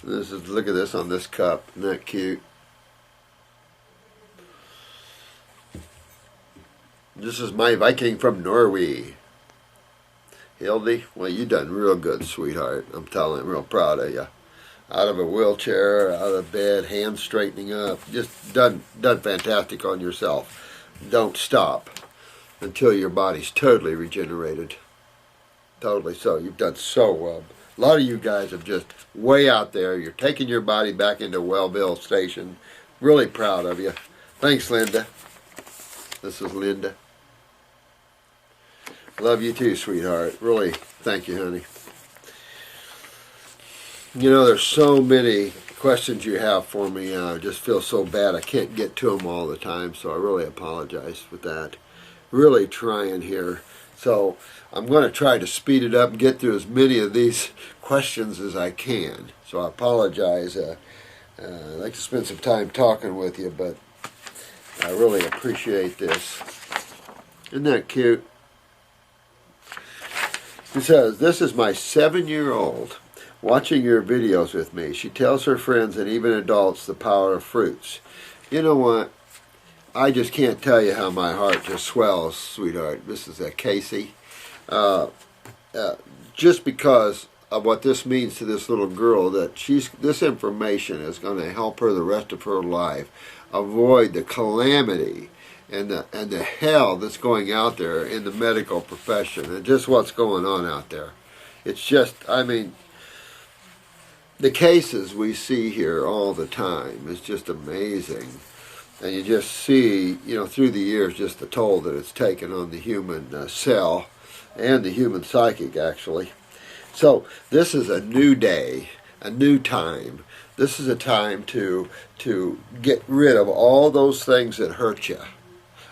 Look at this on this cup. Isn't that cute? This is my Viking from Norway. Hildy, well, you done real good, sweetheart. I'm telling you, I'm real proud of you. Out of a wheelchair, out of bed, hands straightening up. Just done fantastic on yourself. Don't stop until your body's totally regenerated. Totally so. You've done so well. A lot of you guys have just way out there. You're taking your body back into Wellville Station. Really proud of you. Thanks, Linda. This is Linda. Love you too, sweetheart. Really, thank you, honey. You know, there's so many questions you have for me. I just feel so bad I can't get to them all the time, so I really apologize with that. Really trying here. So I'm going to try to speed it up and get through as many of these questions as I can. So I apologize. I'd like to spend some time talking with you, but I really appreciate this. Isn't that cute? It says, this is my 7-year-old watching your videos with me. She tells her friends and even adults the power of fruits. You know what? I just can't tell you how my heart just swells, sweetheart. This is Casey. Just because of what this means to this little girl, that this information is going to help her the rest of her life avoid the calamity and the hell that's going out there in the medical profession and just what's going on out there. It's just, I mean, the cases we see here all the time is just amazing. And you just see, you know, through the years, just the toll that it's taken on the human cell and the human psychic, actually. So this is a new day, a new time. This is a time to get rid of all those things that hurt you,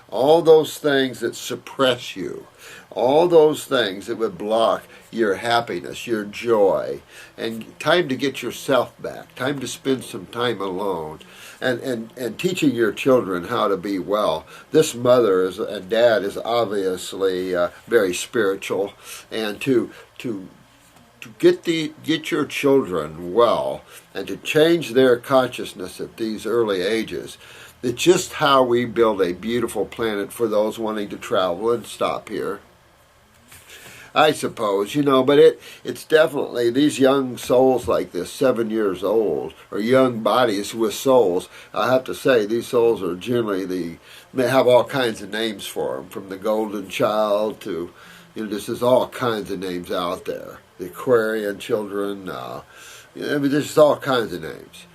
all those things that suppress you, all those things that would block your happiness, your joy, and time to get yourself back, time to spend some time alone, and teaching your children how to be well. This mother and dad is obviously very spiritual, and to get your children well and to change their consciousness at these early ages. It's just how we build a beautiful planet for those wanting to travel and stop here, I suppose, you know. But it's definitely these young souls like this, 7 years old, or young bodies with souls. I have to say, these souls are generally they have all kinds of names for them, from the golden child to, you know, this is all kinds of names out there. The Aquarian children, I mean, there's just all kinds of names.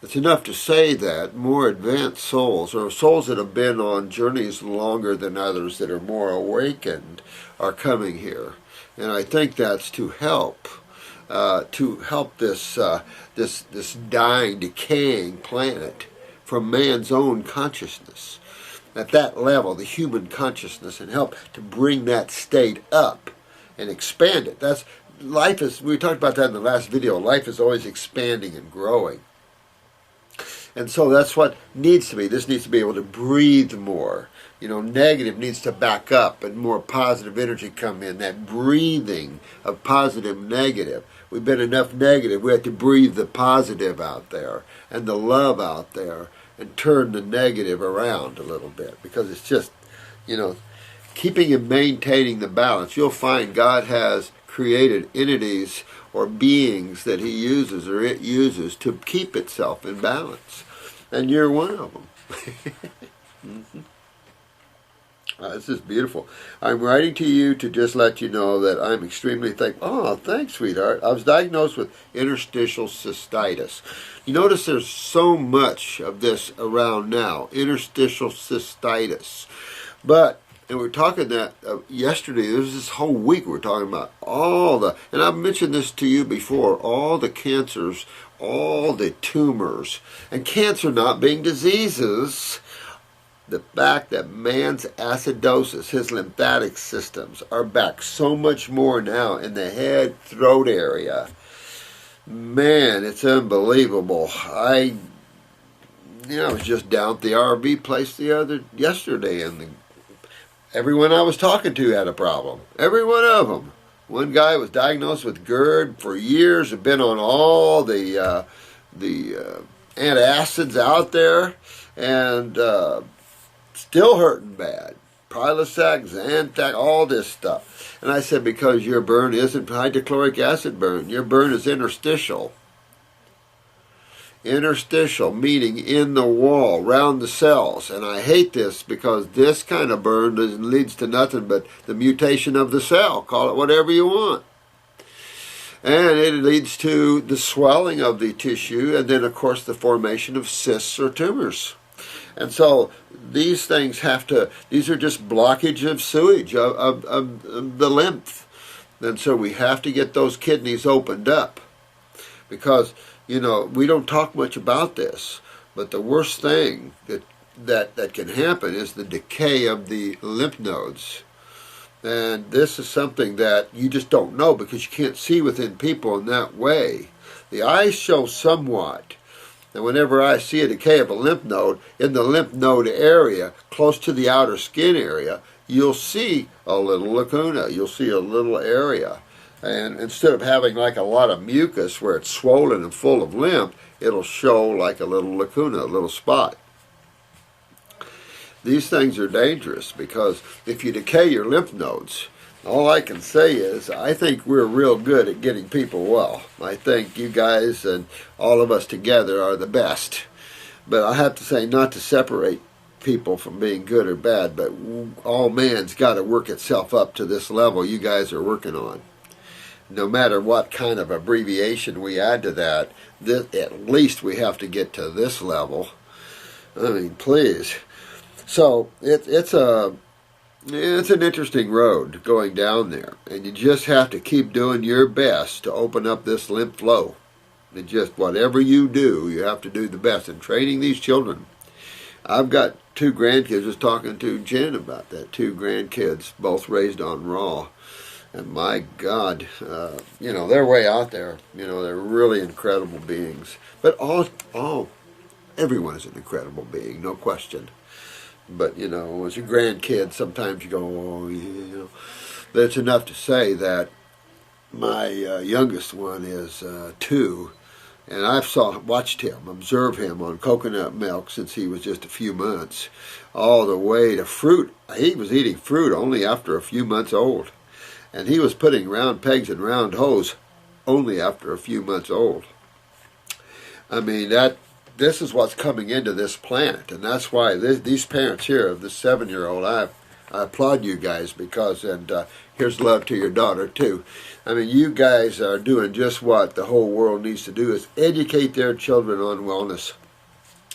It's enough to say that more advanced souls, or souls that have been on journeys longer than others, that are more awakened, are coming here. And I think that's to help this this dying, decaying planet from man's own consciousness. At that level, the human consciousness, and help to bring that state up and expand it. That's life is. We talked about that in the last video. Life is always expanding and growing. And so that's what needs to be. This needs to be able to breathe more. You know, negative needs to back up and more positive energy come in. That breathing of positive, negative. We've been enough negative. We have to breathe the positive out there and the love out there and turn the negative around a little bit, because it's just, you know, keeping and maintaining the balance. You'll find God has created entities or beings that he uses or it uses to keep itself in balance. And you're one of them. Mm-hmm. This is beautiful. I'm writing to you to just let you know that I'm extremely thankful. Oh, thanks, sweetheart. I was diagnosed with interstitial cystitis. You notice there's so much of this around now, interstitial cystitis. But, and we were talking that yesterday, there was this whole week we were talking about all the, and I've mentioned this to you before, all the cancers, all the tumors, and cancer not being diseases. The fact that man's acidosis, his lymphatic systems, are back so much more now in the head, throat area. Man, it's unbelievable. I was just down at the RV place yesterday, and everyone I was talking to had a problem. Every one of them. One guy was diagnosed with GERD for years, had been on all the antacids out there, and still hurting bad. Prilosec, Zantac, all this stuff. And I said, because your burn isn't hydrochloric acid burn. Your burn is interstitial. Interstitial, meaning in the wall, round the cells. And I hate this because this kind of burn leads to nothing but the mutation of the cell. Call it whatever you want. And it leads to the swelling of the tissue, and then, of course, the formation of cysts or tumors. And so these things these are just blockage of sewage, of the lymph. And so we have to get those kidneys opened up. Because, you know, we don't talk much about this, but the worst thing that can happen is the decay of the lymph nodes. And this is something that you just don't know because you can't see within people in that way. The eyes show somewhat. And whenever I see a decay of a lymph node, in the lymph node area, close to the outer skin area, you'll see a little lacuna. You'll see a little area. And instead of having like a lot of mucus where it's swollen and full of lymph, it'll show like a little lacuna, a little spot. These things are dangerous because if you decay your lymph nodes, all I can say is I think we're real good at getting people well. I think you guys and all of us together are the best. But I have to say, not to separate people from being good or bad, but all man's got to work itself up to this level you guys are working on. No matter what kind of abbreviation we add to that, at least we have to get to this level. I mean, please. So it's an interesting road going down there, and you just have to keep doing your best to open up this lymph flow. And just whatever you do, you have to do the best. And training these children. I've got 2 grandkids. I was talking to Jen about that. 2 grandkids, both raised on raw. And my God, you know, they're way out there. You know, they're really incredible beings. But everyone is an incredible being, no question. But, you know, as a grandkid, sometimes you go, oh, you know. But it's enough to say that my youngest one is 2, and I've watched him, observed him on coconut milk since he was just a few months, all the way to fruit. He was eating fruit only after a few months old. And he was putting round pegs in round holes only after a few months old. I mean, this is what's coming into this planet, and that's why these parents here of this 7-year-old, I applaud you guys because, and here's love to your daughter too. I mean, you guys are doing just what the whole world needs to do, is educate their children on wellness,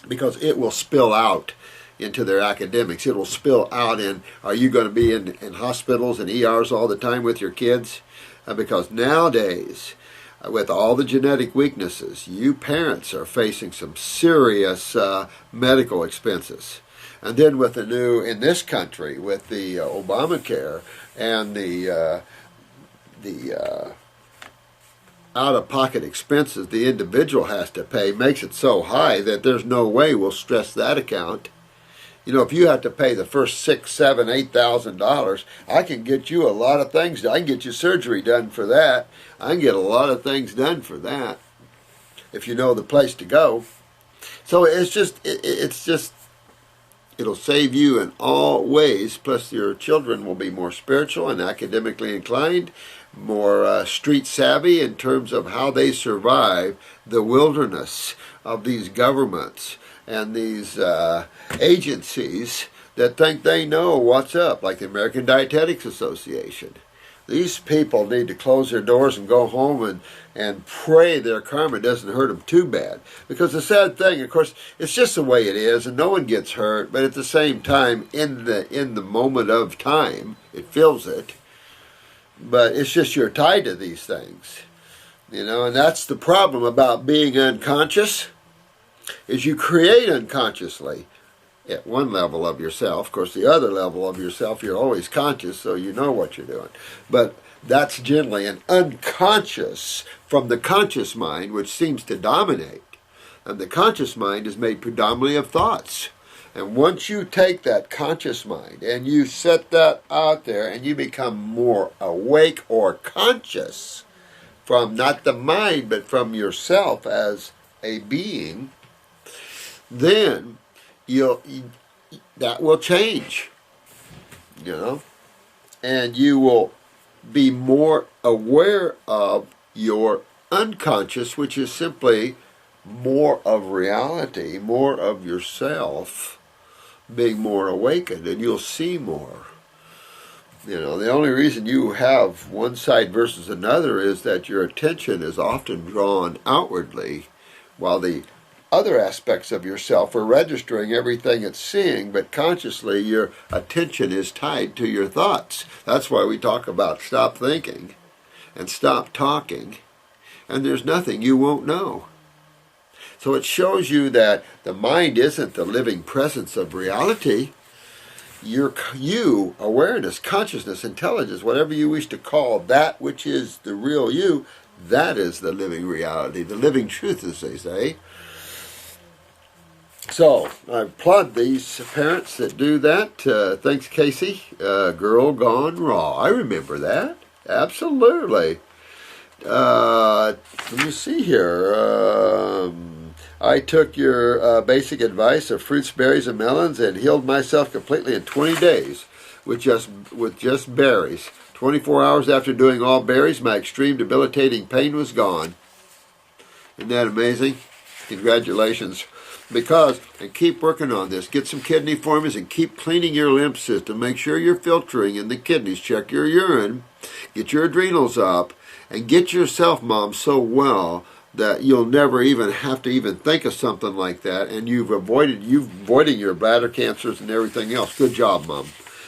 because it will spill out into their academics. It will spill out in, are you going to be in hospitals and ERs all the time with your kids? Because nowadays, with all the genetic weaknesses, you parents are facing some serious medical expenses. And then with the new, in this country, with the Obamacare and the out-of-pocket expenses the individual has to pay makes it so high that there's no way we'll stress that account. You know, if you have to pay the first $6,000, $7,000, $8,000, I can get you a lot of things. I can get you surgery done for that. I can get a lot of things done for that if you know the place to go. So it's just, it'll save you in all ways. Plus, your children will be more spiritual and academically inclined, more street savvy in terms of how they survive the wilderness of these governments and these agencies that think they know what's up, like the American Dietetics Association. These people need to close their doors and go home and pray their karma doesn't hurt them too bad. Because the sad thing, of course, it's just the way it is, and no one gets hurt, but at the same time, in the moment of time, it feels it. But it's just you're tied to these things. You know, and that's the problem about being unconscious, is you create unconsciously at one level of yourself. Of course, the other level of yourself, you're always conscious, so you know what you're doing. But that's generally an unconscious from the conscious mind, which seems to dominate. And the conscious mind is made predominantly of thoughts. And once you take that conscious mind and you set that out there and you become more awake or conscious from not the mind, but from yourself as a being, then that will change, and you will be more aware of your unconscious, which is simply more of reality, more of yourself, being more awakened, and you'll see more. The only reason you have one side versus another is that your attention is often drawn outwardly, while the other aspects of yourself are registering everything it's seeing, but consciously your attention is tied to your thoughts. That's why we talk about stop thinking and stop talking, and there's nothing you won't know. So it shows you that the mind isn't the living presence of reality. You, awareness, consciousness, intelligence, whatever you wish to call that which is the real you, that is the living reality, the living truth, as they say. So, I applaud these parents that do that. Thanks, Casey. Girl Gone Raw. I remember that. Absolutely. Let me see here. I took your basic advice of fruits, berries, and melons and healed myself completely in 20 days with just berries. 24 hours after doing all berries, my extreme debilitating pain was gone. Isn't that amazing? Congratulations. And keep working on this. Get some kidney formulas and keep cleaning your lymph system. Make sure you're filtering in the kidneys. Check your urine. Get your adrenals up. And get yourself, Mom, so well that you'll never even have to even think of something like that, and you've avoiding your bladder cancers and everything else. Good job, Mom.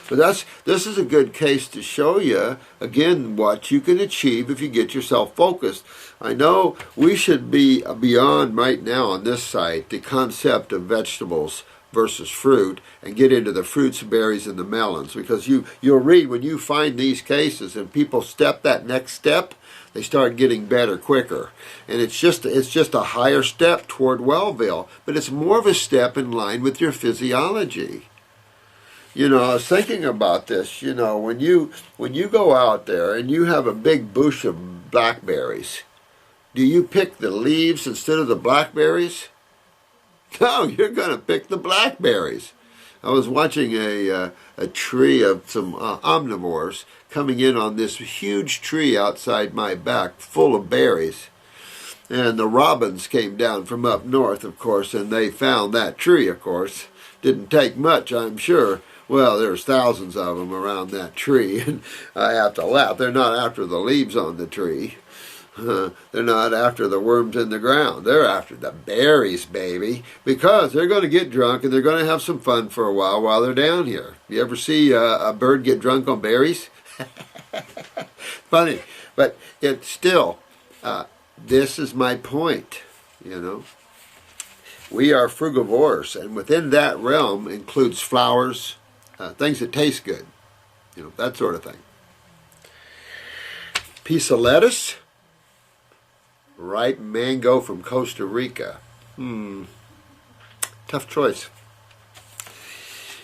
But this is a good case to show you, again, what you can achieve if you get yourself focused. I know we should be beyond right now on this site the concept of vegetables versus fruit and get into the fruits, berries, and the melons, because you'll read when you find these cases and people step that next step, they start getting better quicker. And it's just a higher step toward Wellville, but it's more of a step in line with your physiology. I was thinking about this, when you go out there and you have a big bush of blackberries, do you pick the leaves instead of the blackberries? No, you're going to pick the blackberries. I was watching a tree of some omnivores coming in on this huge tree outside my back full of berries. And the robins came down from up north, of course, and they found that tree, of course. Didn't take much, I'm sure. Well, there's thousands of them around that tree, and I have to laugh. They're not after the leaves on the tree. They're not after the worms in the ground. They're after the berries, baby, because they're going to get drunk and they're going to have some fun for a while they're down here. You ever see a bird get drunk on berries? Funny, but it's still, this is my point, We are frugivores, and within that realm includes flowers, things that taste good, that sort of thing. Piece of lettuce. Ripe mango from Costa Rica. Tough choice.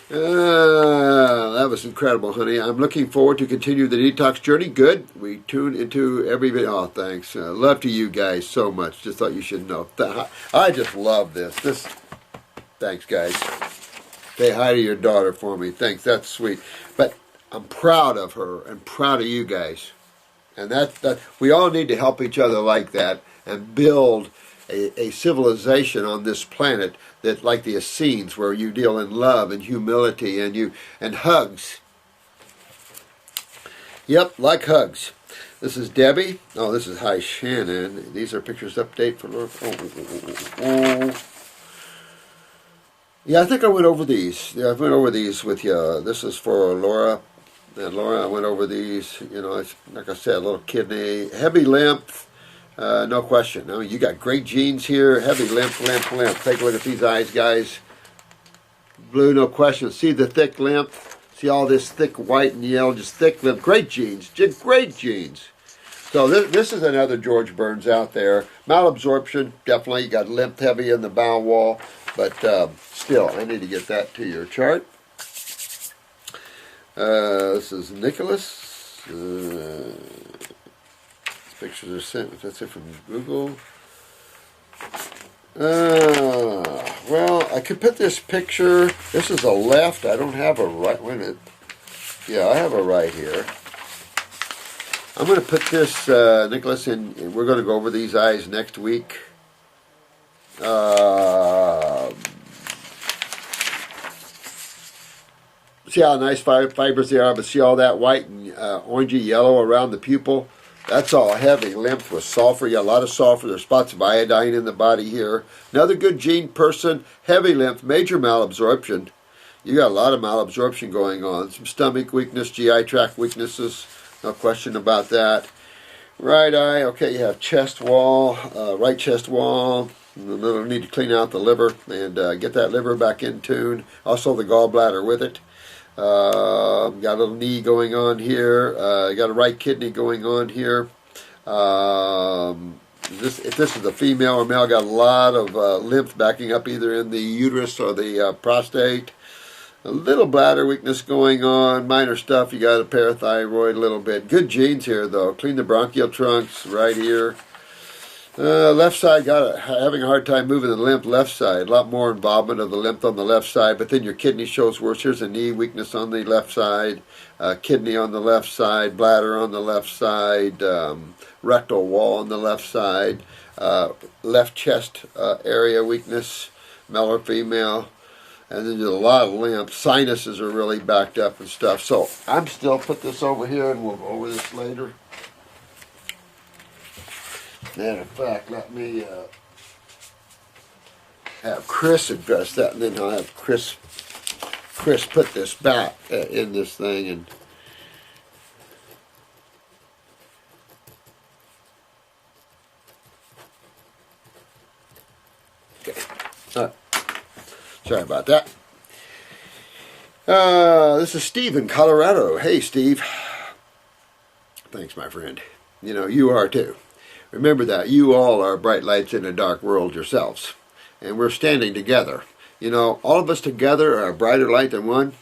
That was incredible, honey. I'm looking forward to continue the detox journey. Good. We tune into every video. Oh, thanks. Love to you guys so much. Just thought you should know. I just love this. Thanks, guys. Say hi to your daughter for me. Thanks. That's sweet. But I'm proud of her and proud of you guys. And that we all need to help each other like that and build a civilization on this planet that, like the Essenes, where you deal in love and humility and hugs. Yep, like hugs. This is Debbie. Oh, this is Hi Shannon. These are pictures update for Laura. Yeah, I think I went over these. Yeah, I went over these with you. This is for Laura. And Laura, I went over these, it's, like I said, a little kidney, heavy lymph, no question. I mean, you got great genes here, heavy lymph. Take a look at these eyes, guys. Blue, no question. See the thick lymph? See all this thick white and yellow, just thick lymph. Great genes, great genes. So this is another George Burns out there. Malabsorption, definitely. You got lymph heavy in the bowel wall, but still, I need to get that to your chart. This is Nicholas. Pictures are sent. That's it from Google. Well, I could put this picture. This is a left. I don't have a right. Wait a minute. Yeah, I have a right here. I'm going to put this, Nicholas, in. We're going to go over these eyes next week. See how nice fibers they are, but see all that white and orangey yellow around the pupil? That's all heavy lymph with sulfur. You got a lot of sulfur. There's spots of iodine in the body here. Another good gene person, heavy lymph, major malabsorption. You got a lot of malabsorption going on. Some stomach weakness, GI tract weaknesses. No question about that. Right eye, okay, you have chest wall, right chest wall. A little need to clean out the liver and get that liver back in tune. Also the gallbladder with it. Got a little knee going on here. Got a right kidney going on here. If this is a female or male, got a lot of lymph backing up either in the uterus or the prostate. A little bladder weakness going on, minor stuff. You got a parathyroid a little bit. Good genes here though. Clean the bronchial trunks right here. Left side having a hard time moving the lymph left side. A lot more involvement of the lymph on the left side, but then your kidney shows worse. Here's a knee weakness on the left side, kidney on the left side, bladder on the left side, rectal wall on the left side, left chest area weakness, male or female, and then there's a lot of lymph. Sinuses are really backed up and stuff. So I'm still put this over here, and we'll go over this later. Matter of fact, let me have Chris address that, and then I'll have Chris put this back in this thing. And okay, sorry about that. This is Steve in Colorado. Hey, Steve. Thanks, my friend. You know, you are too. Remember that you all are bright lights in a dark world yourselves, and we're standing together. You know, all of us together are a brighter light than one.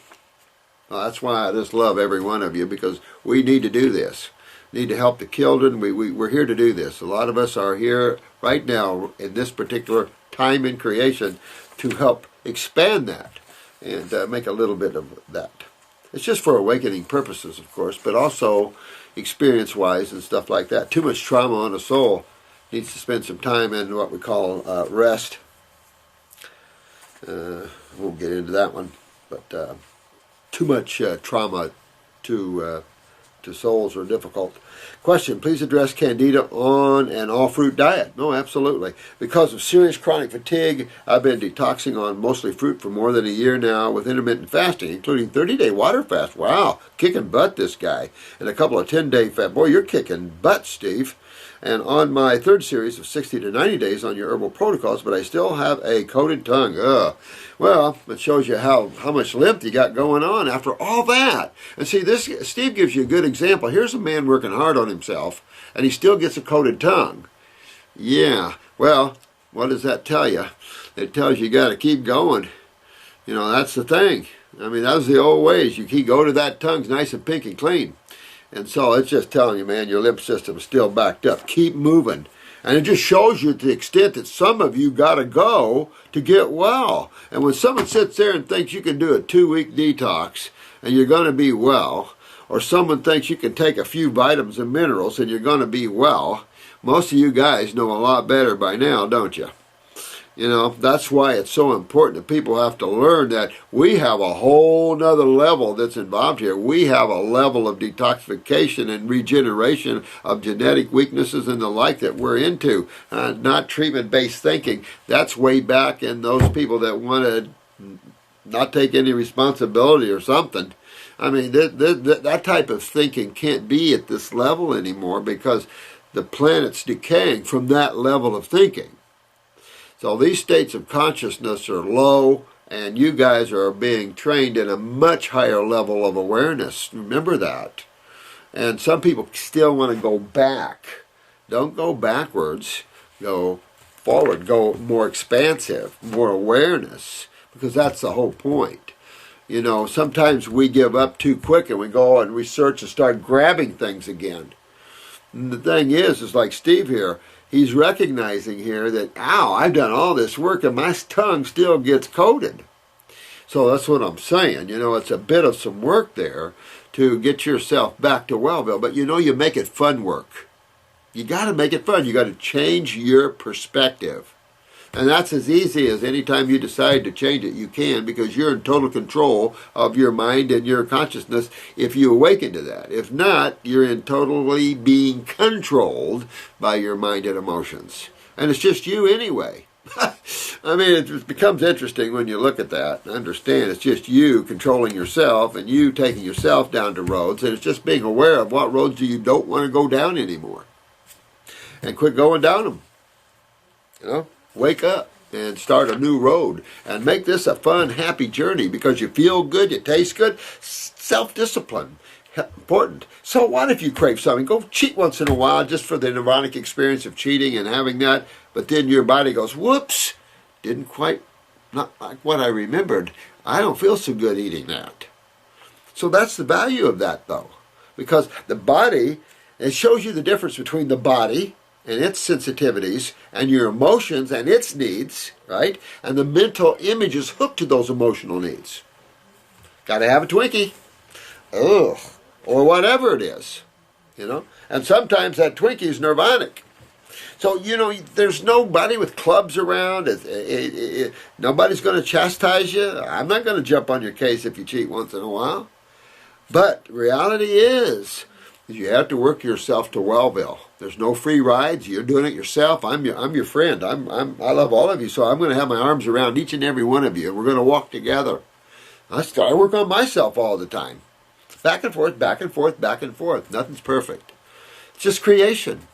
Well, that's why I just love every one of you, because we need to do this. We need to help the children. We're here to do this. A lot of us are here right now in this particular time in creation to help expand that and make a little bit of that. It's just for awakening purposes, of course, but also experience-wise and stuff like that. Too much trauma on a soul needs to spend some time in what we call rest. Won't get into that one, but too much trauma to souls are difficult. Question, please address Candida on an all-fruit diet. No, absolutely. Because of serious chronic fatigue, I've been detoxing on mostly fruit for more than a year now with intermittent fasting, including 30-day water fast. Wow, kicking butt, this guy. And a couple of 10-day fast. Boy, you're kicking butt, Steve. And on my third series of 60 to 90 days on your herbal protocols, but I still have a coated tongue. Ugh. Well, it shows you how much lymph you got going on after all that. And see, this Steve gives you a good example. Here's a man working hard on himself, and he still gets a coated tongue. Yeah, well, what does that tell you? It tells you got to keep going. You know, that's the thing. I mean, that was the old ways. You go to that tongue's nice and pink and clean. And so it's just telling you, man, your lymph system is still backed up. Keep moving. And it just shows you the extent that some of you got to go to get well. And when someone sits there and thinks you can do a 2-week detox and you're going to be well, or someone thinks you can take a few vitamins and minerals and you're going to be well, most of you guys know a lot better by now, don't you? You know, that's why it's so important that people have to learn that we have a whole nother level that's involved here. We have a level of detoxification and regeneration of genetic weaknesses and the like that we're into. Not treatment-based thinking. That's way back in those people that want to not take any responsibility or something. I mean, that type of thinking can't be at this level anymore because the planet's decaying from that level of thinking. So these states of consciousness are low, and you guys are being trained in a much higher level of awareness. Remember that. And some people still want to go back. Don't go backwards. Go forward. Go more expansive, more awareness, because that's the whole point. You know, sometimes we give up too quick and we go and research and start grabbing things again. And the thing is like Steve here, He's recognizing here that, ow, I've done all this work and my tongue still gets coated. So that's what I'm saying. It's a bit of some work there to get yourself back to Wellville. But you make it fun work. You got to make it fun. You got to change your perspective. And that's as easy as any time you decide to change it, you can, because you're in total control of your mind and your consciousness if you awaken to that. If not, you're in totally being controlled by your mind and emotions. And it's just you anyway. I mean, it becomes interesting when you look at that and understand it's just you controlling yourself and you taking yourself down to roads, and it's just being aware of what roads you don't want to go down anymore. And quit going down them. Wake up and start a new road and make this a fun, happy journey because you feel good, you taste good. Self-discipline, important. So what if you crave something? Go cheat once in a while just for the neurotic experience of cheating and having that, but then your body goes, whoops, not like what I remembered. I don't feel so good eating that. So that's the value of that, though, because the body, it shows you the difference between the body and its sensitivities, and your emotions and its needs, right? And the mental images hooked to those emotional needs. Got to have a Twinkie. Ugh. Or whatever it is, And sometimes that Twinkie is nirvanic. So, there's nobody with clubs around. Nobody's going to chastise you. I'm not going to jump on your case if you cheat once in a while. But reality is, you have to work yourself to Wellville. There's no free rides. You're doing it yourself. I'm your friend. I love all of you, so I'm going to have my arms around each and every one of you, and we're going to walk together. I work on myself all the time. Back and forth, back and forth, back and forth. Nothing's perfect. It's just creation.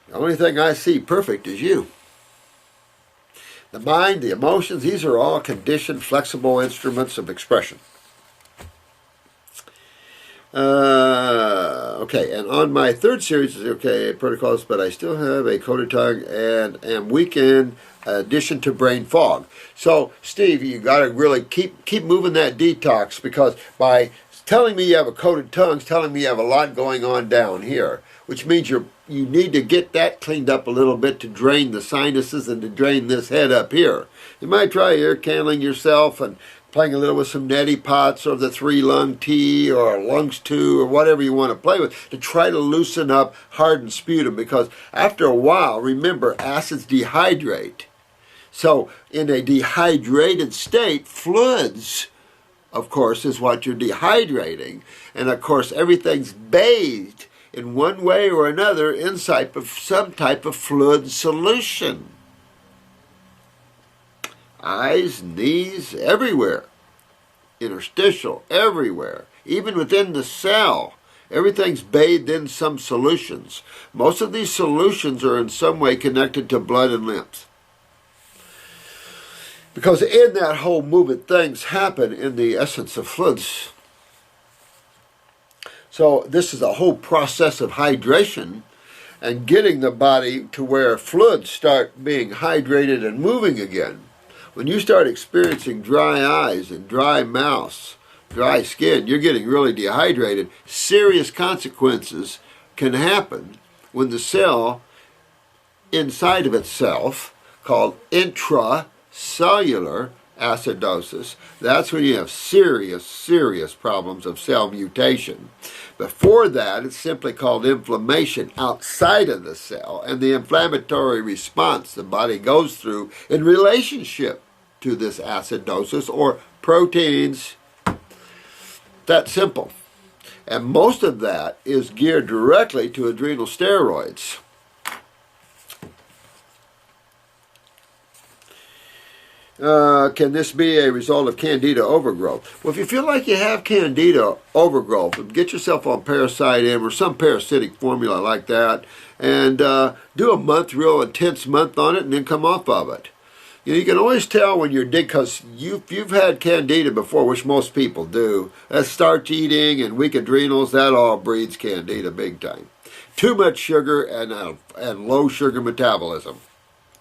The only thing I see perfect is you. The mind, the emotions, these are all conditioned, flexible instruments of expression. Okay, and on my third series is protocols, but I still have a coated tongue and am weak in addition to brain fog. So, Steve, you got to really keep moving that detox, because by telling me you have a coated tongue, it's telling me you have a lot going on down here, which means you need to get that cleaned up a little bit to drain the sinuses and to drain this head up here. You might try air candling yourself and playing a little with some neti pots or the 3-lung tea or lungs 2 or whatever you want to play with to try to loosen up hardened sputum, because after a while, remember, acids dehydrate. So in a dehydrated state, fluids, of course, is what you're dehydrating. And of course, everything's bathed in one way or another inside of some type of fluid solution. Eyes, knees, everywhere. Interstitial, everywhere. Even within the cell, everything's bathed in some solutions. Most of these solutions are in some way connected to blood and lymph. Because in that whole movement, things happen in the essence of fluids. So this is a whole process of hydration and getting the body to where fluids start being hydrated and moving again. When you start experiencing dry eyes and dry mouths, dry skin, you're getting really dehydrated. Serious consequences can happen when the cell inside of itself, called intracellular acidosis, that's when you have serious problems of cell mutation. Before that, it's simply called inflammation outside of the cell, and the inflammatory response the body goes through in relationship to this acidosis or proteins. That's simple. And most of that is geared directly to adrenal steroids. Can this be a result of Candida overgrowth? Well, if you feel like you have Candida overgrowth, get yourself on Parasite M or some parasitic formula like that, and do a month, real intense month on it, and then come off of it. You can always tell when you're because you've had Candida before, which most people do. That starch eating and weak adrenals, that all breeds Candida big time. Too much sugar and low sugar metabolism.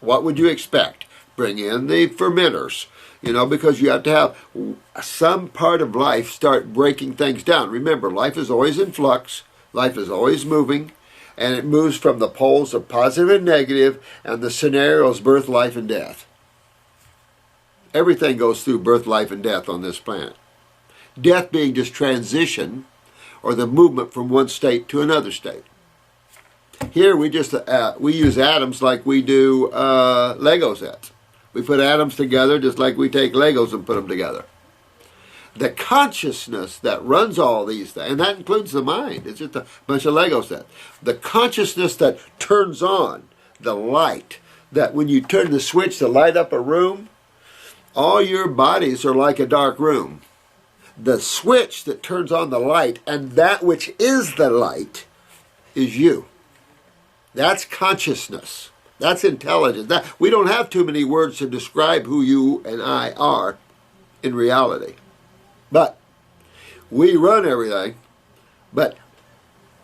What would you expect? Bring in the fermenters, because you have to have some part of life start breaking things down. Remember, life is always in flux, life is always moving, and it moves from the poles of positive and negative, and the scenarios birth, life, and death. Everything goes through birth, life, and death on this planet. Death being just transition, or the movement from one state to another state. Here we just we use atoms like we do Lego sets. We put atoms together just like we take Legos and put them together. The consciousness that runs all these things, and that includes the mind, it's just a bunch of Lego sets. The consciousness that turns on the light, that when you turn the switch to light up a room, all your bodies are like a dark room. The switch that turns on the light, and that which is the light, is you. That's consciousness. That's intelligence. We don't have too many words to describe who you and I are in reality. But we run everything. But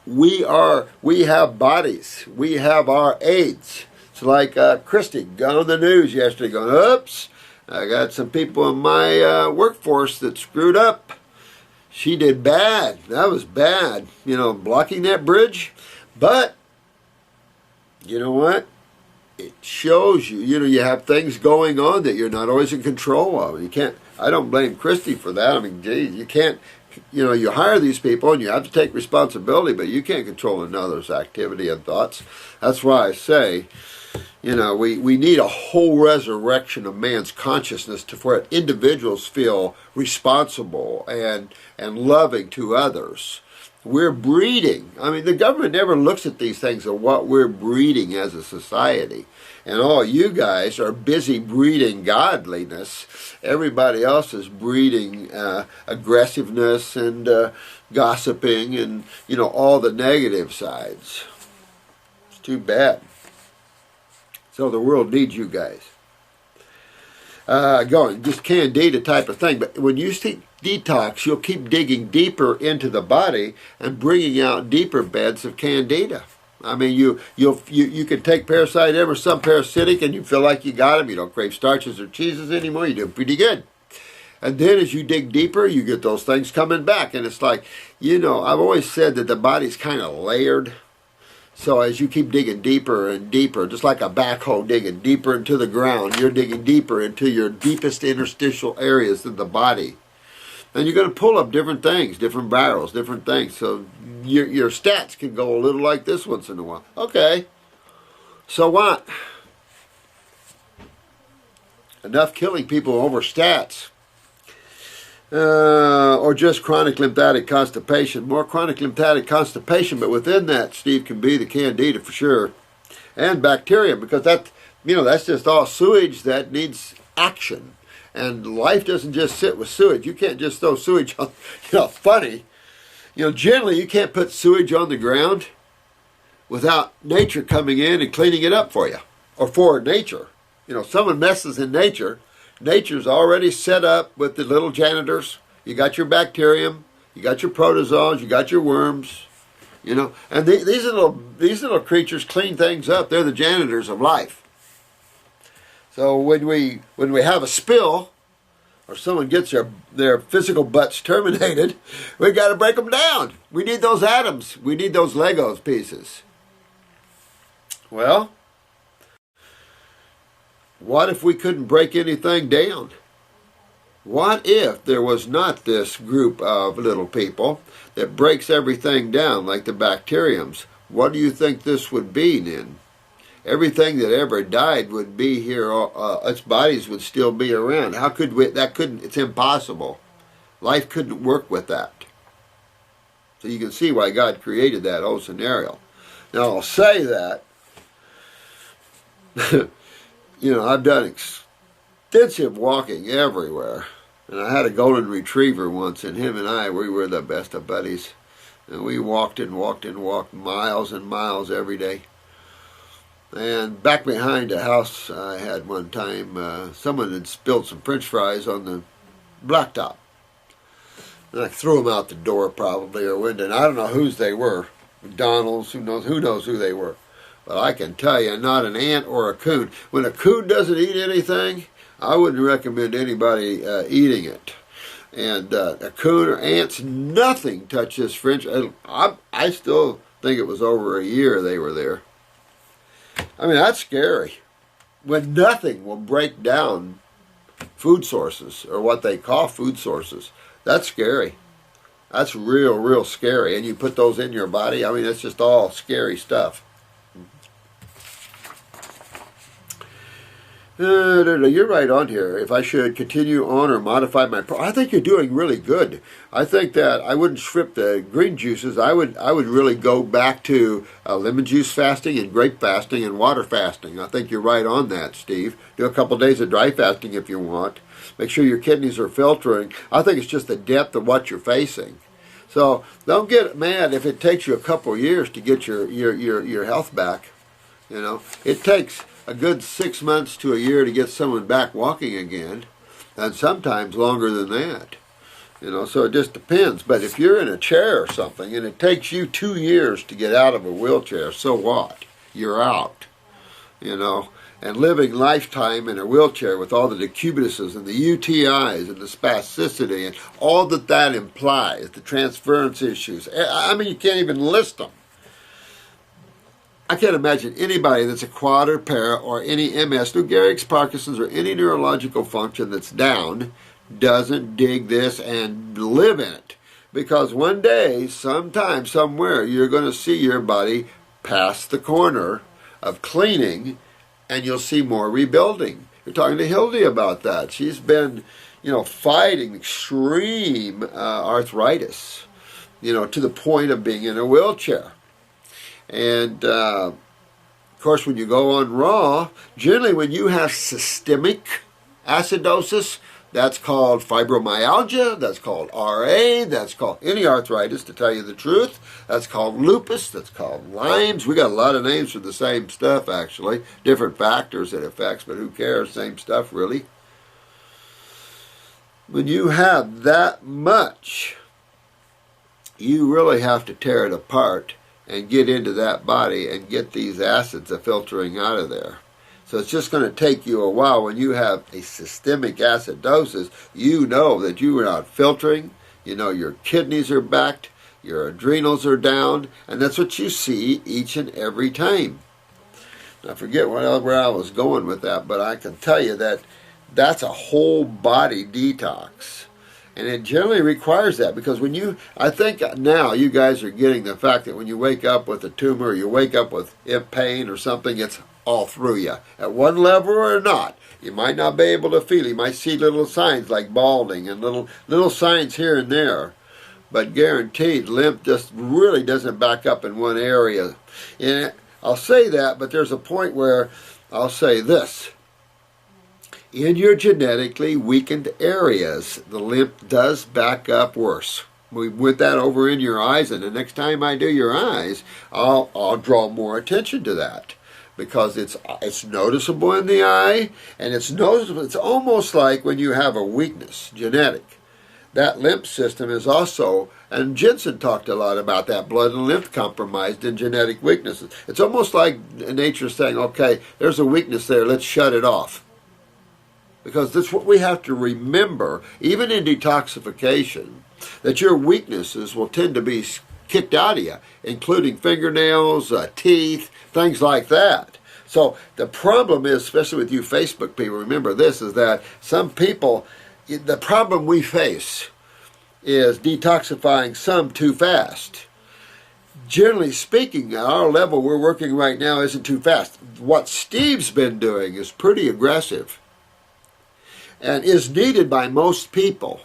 we have bodies. We have our aids. It's like Christy got on the news yesterday going, oops, I got some people in my workforce that screwed up. She did bad. That was bad. Blocking that bridge. But, you know what? It shows you, you have things going on that you're not always in control of. You can't, I don't blame Christy for that. I mean, geez, you can't, you hire these people and you have to take responsibility, but you can't control another's activity and thoughts. That's why I say, we need a whole resurrection of man's consciousness for individuals feel responsible and loving to others. We're breeding. I mean, the government never looks at these things of what we're breeding as a society. And all you guys are busy breeding godliness. Everybody else is breeding aggressiveness and gossiping and, all the negative sides. It's too bad. So the world needs you guys. Just Candida type of thing. But when you see detox, you'll keep digging deeper into the body and bringing out deeper beds of Candida. I mean, you can take parasite M or some parasitic and you feel like you got them. You don't crave starches or cheeses anymore. You're doing pretty good. And then as you dig deeper, you get those things coming back. And it's like, I've always said that the body's kind of layered. So as you keep digging deeper and deeper, just like a backhoe digging deeper into the ground, you're digging deeper into your deepest interstitial areas of the body. And you're going to pull up different things, different barrels, different things. So your stats can go a little like this once in a while. Okay, so what? Enough killing people over stats. Or just chronic lymphatic constipation. More chronic lymphatic constipation, but within that, Steve, can be the Candida for sure. And bacteria, because that's just all sewage that needs action. And life doesn't just sit with sewage. You can't just throw sewage on, funny. Generally you can't put sewage on the ground without nature coming in and cleaning it up for you. Or for nature. Someone messes in nature. Nature's already set up with the little janitors. You got your bacterium, you got your protozoans, you got your worms, And these little creatures clean things up. They're the janitors of life. So when we have a spill, or someone gets their physical butts terminated, we got to break them down. We need those atoms. We need those Legos pieces. Well, what if we couldn't break anything down? What if there was not this group of little people that breaks everything down like the bacteriums? What do you think this would be then? Everything that ever died would be here. Its bodies would still be around. How could we? It's impossible. Life couldn't work with that. So you can see why God created that whole scenario. Now I'll say that, I've done extensive walking everywhere. And I had a golden retriever once, and him and I, we were the best of buddies. And we walked miles and miles every day. And back behind a house I had one time, someone had spilled some French fries on the blacktop. And I threw them out the door probably, or window. And I don't know whose they were. McDonald's, who knows who they were. But I can tell you, not an ant or a coon. When a coon doesn't eat anything, I wouldn't recommend anybody eating it. And a coon or ants, nothing touched this French. I still think it was over a year they were there. I mean, that's scary. When nothing will break down food sources, or what they call food sources, that's scary. That's real, real scary. And you put those in your body, I mean, it's just all scary stuff. You're right on here. If I should continue on or modify my I think you're doing really good. I think that I wouldn't strip the green juices. I would really go back to lemon juice fasting and grape fasting and water fasting. I think you're right on that, Steve. Do a couple days of dry fasting if you want. Make sure your kidneys are filtering. I think it's just the depth of what you're facing. So don't get mad if it takes you a couple of years to get your health back. You know, it takes a good 6 months to a year to get someone back walking again, and sometimes longer than that. You know, so it just depends. But if you're in a chair or something and it takes you 2 years to get out of a wheelchair, so what? You're out. You know, and living lifetime in a wheelchair with all the decubitus and the UTIs and the spasticity and all that implies, the transference issues. I mean, you can't even list them. I can't imagine anybody that's a quad or para or any MS, Lou Gehrig's, Parkinson's, or any neurological function that's down doesn't dig this and live in it. Because one day, sometime, somewhere, you're going to see your body pass the corner of cleaning, and you'll see more rebuilding. You're talking to Hildy about that. She's been, you know, fighting extreme arthritis, you know, to the point of being in a wheelchair. And, of course, when you go on raw, generally when you have systemic acidosis, that's called fibromyalgia, that's called RA, that's called any arthritis, to tell you the truth. That's called lupus, that's called Lyme's. We got a lot of names for the same stuff, actually. Different factors it affects, but who cares? Same stuff, really. When you have that much, you really have to tear it apart and get into that body and get these acids filtering out of there. So it's just going to take you a while. When you have a systemic acidosis, you know that you are not filtering, you know your kidneys are backed, your adrenals are down, and that's what you see each and every time. I forget where I was going with that, but I can tell you that that's a whole body detox. And it generally requires that, because when you, I think now you guys are getting the fact that when you wake up with a tumor, or you wake up with pain or something, it's all through you. At one level or not. You might not be able to feel it. You might see little signs like balding and little signs here and there. But guaranteed, lymph just really doesn't back up in one area. And I'll say that, but there's a point where I'll say this. In your genetically weakened areas, the lymph does back up worse. We put that over in your eyes, and the next time I do your eyes, I'll draw more attention to that, because it's noticeable in the eye, and it's noticeable. It's almost like when you have a weakness, genetic. That lymph system is also, and Jensen talked a lot about that, blood and lymph compromised in genetic weaknesses. It's almost like nature saying, okay, there's a weakness there, let's shut it off. Because that's what we have to remember, even in detoxification, that your weaknesses will tend to be kicked out of you, including fingernails, teeth, things like that. So the problem is, especially with you Facebook people, remember this, is that some people, the problem we face is detoxifying some too fast. Generally speaking, at our level we're working right now isn't too fast. What Steve's been doing is pretty aggressive, and is needed by most people.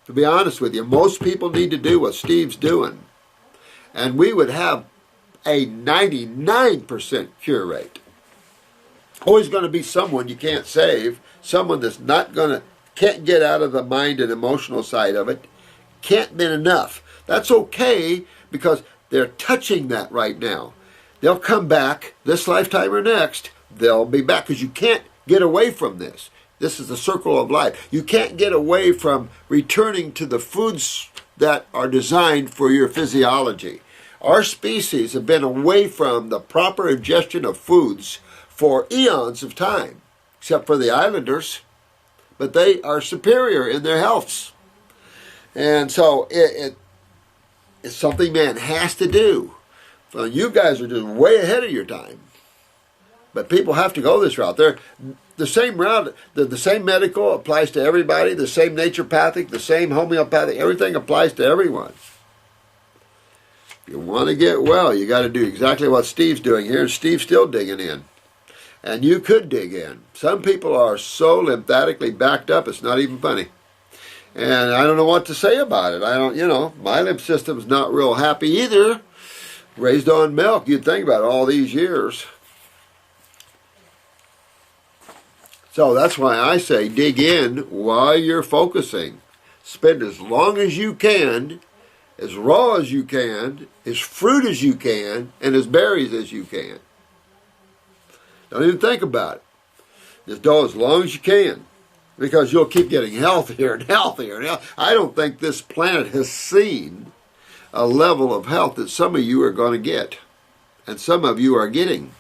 To be honest with you, most people need to do what Steve's doing. And we would have a 99% cure rate. Always going to be someone you can't save, someone that's can't get out of the mind and emotional side of it, can't be enough. That's okay, because they're touching that right now. They'll come back this lifetime or next, they'll be back, because you can't get away from this. This is the circle of life. You can't get away from returning to the foods that are designed for your physiology. Our species have been away from the proper ingestion of foods for eons of time, except for the islanders, but they are superior in their healths. And so it's something man has to do. Well, you guys are just way ahead of your time. But people have to go this route. They're the same route, the same medical applies to everybody, the same naturopathic, the same homeopathic, everything applies to everyone. If you want to get well, you got to do exactly what Steve's doing here. Steve's still digging in. And you could dig in. Some people are so lymphatically backed up, it's not even funny. And I don't know what to say about it. I don't, my lymph system's not real happy either. Raised on milk, you'd think about it all these years. So that's why I say dig in while you're focusing. Spend as long as you can, as raw as you can, as fruit as you can, and as berries as you can. Don't even think about it. Just do as long as you can, because you'll keep getting healthier and healthier and healthier. I don't think this planet has seen a level of health that some of you are going to get, and some of you are getting.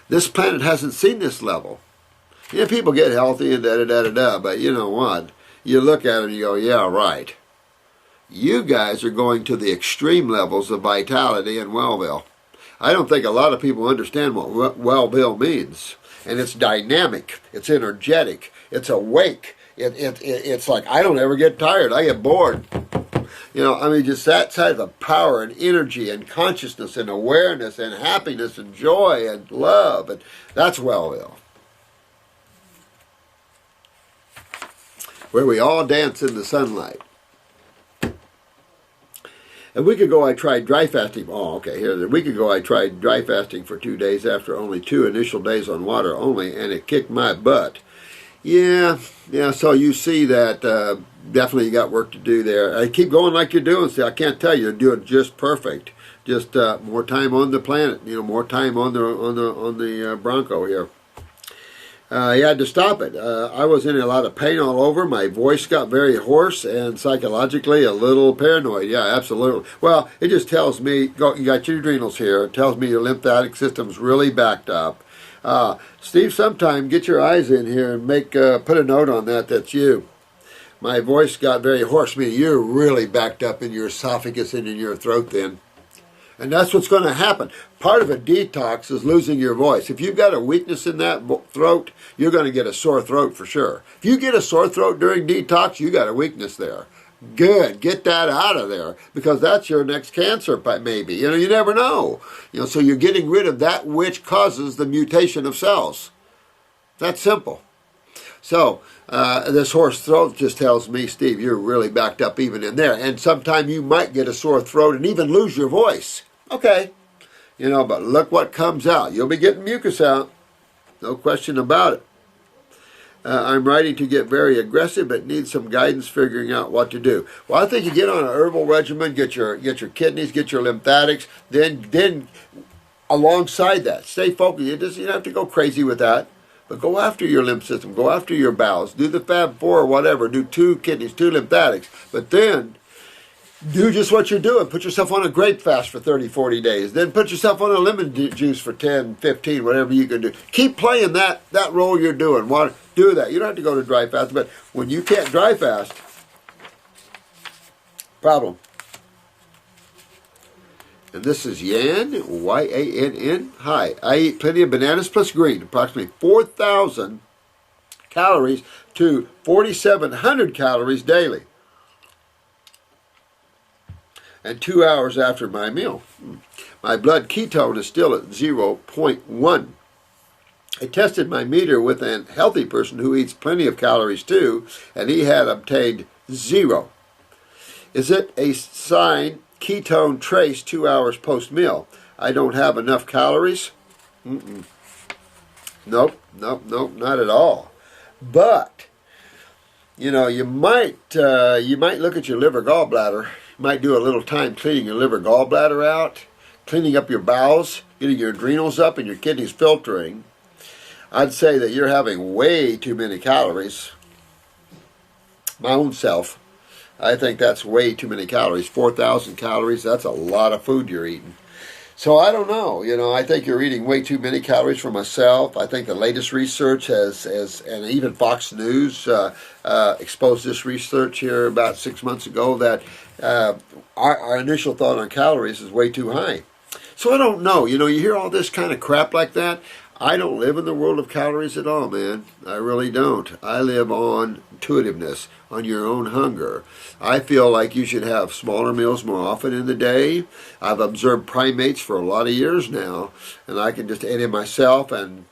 This planet hasn't seen this level. People get healthy and da-da-da-da-da, but you know what? You look at them and you go, yeah, right. You guys are going to the extreme levels of vitality and well-being. I don't think a lot of people understand what well-being means. And it's dynamic, it's energetic, it's awake. It's like, I don't ever get tired, I get bored. Just that type of power and energy and consciousness and awareness and happiness and joy and love, and that's well-being. Where we all dance in the sunlight. A week ago I tried dry fasting. A week ago I tried dry fasting for 2 days after only 2 initial days on water only, and it kicked my butt. Yeah, so you see that definitely you got work to do there. I keep going like you're doing. See, I can't tell you, you're doing just perfect. Just more time on the planet, more time on the Bronco here. He had to stop it. I was in a lot of pain all over. My voice got very hoarse and psychologically a little paranoid. Yeah, absolutely. Well, it just tells me, you got your adrenals here. It tells me your lymphatic system's really backed up. Steve, sometime get your eyes in here and put a note on that. That's you. My voice got very hoarse, meaning you're really backed up in your esophagus and in your throat then. And that's what's going to happen. Part of a detox is losing your voice. If you've got a weakness in that throat, you're going to get a sore throat for sure. If you get a sore throat during detox, you got a weakness there. Good. Get that out of there, because that's your next cancer, maybe. You never know. So you're getting rid of that which causes the mutation of cells. That's simple. So this hoarse throat just tells me, Steve, you're really backed up even in there. And sometime you might get a sore throat and even lose your voice. Okay, but look what comes out. You'll be getting mucus out, no question about it. I'm writing to get very aggressive, but need some guidance figuring out what to do. Well, I think you get on an herbal regimen, get your kidneys, get your lymphatics, then alongside that, stay focused. You don't have to go crazy with that, but go after your lymph system, go after your bowels, do the Fab 4 or whatever, do 2 kidneys, 2 lymphatics, but then do just what you're doing. Put yourself on a grape fast for 30, 40 days. Then put yourself on a lemon juice for 10, 15, whatever you can do. Keep playing that role you're doing. Do that. You don't have to go to dry fast, but when you can't dry fast, problem. And this is Yan, Y-A-N-N. Hi. I eat plenty of bananas plus green, approximately 4,000 calories to 4,700 calories daily. And 2 hours after my meal. My blood ketone is still at 0.1. I tested my meter with a healthy person who eats plenty of calories too, and he had obtained 0. Is it a sign ketone trace 2 hours post-meal? I don't have enough calories? Nope, not at all. But, you might look at your liver gallbladder. Might do a little time cleaning your liver gallbladder out, cleaning up your bowels, getting your adrenals up and your kidneys filtering. I'd say that you're having way too many calories. My own self, I think that's way too many calories. 4,000 calories, that's a lot of food you're eating. So I don't know, I think you're eating way too many calories for myself. I think the latest research has and even Fox News exposed this research here about 6 months ago that our initial thought on calories is way too high. So I don't know. You hear all this kind of crap like that. I don't live in the world of calories at all, man. I really don't. I live on intuitiveness, on your own hunger. I feel like you should have smaller meals more often in the day. I've observed primates for a lot of years now, and I can just aid in myself and,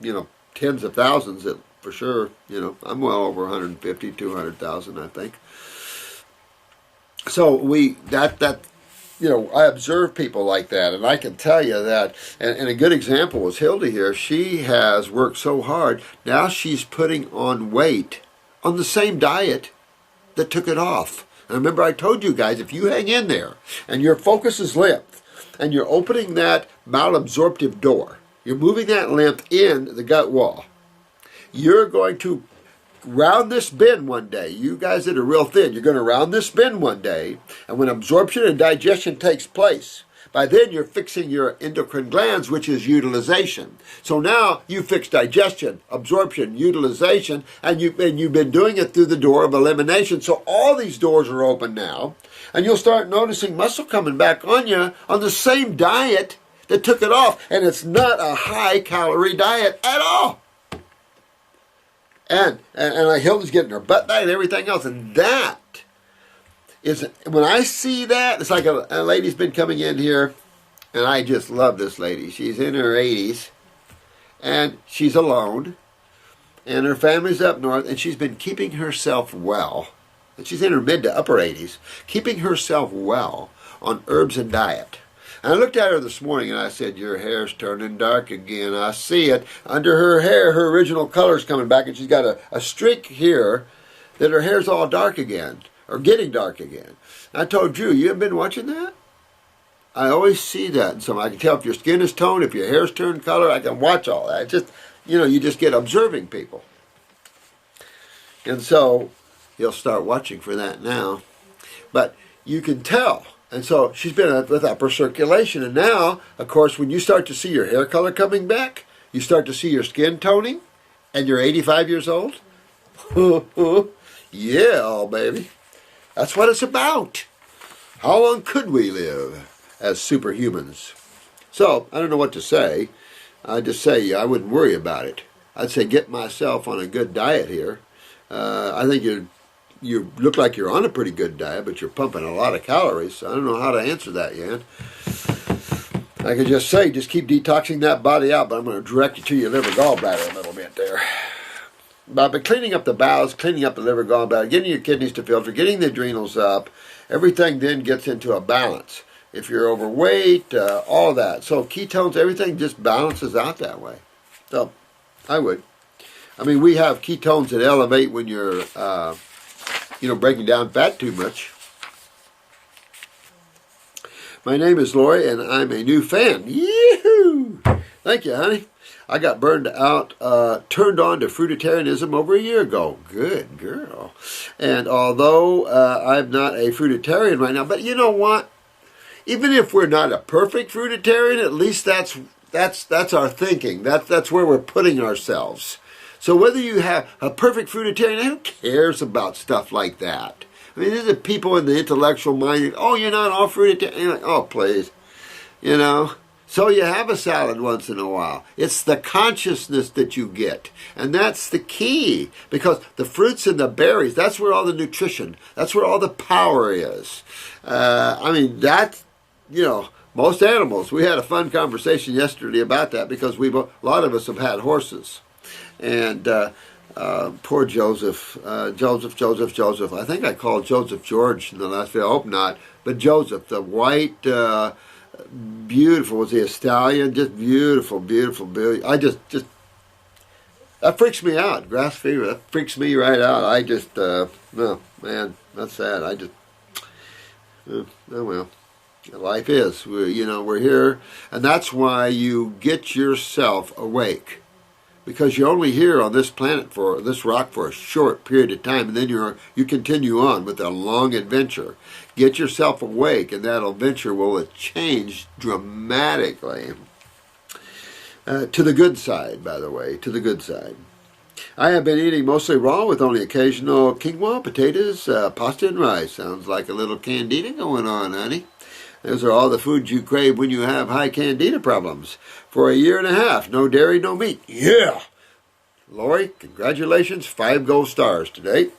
tens of thousands for sure. I'm well over 150, 200,000, I think. So I observe people like that, and I can tell you that, and a good example was Hilda here. She has worked so hard. Now she's putting on weight on the same diet that took it off. And remember I told you guys, if you hang in there, and your focus is lymph, and you're opening that malabsorptive door, you're moving that lymph in the gut wall, you're going to round this bend one day. You guys that are real thin, you're going to round this bend one day, and when absorption and digestion takes place, by then you're fixing your endocrine glands, which is utilization. So now you fix digestion, absorption, utilization, and you've been doing it through the door of elimination. So all these doors are open now, and you'll start noticing muscle coming back on you on the same diet that took it off, and it's not a high-calorie diet at all. And like Hilda's getting her butt diet and everything else. And that is, when I see that, it's like a lady's been coming in here, and I just love this lady. She's in her 80s, and she's alone, and her family's up north, and she's been keeping herself well. And she's in her mid to upper 80s, keeping herself well on herbs and diet. And I looked at her this morning and I said, your hair's turning dark again. I see it. Under her hair, her original color's coming back, and she's got a streak here that her hair's all dark again, or getting dark again. And I told Drew, you haven't been watching that? I always see that. And so I can tell if your skin is toned, if your hair's turned color, I can watch all that. It's just, you just get observing people. And so you'll start watching for that now. But you can tell. And so she's been with upper circulation. And now, of course, when you start to see your hair color coming back, you start to see your skin toning, and you're 85 years old. Yeah, baby. That's what it's about. How long could we live as superhumans? So, I don't know what to say. I'd just say I wouldn't worry about it. I'd say get myself on a good diet here. I think you look like you're on a pretty good diet, but you're pumping a lot of calories. So I don't know how to answer that, Jan. I could just say, just keep detoxing that body out, but I'm going to direct you to your liver gallbladder a little bit there. But cleaning up the bowels, cleaning up the liver gallbladder, getting your kidneys to filter, getting the adrenals up, everything then gets into a balance. If you're overweight, all that. So ketones, everything just balances out that way. So I would. I mean, we have ketones that elevate when you're breaking down fat too much. My name is Lori, and I'm a new fan. Yee-hoo! Thank you, honey. I got turned on to fruitarianism over a year ago. Good girl. And although I'm not a fruitarian right now, but you know what? Even if we're not a perfect fruitarian, at least that's our thinking. That's where we're putting ourselves. So whether you have a perfect fruitarian, who cares about stuff like that? I mean, these are people in the intellectual mind. Oh, you're not all fruitarian. You're like, oh, please. So you have a salad once in a while. It's the consciousness that you get. And that's the key. Because the fruits and the berries, that's where all the nutrition, that's where all the power is. Most animals, we had a fun conversation yesterday about that because a lot of us have had horses. And poor Joseph. I think I called Joseph George in the last video. I hope not. But Joseph, the white, beautiful, was he a stallion? Just beautiful, beautiful, beautiful. That freaks me out. Grass fever, that freaks me right out. No, man, that's sad. Oh well. Life is. We're here. And that's why you get yourself awake. Because you're only here on this planet, for this rock, for a short period of time, and then you continue on with a long adventure. Get yourself awake, and that adventure will change dramatically. To the good side, by the way, to the good side. I have been eating mostly raw with only occasional quinoa, potatoes, pasta, and rice. Sounds like a little Candida going on, honey. Those are all the foods you crave when you have high Candida problems. For a year and a half, no dairy, no meat. Yeah! Lori, congratulations, 5 gold stars today.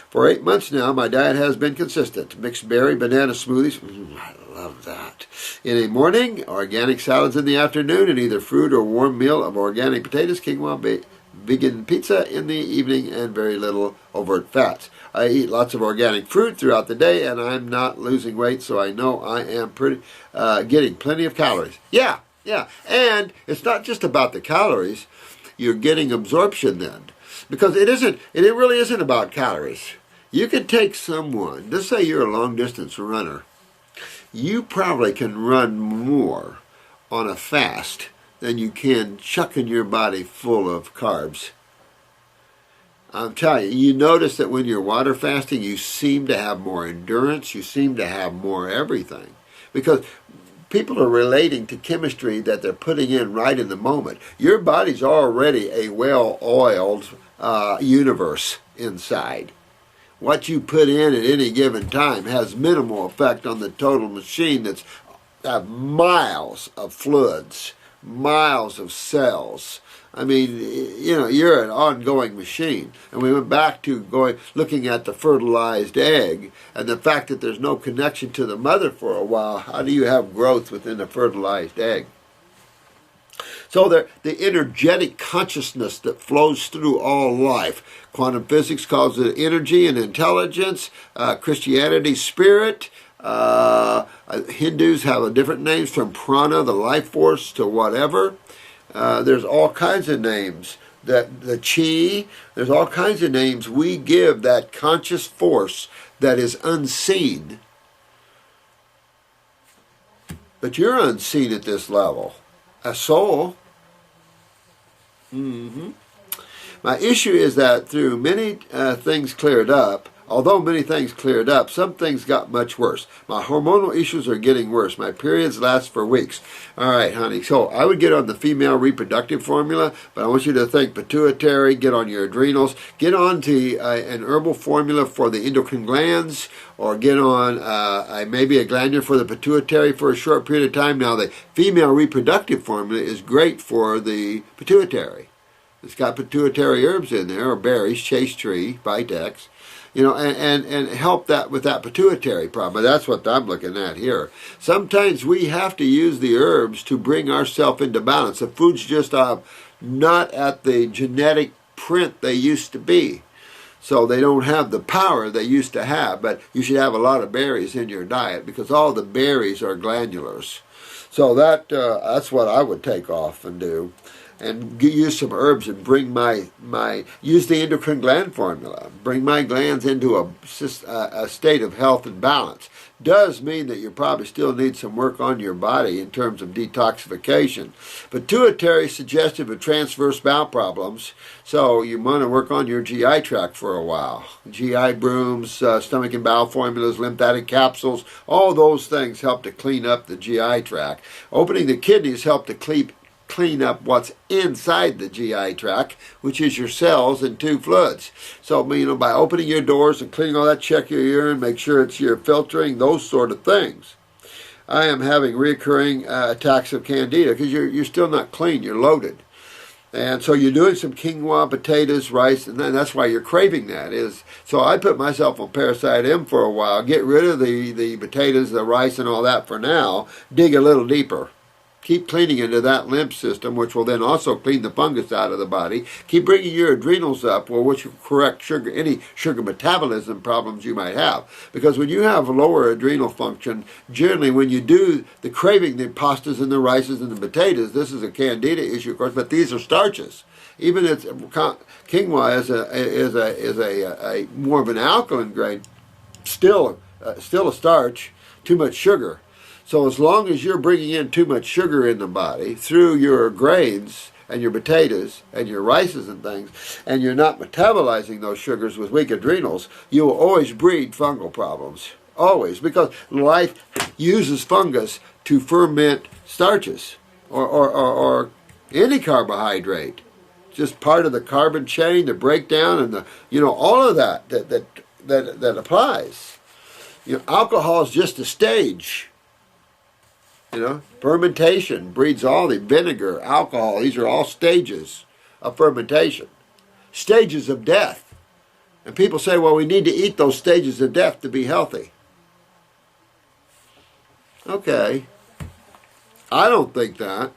For 8 months now, my diet has been consistent. Mixed berry, banana smoothies. I love that. In the morning, organic salads in the afternoon, and either fruit or warm meal of organic potatoes, quinoa, vegan pizza in the evening, and very little overt fats. I eat lots of organic fruit throughout the day, and I'm not losing weight, so I know I am getting plenty of calories. Yeah, and it's not just about the calories. You're getting absorption then, because it really isn't about calories. You can take someone, let's say you're a long distance runner, you probably can run more on a fast than you can chucking your body full of carbs. I'm telling you, you notice that when you're water fasting, you seem to have more endurance, you seem to have more everything. Because people are relating to chemistry that they're putting in right in the moment. Your body's already a well-oiled universe inside. What you put in at any given time has minimal effect on the total machine that's miles of fluids, miles of cells. I mean, you know, you're an ongoing machine. And we went back to looking at the fertilized egg and the fact that there's no connection to the mother for a while. How do you have growth within a fertilized egg? So the energetic consciousness that flows through all life. Quantum physics calls it energy and intelligence. Christianity, spirit. Hindus have different names, from prana, the life force, to whatever. There's all kinds of names. The chi, there's all kinds of names we give that conscious force that is unseen. But you're unseen at this level. A soul. My issue is that through many things cleared up, although many things cleared up, some things got much worse. My hormonal issues are getting worse. My periods last for weeks. All right, honey. So I would get on the female reproductive formula, but I want you to think pituitary, get on your adrenals, get on to an herbal formula for the endocrine glands, or get on maybe a glandular for the pituitary for a short period of time. Now, the female reproductive formula is great for the pituitary. It's got pituitary herbs in there, or berries, chase tree, vitex, you know, and help that with that pituitary problem. That's what I'm looking at here. Sometimes we have to use the herbs to bring ourselves into balance. The foods just not at the genetic print they used to be. So they don't have the power they used to have, but you should have a lot of berries in your diet because all the berries are glandulars. So that's what I would take off and do. And use some herbs and bring use the endocrine gland formula. Bring my glands into a state of health and balance. Does mean that you probably still need some work on your body in terms of detoxification. Pituitary suggestive of transverse bowel problems, so you want to work on your GI tract for a while. GI brooms, stomach and bowel formulas, lymphatic capsules, all those things help to clean up the GI tract. Opening the kidneys help to clean up what's inside the GI tract, which is your cells and 2 fluids. So, you know, by opening your doors and cleaning all that, check your urine, make sure you're filtering, those sort of things. I am having recurring attacks of Candida because you're still not clean, you're loaded. And so you're doing some quinoa, potatoes, rice, and then that's why you're craving that. So I put myself on Parasite M for a while, get rid of the potatoes, the rice, and all that for now, dig a little deeper. Keep cleaning into that lymph system, which will then also clean the fungus out of the body. Keep bringing your adrenals up, which will correct any sugar metabolism problems you might have. Because when you have lower adrenal function, generally when you do the craving, the pastas and the rices and the potatoes, this is a Candida issue, of course, but these are starches. Even if quinoa is a more of an alkaline grain, still a starch, too much sugar. So as long as you're bringing in too much sugar in the body through your grains and your potatoes and your rices and things, and you're not metabolizing those sugars with weak adrenals, you will always breed fungal problems. Always. Because life uses fungus to ferment starches or any carbohydrate. Just part of the carbon chain, the breakdown, and all of that applies. Alcohol is just a stage. Fermentation breeds all the vinegar, alcohol. These are all stages of fermentation. Stages of death. And people say, well, we need to eat those stages of death to be healthy. Okay. I don't think that.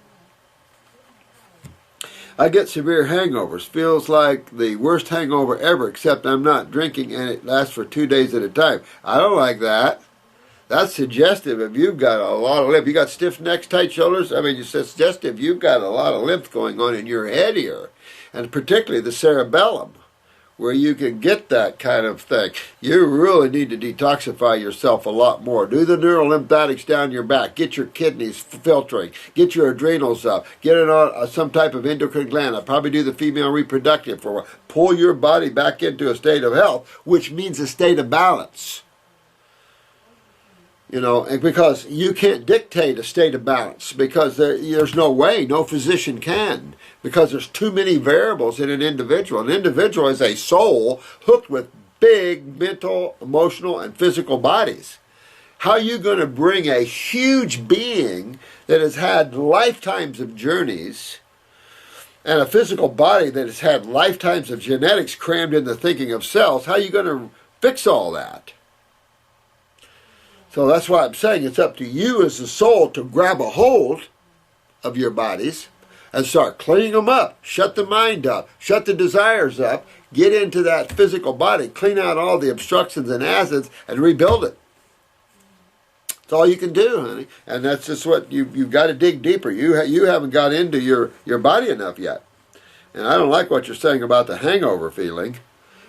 I get severe hangovers. Feels like the worst hangover ever, except I'm not drinking and it lasts for 2 days at a time. I don't like that. That's suggestive if you've got a lot of lymph. You got stiff necks, tight shoulders. I mean, it's suggestive you've got a lot of lymph going on in your head here. And particularly the cerebellum, where you can get that kind of thing. You really need to detoxify yourself a lot more. Do the neurolymphatics down your back. Get your kidneys filtering. Get your adrenals up. Get it on some type of endocrine gland. I'll probably do the female reproductive for a while. Pull your body back into a state of health, which means a state of balance. And because you can't dictate a state of balance, because there's no way, no physician can, because there's too many variables in an individual. An individual is a soul hooked with big mental, emotional, and physical bodies. How are you going to bring a huge being that has had lifetimes of journeys and a physical body that has had lifetimes of genetics crammed into thinking of cells, how are you going to fix all that? So that's why I'm saying it's up to you as the soul to grab a hold of your bodies and start cleaning them up. Shut the mind up. Shut the desires up. Get into that physical body. Clean out all the obstructions and acids and rebuild it. That's all you can do, honey. And that's just what you've got to dig deeper. You haven't got into your body enough yet. And I don't like what you're saying about the hangover feeling.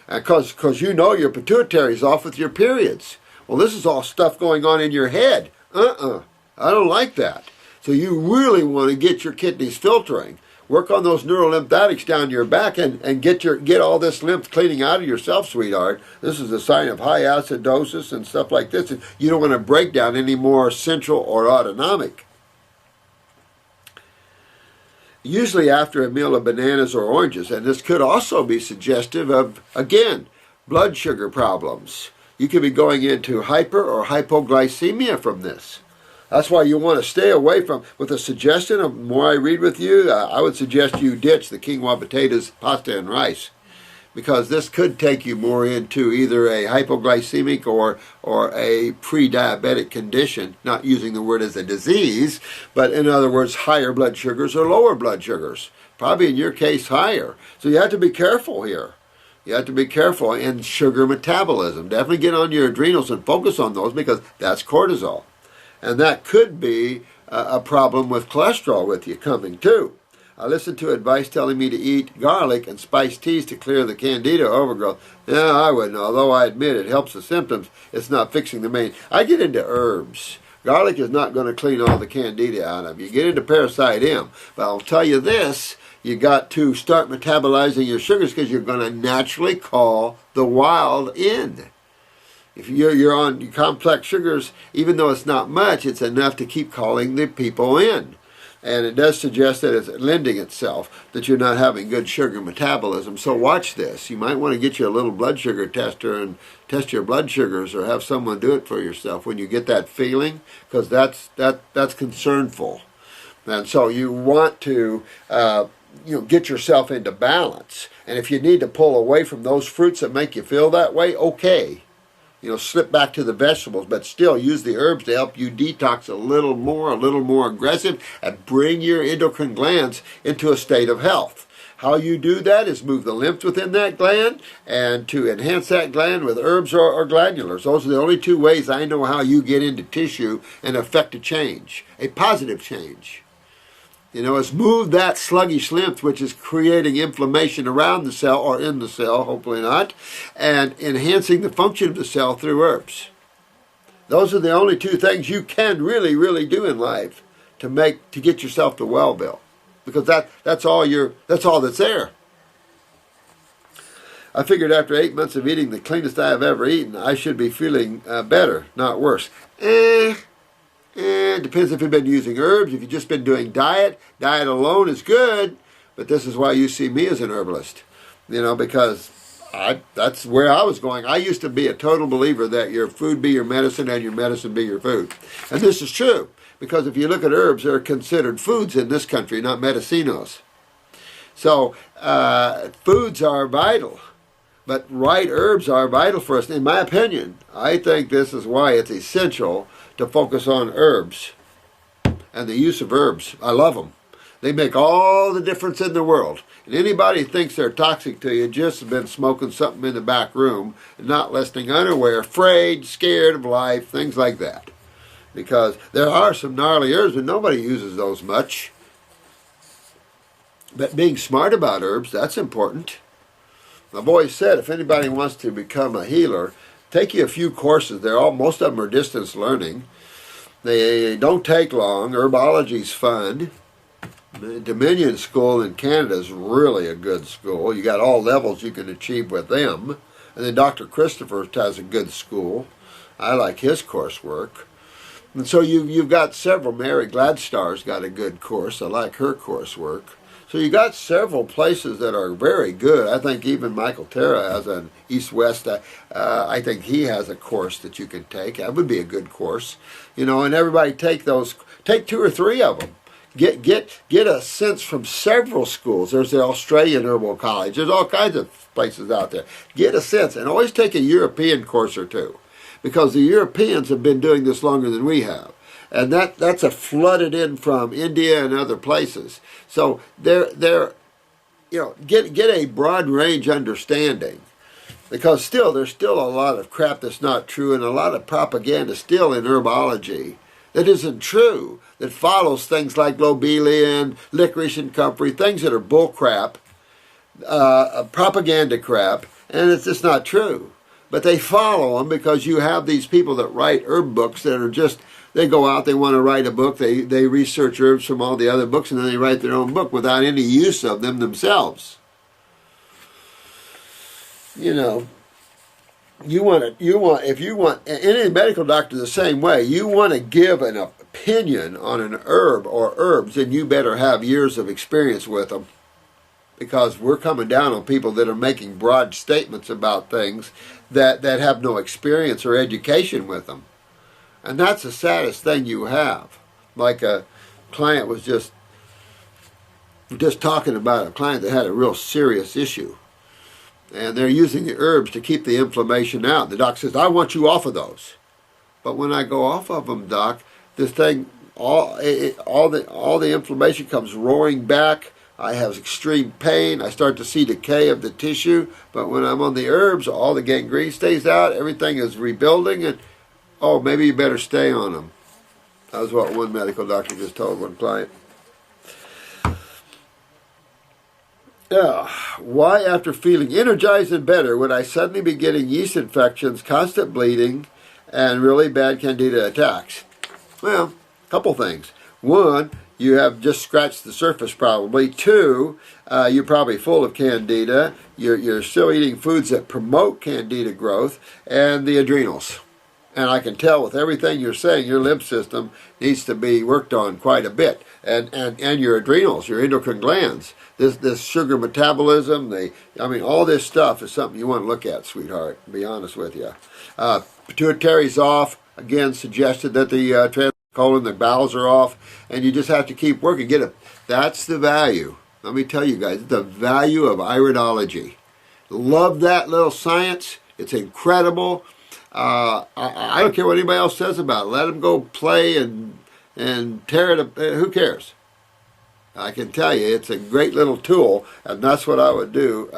Because you know your pituitary's off with your periods. Well, this is all stuff going on in your head. I don't like that. So you really want to get your kidneys filtering. Work on those neurolymphatics down your back and get all this lymph cleaning out of yourself, sweetheart. This is a sign of high acidosis and stuff like this. And you don't want to break down any more central or autonomic. Usually after a meal of bananas or oranges, and this could also be suggestive of, again, blood sugar problems. You could be going into hyper or hypoglycemia from this. That's why you want to stay away from, with a suggestion of the more I read with you, I would suggest you ditch the quinoa, potatoes, pasta, and rice. Because this could take you more into either a hypoglycemic or a pre-diabetic condition, not using the word as a disease, but in other words, higher blood sugars or lower blood sugars. Probably in your case, higher. So you have to be careful here. You have to be careful in sugar metabolism. Definitely get on your adrenals and focus on those because that's cortisol. And that could be a problem with cholesterol with you coming too. I listened to advice telling me to eat garlic and spiced teas to clear the Candida overgrowth. No, I wouldn't. Although I admit it helps the symptoms, it's not fixing the main. I get into herbs. Garlic is not going to clean all the Candida out of you. Get into Parasite M. But I'll tell you this. You got to start metabolizing your sugars because you're going to naturally call the wild in. If you're on complex sugars, even though it's not much, it's enough to keep calling the people in. And it does suggest that it's lending itself, that you're not having good sugar metabolism. So watch this. You might want to get you a little blood sugar tester and test your blood sugars or have someone do it for yourself when you get that feeling, because that's concernful. And so you want to get yourself into balance. And if you need to pull away from those fruits that make you feel that way, okay. Slip back to the vegetables, but still use the herbs to help you detox a little more aggressive, and bring your endocrine glands into a state of health. How you do that is move the lymph within that gland, and to enhance that gland with herbs or glandulars. Those are the only two ways I know how you get into tissue and affect a change, a positive change. Is move that sluggish lymph, which is creating inflammation around the cell or in the cell, hopefully not, and enhancing the function of the cell through herbs. Those are the only two things you can really do in life to get yourself to well, Bill, because that's all that's there. I figured after 8 months of eating the cleanest I have ever eaten, I should be feeling better, not worse. It depends if you've been using herbs. If you've just been doing diet alone is good, but this is why you see me as an herbalist. Because that's where I was going. I used to be a total believer that your food be your medicine and your medicine be your food. And this is true, because if you look at herbs, they're considered foods in this country, not medicinos. So foods are vital, but right herbs are vital for us. In my opinion, I think this is why it's essential to focus on herbs and the use of herbs. I love them. They make all the difference in the world. And anybody who thinks they're toxic to you just has been smoking something in the back room and not listening, unaware, afraid, scared of life, things like that. Because there are some gnarly herbs, but nobody uses those much. But being smart about herbs, that's important. I've always said, if anybody wants to become a healer, take you a few courses. Most of them are distance learning. They don't take long. Herbology's fun. The Dominion School in Canada is really a good school. You got all levels you can achieve with them. And then Dr. Christopher has a good school. I like his coursework. And so you've got several. Mary Gladstar's got a good course. I like her coursework. So you got several places that are very good. I think even Michael Terra has an East-West. I think he has a course that you can take. That would be a good course, and everybody take 2 or 3 of them. Get a sense from several schools. There's the Australian Herbal College. There's all kinds of places out there. Get a sense, and always take a European course or two, because the Europeans have been doing this longer than we have. And that's a flooded in from India and other places. So get a broad range understanding, because there's still a lot of crap that's not true, and a lot of propaganda still in herbology that isn't true, that follows things like lobelia, licorice and comfrey, things that are bull crap, propaganda crap, and it's just not true. But they follow them because you have these people that write herb books that are just, they go out, they want to write a book, they research herbs from all the other books, and then they write their own book without any use of them themselves. If you want, any medical doctor the same way, you want to give an opinion on an herb or herbs, then you better have years of experience with them. Because we're coming down on people that are making broad statements about things that have no experience or education with them. And that's the saddest thing you have. Like a client was just talking about a client that had a real serious issue. And they're using the herbs to keep the inflammation out. The doc says, I want you off of those. But when I go off of them, doc, this thing, all the inflammation comes roaring back. I have extreme pain. I start to see decay of the tissue. But when I'm on the herbs, all the gangrene stays out. Everything is rebuilding. And, maybe you better stay on them. That was what one medical doctor just told one client. Why, after feeling energized and better, would I suddenly be getting yeast infections, constant bleeding, and really bad Candida attacks? Well, a couple things. One, you have just scratched the surface probably. 2, you're probably full of Candida. You're still eating foods that promote Candida growth, and the adrenals. And I can tell with everything you're saying, your lymph system needs to be worked on quite a bit. And your adrenals, your endocrine glands, this sugar metabolism, all this stuff is something you want to look at, sweetheart, to be honest with you. Pituitary's off. Again, suggested that the colon, the bowels are off, and you just have to keep working. That's the value. Let me tell you guys, the value of iridology. Love that little science. It's incredible. I don't care what anybody else says about it. Let them go play and tear it up. Who cares? I can tell you, it's a great little tool, and that's what I would do,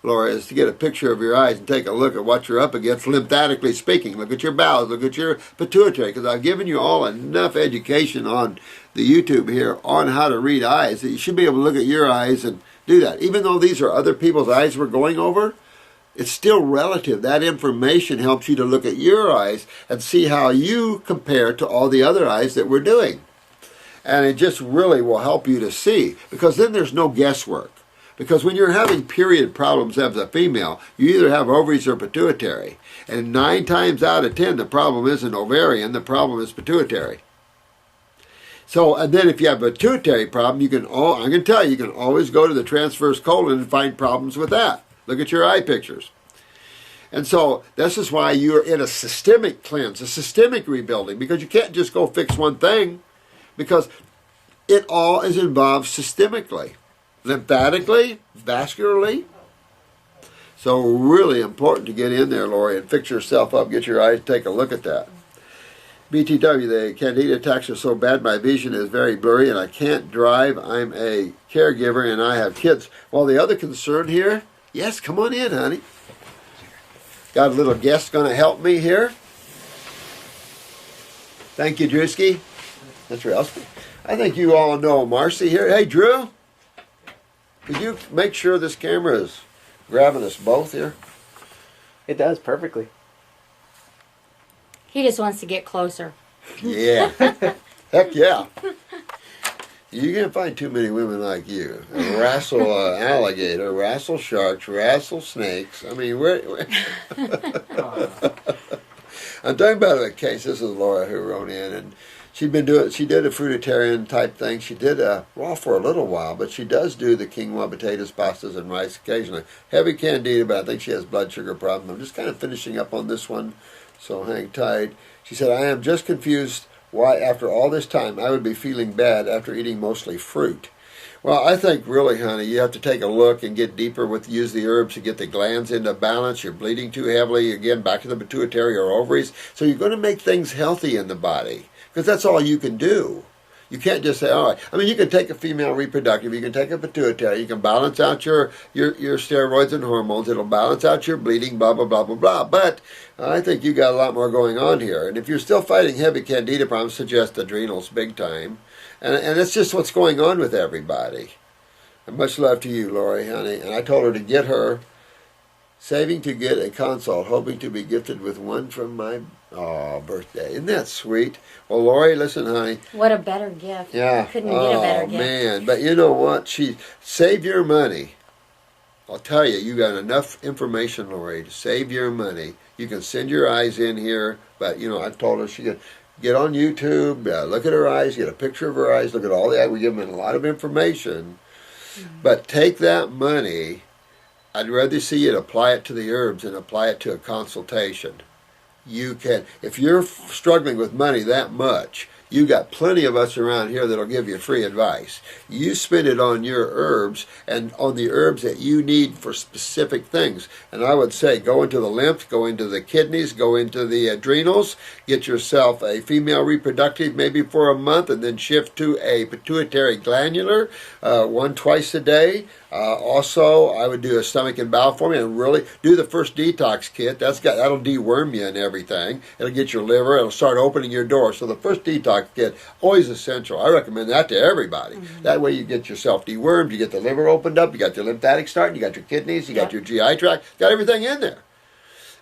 Laura, is to get a picture of your eyes and take a look at what you're up against, lymphatically speaking. Look at your bowels, look at your pituitary, because I've given you all enough education on the YouTube here on how to read eyes that you should be able to look at your eyes and do that. Even though these are other people's eyes we're going over, it's still relative. That information helps you to look at your eyes and see how you compare to all the other eyes that we're doing. And it just really will help you to see, because then there's no guesswork. Because when you're having period problems as a female, you either have ovaries or pituitary. And 9 times out of 10, the problem isn't ovarian, the problem is pituitary. So, and then if you have a pituitary problem, I can tell you, you can always go to the transverse colon and find problems with that. Look at your eye pictures. And so this is why you're in a systemic cleanse, a systemic rebuilding, because you can't just go fix one thing, because it all is involved systemically, lymphatically, vascularly. So really important to get in there, Lori, and fix yourself up, get your eyes, take a look at that. BTW, the Candida attacks are so bad, my vision is very blurry and I can't drive. I'm a caregiver and I have kids. Well, the other concern here, yes, come on in, honey. Got a little guest going to help me here. Thank you, Drewski. That's real. I think you all know Marcy here. Hey, Drew, could you make sure this camera is grabbing us both here? It does perfectly. He just wants to get closer. Yeah. Heck yeah. You can't find too many women like you. Wrestle alligator, wrestle sharks, wrestle snakes. I mean, I'm talking about a case. This is Laura who wrote in, and she did a fruitarian type thing. She did raw for a little while, but she does do the quinoa, potatoes, pastas, and rice occasionally. Heavy candida, but I think she has blood sugar problems. I'm just kind of finishing up on this one, so hang tight. She said, I am just confused why after all this time I would be feeling bad after eating mostly fruit. Well, I think really, honey, you have to take a look and get deeper use the herbs to get the glands into balance. You're bleeding too heavily, again, back to the pituitary or ovaries. So you're going to make things healthy in the body, because that's all you can do. You can't just say, all right. I mean, you can take a female reproductive, you can take a pituitary, you can balance out your steroids and hormones, it'll balance out your bleeding, blah, blah, blah, blah, blah. But I think you got a lot more going on here. And if you're still fighting heavy candida problems, suggest adrenals big time. And it's just what's going on with everybody. And much love to you, Lori, honey. And I told her to get her, saving to get a consult, hoping to be gifted with one from my birthday. Isn't that sweet? Well, Lori, listen, honey. What a better gift. Yeah. Couldn't get a better gift. Oh, man. But you know what? Save your money. I'll tell you, you got enough information, Lori, to save your money. You can send your eyes in here, but, I told her she could get on YouTube, look at her eyes, get a picture of her eyes, look at all that. We give them a lot of information. Mm-hmm. But take that money. I'd rather see you apply it to the herbs and apply it to a consultation. You can, if you're struggling with money that much, you got plenty of us around here that'll give you free advice. You spend it on your herbs and on the herbs that you need for specific things. And I would say go into the lymph, go into the kidneys, go into the adrenals, get yourself a female reproductive maybe for a month, and then shift to a pituitary glandular, twice a day. Also, I would do a stomach and bowel formula and really do the first detox kit. That'll deworm you and everything. It'll get your liver. It'll start opening your door. So the first detox kit, always essential. I recommend that to everybody. Mm-hmm. That way you get yourself dewormed. You get the liver opened up. You got your lymphatic starting. You got your kidneys. You got your GI tract. Got everything in there.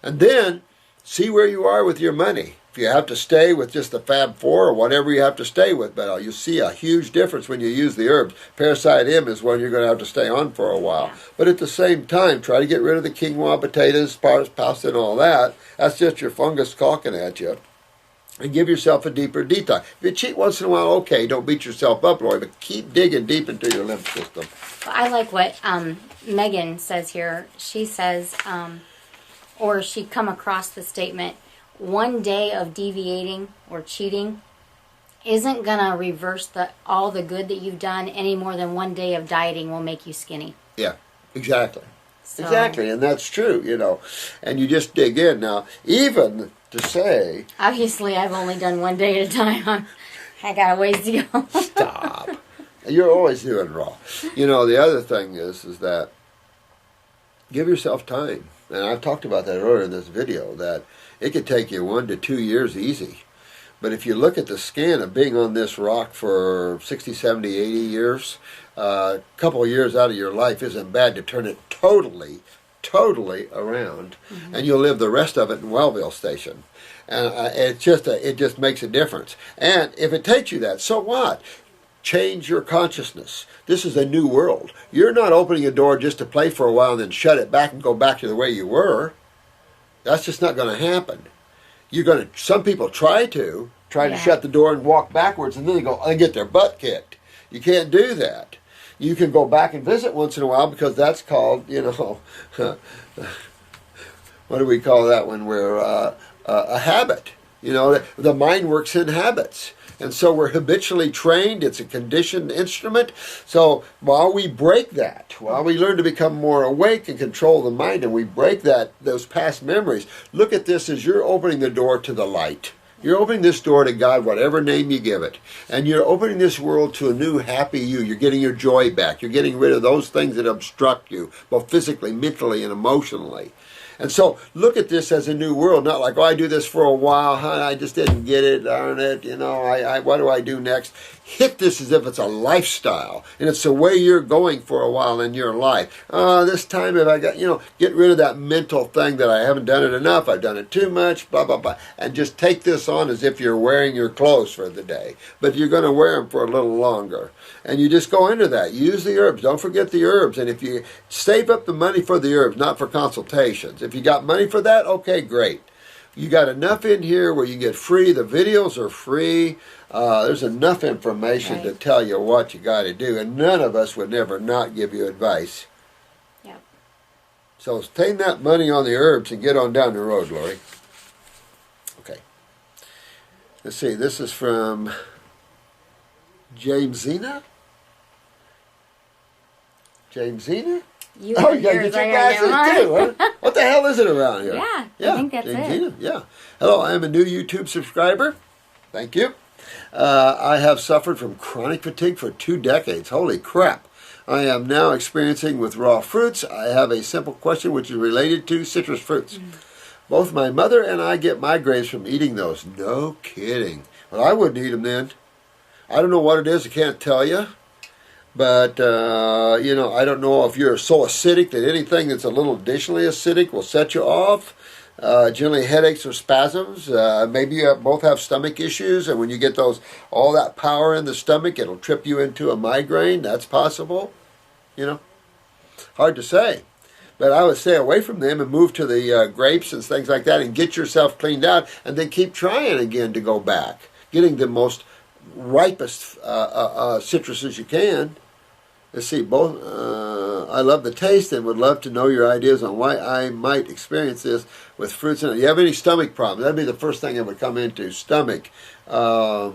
And then see where you are with your money. If you have to stay with just the Fab 4 or whatever you have to stay with, but you see a huge difference when you use the herbs. Parasite M is one you're going to have to stay on for a while. Yeah. But at the same time, try to get rid of the quinoa, potatoes, pasta, and all that. That's just your fungus caulking at you. And give yourself a deeper detox. If you cheat once in a while, okay, don't beat yourself up, Lori, but keep digging deep into your lymph system. I like what Megan says here. She says, or she come across the statement, one day of deviating or cheating isn't going to reverse all the good that you've done any more than one day of dieting will make you skinny. Yeah, exactly. So, exactly, and that's true, And you just dig in. Now, even to say... Obviously, I've only done one day at a time. I got a ways to go. Stop. You're always doing raw. The other thing is that give yourself time. And I've talked about that earlier in this video, that it could take you 1 to 2 years easy. But if you look at the scan of being on this rock for 60, 70, 80 years, a couple of years out of your life isn't bad to turn it totally around. Mm-hmm. And you'll live the rest of it in Wellville Station. And it just makes a difference. And if it takes you that, so what? Change your consciousness. This is a new world. You're not opening a door just to play for a while and then shut it back and go back to the way you were. That's just not going to happen. Some people try to shut the door and walk backwards, and then they go and get their butt kicked. You can't do that. You can go back and visit once in a while, because that's called, what do we call that when we're a habit? You know, the mind works in habits. And so we're habitually trained. It's a conditioned instrument. So while we break that, while we learn to become more awake and control the mind, and we break those past memories, look at this as you're opening the door to the light. You're opening this door to God, whatever name you give it. And you're opening this world to a new happy you. You're getting your joy back. You're getting rid of those things that obstruct you, both physically, mentally, and emotionally. And so look at this as a new world, not like, oh, I do this for a while, I just didn't get it, darn it, you know, what do I do next? Hit this as if it's a lifestyle, and it's the way you're going for a while in your life. This time if I got, get rid of that mental thing that I haven't done it enough, I've done it too much, blah, blah, blah, and just take this on as if you're wearing your clothes for the day, but you're going to wear them for a little longer. And you just go into that. Use the herbs. Don't forget the herbs. And if you save up the money for the herbs, not for consultations. If you got money for that, okay, great. You got enough in here where you get free. The videos are free. There's enough information to tell you what you got to do. And none of us would never not give you advice. Yep. So spend that money on the herbs and get on down the road, Lori. Okay. Let's see. This is from Jamesina. Jamesina? You Oh, yeah, get your glasses too. Huh? What the hell is it around here? Yeah, I think that's Jamesina. it. Yeah. Hello, I am a new YouTube subscriber. Thank you. I have suffered from chronic fatigue for 2 decades. Holy crap. I am now experiencing with raw fruits. I have a simple question which is related to citrus fruits. Both my mother and I get migraines from eating those. No kidding. Well, I wouldn't eat them then. I don't know what it is. I can't tell you. But, I don't know if you're so acidic that anything that's a little additionally acidic will set you off. Generally headaches or spasms. Maybe you both have stomach issues, and when you get all that power in the stomach, it'll trip you into a migraine. That's possible. Hard to say. But I would stay away from them and move to the grapes and things like that and get yourself cleaned out, and then keep trying again to go back. Getting the most ripest citruses you can. Let's see, both. I love the taste and would love to know your ideas on why I might experience this with fruits in it. You have any stomach problems? That'd be the first thing I would come into, stomach. I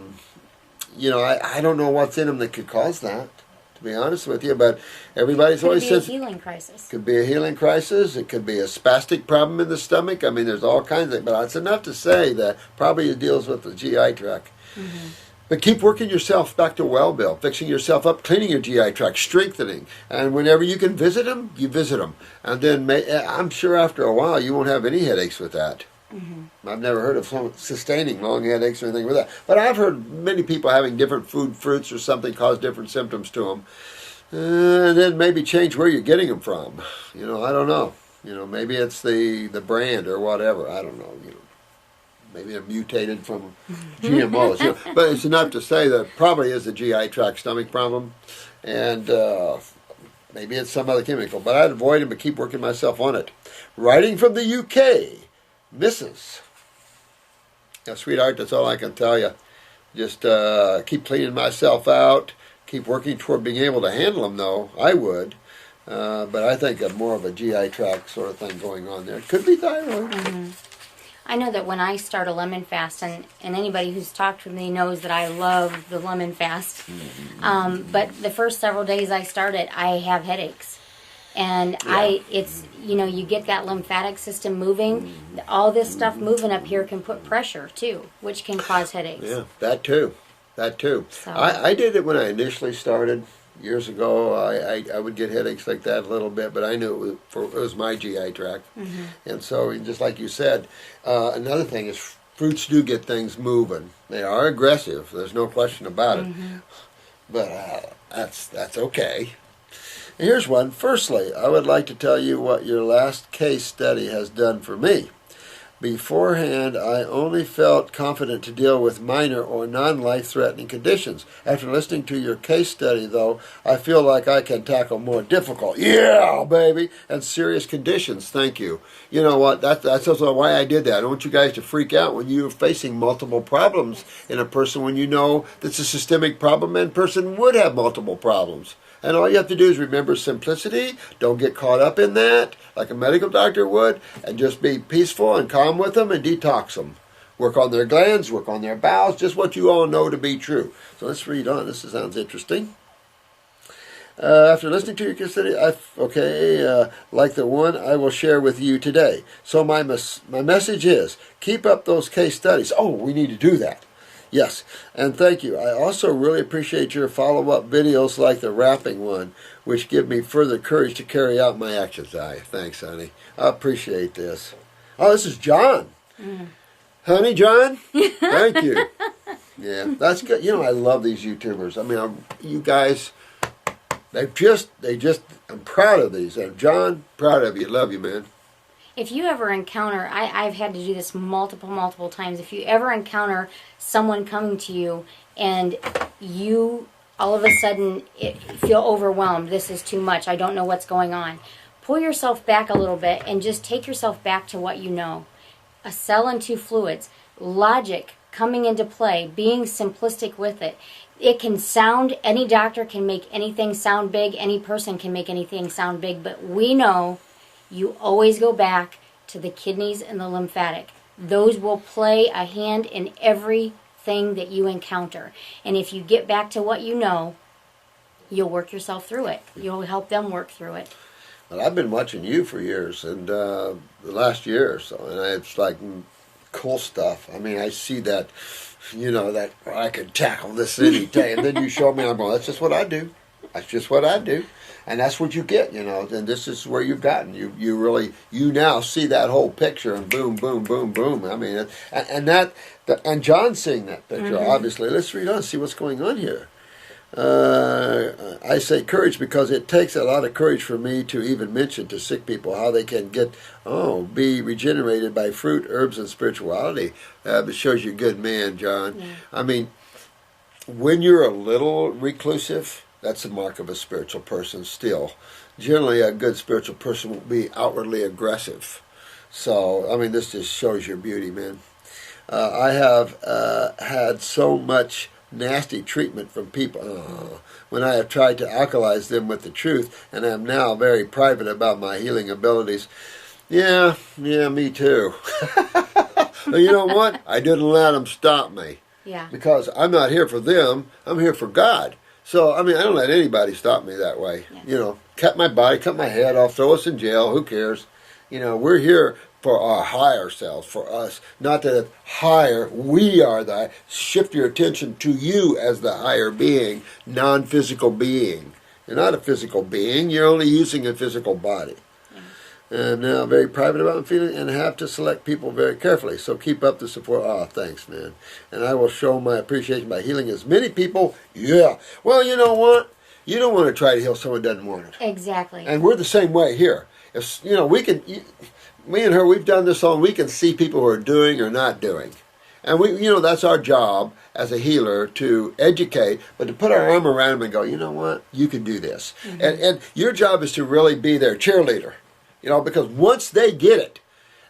don't know what's in them that could cause that, to be honest with you, but everybody's always says... It could be a healing crisis. Could be a healing crisis. It could be a spastic problem in the stomach. I mean, there's all kinds of... But it's enough to say that probably it deals with the GI tract. Mm-hmm. But keep working yourself back to well, Bill. Fixing yourself up, cleaning your GI tract, strengthening. And whenever you can visit them, you visit them. And then I'm sure after a while you won't have any headaches with that. Mm-hmm. I've never heard of someone sustaining long headaches or anything with that. But I've heard many people having different fruits or something cause different symptoms to them. And then maybe change where you're getting them from. I don't know. Maybe it's the brand or whatever. I don't know. Maybe they're mutated from GMOs. But it's enough to say that it probably is a GI tract stomach problem. And maybe it's some other chemical. But I'd avoid it, but keep working myself on it. Writing from the UK, Mrs. Now, sweetheart, that's all I can tell you. Just keep cleaning myself out. Keep working toward being able to handle them, though. I would. But I think of more of a GI tract sort of thing going on there. It could be thyroid. Mm-hmm. I know that when I start a lemon fast, and anybody who's talked with me knows that I love the lemon fast, but the first several days I started, I have headaches. And you get that lymphatic system moving. All this stuff moving up here can put pressure, too, which can cause headaches. Yeah, that too. So. I did it when I initially started. Years ago, I would get headaches like that a little bit, but I knew it was my GI tract. Mm-hmm. And so, just like you said, another thing is fruits do get things moving. They are aggressive. There's no question about it. Mm-hmm. But that's okay. And here's one. Firstly, I would like to tell you what your last case study has done for me. Beforehand, I only felt confident to deal with minor or non-life-threatening conditions. After listening to your case study, though, I feel like I can tackle more difficult, and serious conditions. Thank you. You know what? That's also why I did that. I don't want you guys to freak out when you're facing multiple problems in a person when you know that's a systemic problem and person would have multiple problems. And all you have to do is remember simplicity. Don't get caught up in that like a medical doctor would, and just be peaceful and calm with them and detox them. Work on their glands, work on their bowels, just what you all know to be true. So let's read on. This sounds interesting. After listening to your case study, like the one I will share with you today. So my message is, keep up those case studies. Oh, we need to do that. Yes, and thank you. I also really appreciate your follow-up videos like the wrapping one, which give me further courage to carry out my actions. Thanks, honey. I appreciate this. Oh, this is John. Honey, John, thank you. Yeah, that's good. You know, I love these YouTubers. I mean, you guys, I'm proud of these. And John, proud of you. Love you, man. If you ever encounter, I've had to do this multiple times. If you ever encounter someone coming to you and you all of a sudden feel overwhelmed, this is too much, I don't know what's going on, pull yourself back a little bit and just take yourself back to what you know. A cell and two fluids, logic coming into play, being simplistic with it. It can sound, any doctor can make anything sound big, any person can make anything sound big, but we know you always go back to the kidneys and the lymphatic. Those will play a hand in everything that you encounter. And if you get back to what you know, you'll work yourself through it. You'll help them work through it. Well, I've been watching you for years, and the last year or so, and it's like cool stuff. I mean, I see that, you know, that I could tackle this any day, and then you show me, I'm going, that's just what I do. That's just what I do. And that's what you get, you know, and this is where you've gotten. You now see that whole picture, and boom, boom, boom, boom. I mean, and John's seeing that picture, obviously. Let's read on, see what's going on here. I say courage because it takes a lot of courage for me to even mention to sick people how they can be regenerated by fruit, herbs, and spirituality. It shows you're a good man, John. Yeah. I mean, when you're a little reclusive, that's a mark of a spiritual person still. Generally, a good spiritual person will be outwardly aggressive. So, I mean, this just shows your beauty, man. I have had so much nasty treatment from people when I have tried to alkalize them with the truth, and I am now very private about my healing abilities. Yeah, me too. But you know what? I didn't let them stop me. Yeah. Because I'm not here for them. I'm here for God. So, I mean, I don't let anybody stop me that way. Yeah. You know, cut my body, cut my head off, throw us in jail. Who cares? You know, we're here for our higher selves, for us. Not that higher, we are the, shift your attention to you as the higher being, non-physical being. You're not a physical being, you're only using a physical body. I'm now very private about my feeling and have to select people very carefully. So keep up the support. Oh, thanks, man. And I will show my appreciation by healing as many people. Yeah. Well, you know what? You don't want to try to heal someone who doesn't want it. Exactly. And we're the same way here. If you know, me and her, we've done this all. We can see people who are doing or not doing. And that's our job as a healer, to educate, but to put our arm around them and go, you know what? You can do this. Mm-hmm. And your job is to really be their cheerleader. You know, because once they get it,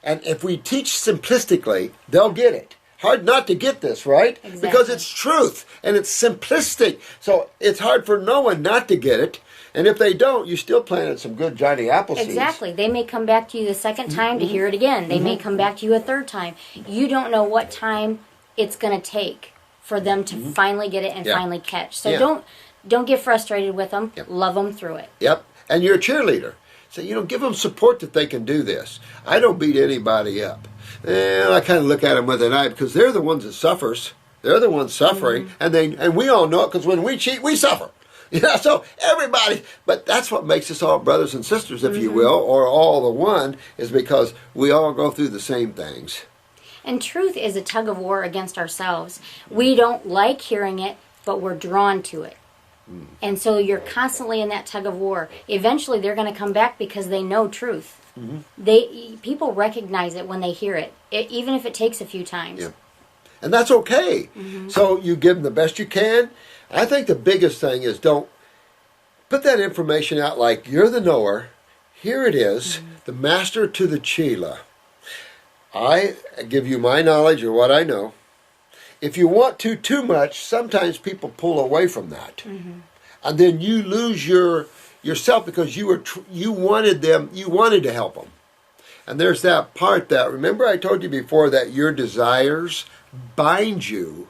and if we teach simplistically, they'll get it. Hard not to get this, right? Exactly. Because it's truth, and it's simplistic. So it's hard for no one not to get it. And if they don't, you still planted some good Johnny apple seeds. Exactly. They may come back to you the second time to hear it again. They may come back to you a third time. You don't know what time it's going to take for them to finally get it and finally catch. So don't get frustrated with them. Yep. Love them through it. Yep. And you're a cheerleader. So, give them support that they can do this. I don't beat anybody up. And I kind of look at them with an eye because they're the ones that suffers. They're the ones suffering. And we all know it because when we cheat, we suffer. Yeah, so everybody, but that's what makes us all brothers and sisters, if you will, or all the one, is because we all go through the same things. And truth is a tug of war against ourselves. We don't like hearing it, but we're drawn to it. And so you're constantly in that tug of war. Eventually they're going to come back because they know truth. People recognize it when they hear it, even if it takes a few times. Yeah. And that's okay. So you give them the best you can. I think the biggest thing is don't put that information out like you're the knower. Here it is, the master to the Chela. I give you my knowledge or what I know. If you want too much, sometimes people pull away from that. and then you lose yourself because you wanted to help them. And there's that part that, remember I told you before that your desires bind you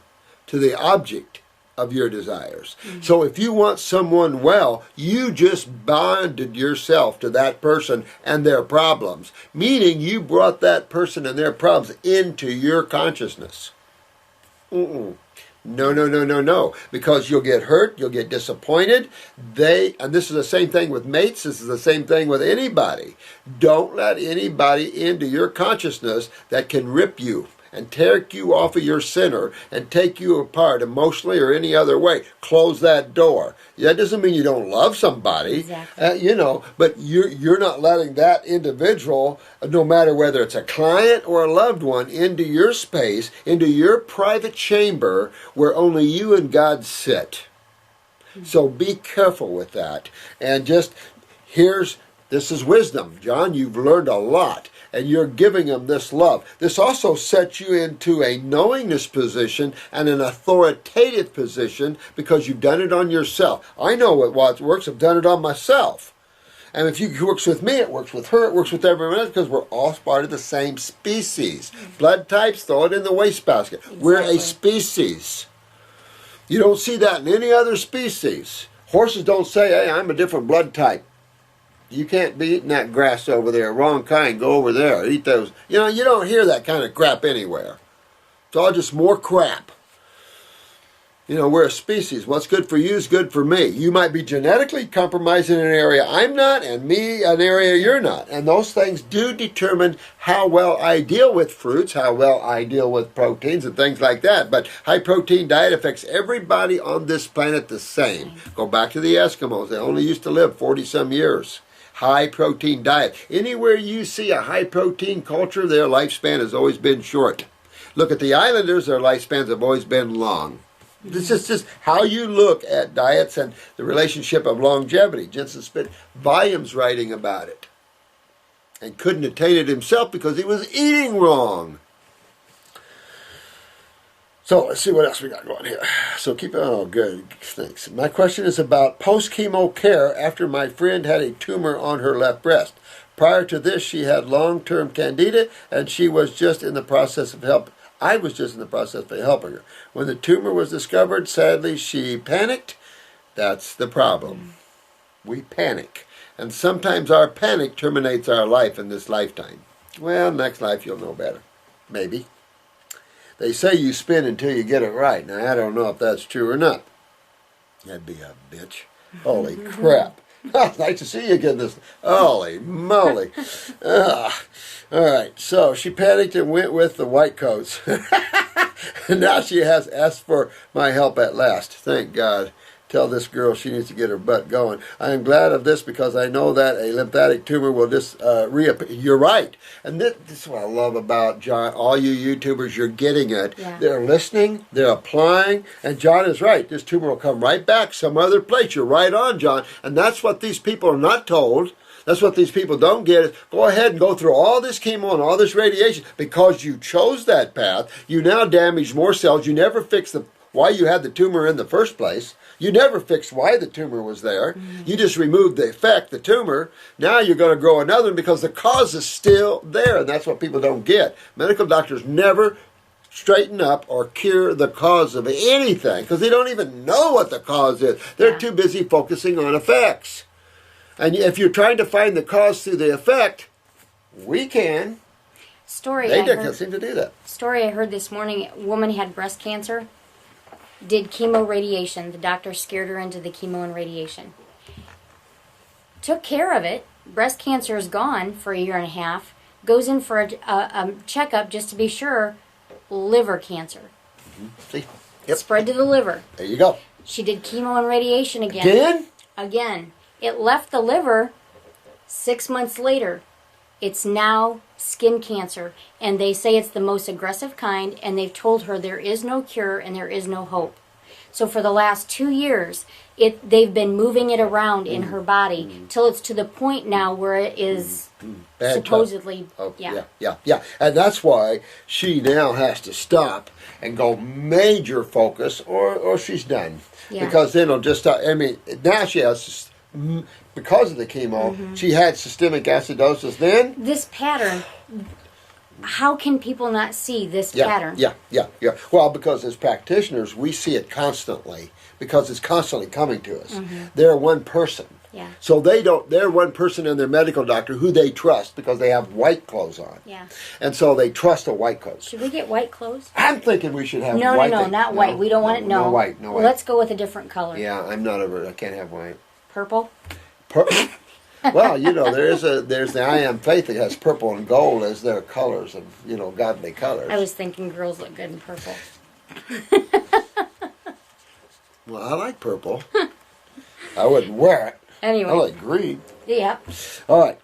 to the object of your desires. Mm-hmm. So if you want someone well, you just bonded yourself to that person and their problems, meaning you brought that person and their problems into your consciousness. No. Because you'll get hurt, you'll get disappointed. And this is the same thing with mates, this is the same thing with anybody. Don't let anybody into your consciousness that can rip you and take you off of your center and take you apart emotionally or any other way. Close that door. That doesn't mean you don't love somebody, exactly. But you're not letting that individual, no matter whether it's a client or a loved one, into your space, into your private chamber where only you and God sit. Mm-hmm. So be careful with that. And this is wisdom. John, you've learned a lot. And you're giving them this love. This also sets you into a knowingness position and an authoritative position because you've done it on yourself. I know what works. I've done it on myself. And if it works with me, it works with her, it works with everyone else because we're all part of the same species. Blood types, throw it in the wastebasket. Exactly. We're a species. You don't see that in any other species. Horses don't say, hey, I'm a different blood type. You can't be eating that grass over there. Wrong kind. Go over there. Eat those. You don't hear that kind of crap anywhere. It's all just more crap. We're a species. What's good for you is good for me. You might be genetically compromised in an area I'm not, and me an area you're not. And those things do determine how well I deal with fruits, how well I deal with proteins and things like that. But high protein diet affects everybody on this planet the same. Go back to the Eskimos. They only used to live 40-some years. High protein diet. Anywhere you see a high protein culture, their lifespan has always been short. Look at the islanders, their lifespans have always been long. This is just how you look at diets and the relationship of longevity. Jensen spent volumes writing about it and couldn't attain it himself because he was eating wrong. So let's see what else we got going here. So good, thanks. My question is about post-chemo care after my friend had a tumor on her left breast. Prior to this, she had long-term Candida, and she was just in the process of help. I was just in the process of helping her. When the tumor was discovered, sadly, she panicked. That's the problem. We panic. And sometimes our panic terminates our life in this lifetime. Well, next life you'll know better. Maybe. They say you spin until you get it right. Now, I don't know if that's true or not. That'd be a bitch. Holy crap. Nice to see you again. Holy moly. All right, so she panicked and went with the white coats. And now she has asked for my help at last. Thank God. Tell this girl she needs to get her butt going. I am glad of this because I know that a lymphatic tumor will just reappear. You're right. And this is what I love about John. All you YouTubers, you're getting it. Yeah. They're listening. They're applying. And John is right. This tumor will come right back some other place. You're right on, John. And that's what these people are not told. That's what these people don't get is go ahead and go through all this chemo and all this radiation because you chose that path. You now damage more cells. You never fix why you had the tumor in the first place. You never fixed why the tumor was there. Mm-hmm. You just removed the effect, the tumor. Now you're going to grow another one because the cause is still there. And that's what people don't get. Medical doctors never straighten up or cure the cause of anything because they don't even know what the cause is. They're too busy focusing on effects. And if you're trying to find the cause through the effect, we can. They don't seem to do that. Story I heard this morning, a woman had breast cancer, did chemo radiation. The doctor scared her into the chemo and radiation. Took care of it. Breast cancer is gone for a year and a half. Goes in for a checkup just to be sure. Liver cancer. Mm-hmm. See? Yep. Spread to the liver. There you go. She did chemo and radiation again. Again. It left the liver 6 months later. It's now skin cancer. And they say it's the most aggressive kind. And they've told her there is no cure and there is no hope. So for the last 2 years, they've been moving it around in her body till it's to the point now where it is supposedly, yeah. And that's why she now has to stop and go major focus, or she's done. Yeah. Because then it'll just stop. I mean, now she has, because of the chemo, she had systemic acidosis then. This pattern, how can people not see this pattern? Yeah. Well, because as practitioners, we see it constantly because it's constantly coming to us. They're one person. Yeah. So they're one person and their medical doctor who they trust because they have white clothes on. Yeah. And so they trust a white coat. Should we get white clothes? I'm thinking we should have No, white. not white. We don't want it. No white. No white. Let's go with a different color. Yeah, I'm not I can't have white. Purple? Well, there's the I Am Faith that has purple and gold as their colors and godly colors. I was thinking girls look good in purple. Well, I like purple. I wouldn't wear it. Anyway. I like green. Yeah. All right.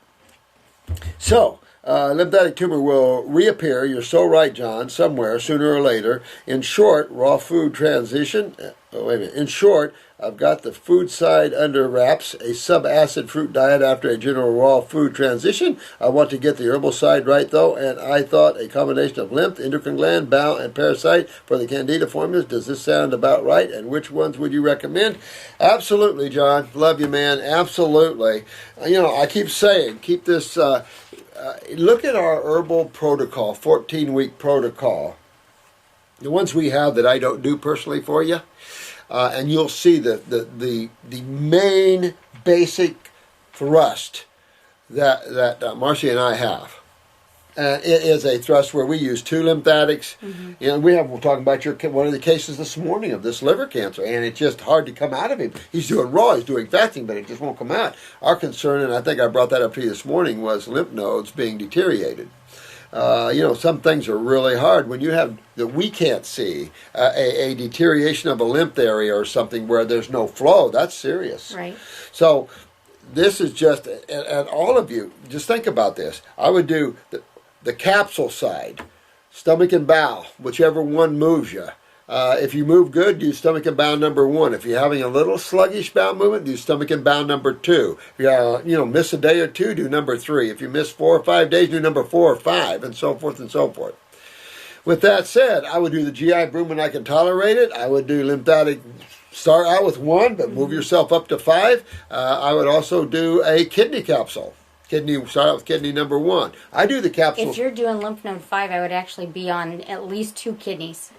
So, lymphatic tumor will reappear, you're so right, John, somewhere, sooner or later. In short, raw food transition. In short, I've got the food side under wraps, a sub-acid fruit diet after a general raw food transition. I want to get the herbal side right, though, and I thought a combination of lymph, endocrine gland, bowel, and parasite for the Candida formulas. Does this sound about right, and which ones would you recommend? Absolutely, John. Love you, man. Absolutely. I keep saying, keep this, look at our herbal protocol, 14-week protocol. The ones we have that I don't do personally for you. And you'll see the main basic thrust that Marcy and I have. It is a thrust where we use 2 lymphatics. We're talking about one of the cases this morning of this liver cancer, and it's just hard to come out of him. He's doing raw, he's doing fasting, but it just won't come out. Our concern, and I think I brought that up to you this morning, was lymph nodes being deteriorated. Some things are really hard when you have that we can't see a deterioration of a lymph area or something where there's no flow. That's serious. Right. So this is just, and all of you, just think about this. I would do the capsule side, stomach and bowel, whichever one moves you. If you move good, do stomach and bowel number 1. If you're having a little sluggish bowel movement, do stomach and bowel number 2. If you miss a day or 2, do number 3. If you miss 4 or 5 days, do number 4 or 5, and so forth and so forth. With that said, I would do the GI broom when I can tolerate it. I would do lymphatic, start out with 1, but move yourself up to 5. I would also do a kidney capsule. Start out with kidney number 1. I do the capsules. If you're doing lymph node 5, I would actually be on at least 2 kidneys.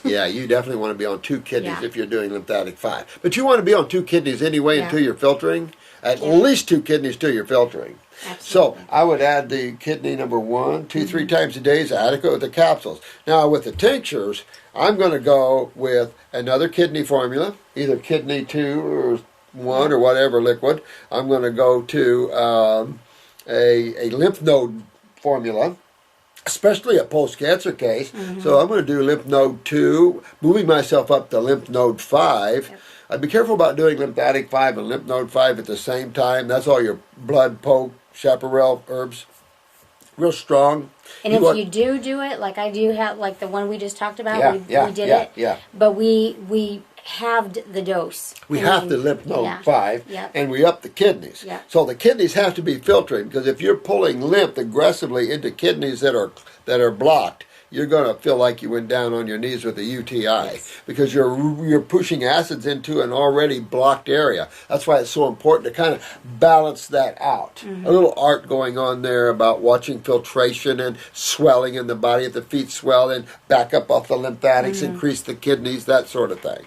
Yeah, you definitely want to be on 2 kidneys if you're doing lymphatic 5. But you want to be on 2 kidneys anyway until you're filtering. At least 2 kidneys till you're filtering. Absolutely. So I would add the kidney number 1, 2-3 times a day is adequate with the capsules. Now with the tinctures, I'm going to go with another kidney formula, either kidney 2 or 1 or whatever liquid. I'm going to go to a lymph node formula, especially a post-cancer case. So I'm going to do lymph node 2, moving myself up to lymph node 5. Yep. I'd be careful about doing lymphatic 5 and lymph node 5 at the same time. That's all your blood, poke, chaparral herbs. Real strong. And if you do it, like I do have, like the one we just talked about, we did it. Yeah. But we halved the dose. We have the lymph node 5, and we up the kidneys. Yep. So the kidneys have to be filtering, because if you're pulling lymph aggressively into kidneys that are blocked, you're going to feel like you went down on your knees with a UTI, because you're pushing acids into an already blocked area. That's why it's so important to kind of balance that out. A little art going on there about watching filtration and swelling in the body. If the feet swell, then back up off the lymphatics, increase the kidneys, that sort of thing.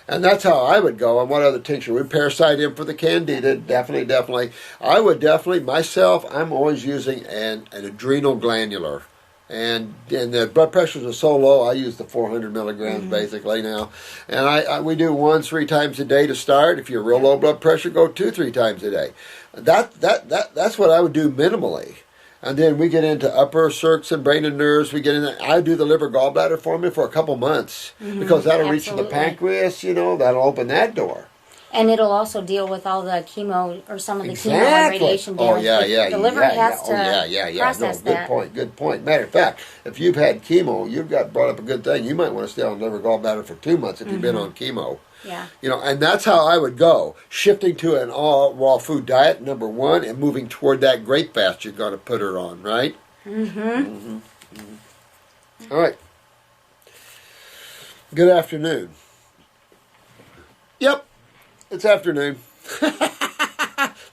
And that's how I would go. And what other tincture? We parasite in for the Candida, definitely. I would definitely, myself, I'm always using an adrenal glandular. And the blood pressures are so low, I use the 400 milligrams basically now. And we do 1-3 times a day to start. If you're real low blood pressure, go 2-3 times a day. That's what I would do minimally. And then we get into upper circs and brain and nerves. We get in. I do the liver gallbladder formula for a couple months because that'll reach to the pancreas. That'll open that door. And it'll also deal with all the chemo or some of the chemo and Exactly. radiation Oh, damage. yeah, The liver has to process no, that. good point. Matter of fact, if you've had chemo, you've got brought up a good thing. You might want to stay on liver gallbladder for 2 months if you've been on chemo. Yeah. You know, and that's how I would go. Shifting to an all raw food diet, number one, and moving toward that grape fast you're going to put her on, right? All right. Good afternoon. Yep, it's afternoon.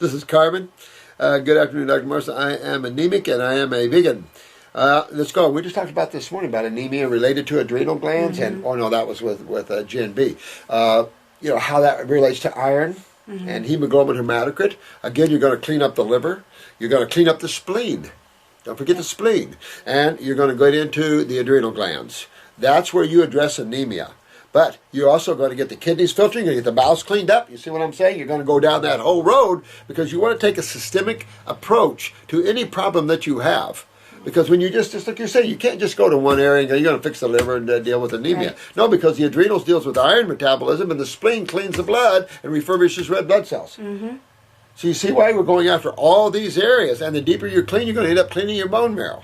This is Carmen. Good afternoon, Dr. Marcia. I am anemic and I am a vegan. Let's go. We just talked about this morning about anemia related to adrenal glands, and that was with Gen B. You know how that relates to iron and hemoglobin hematocrit. Again, you're going to clean up the liver. You're going to clean up the spleen. Don't forget the spleen, and you're going to get into the adrenal glands. That's where you address anemia. But you're also going to get the kidneys filtering, you're going to get the bowels cleaned up. You see what I'm saying? You're going to go down that whole road because you want to take a systemic approach to any problem that you have. Because when you just like you say, you can't just go to one area and go, you're going to fix the liver and deal with anemia. Right. No, because the adrenals deals with iron metabolism and the spleen cleans the blood and refurbishes red blood cells. So you see why we're going after all these areas. And the deeper you clean, you're going to end up cleaning your bone marrow.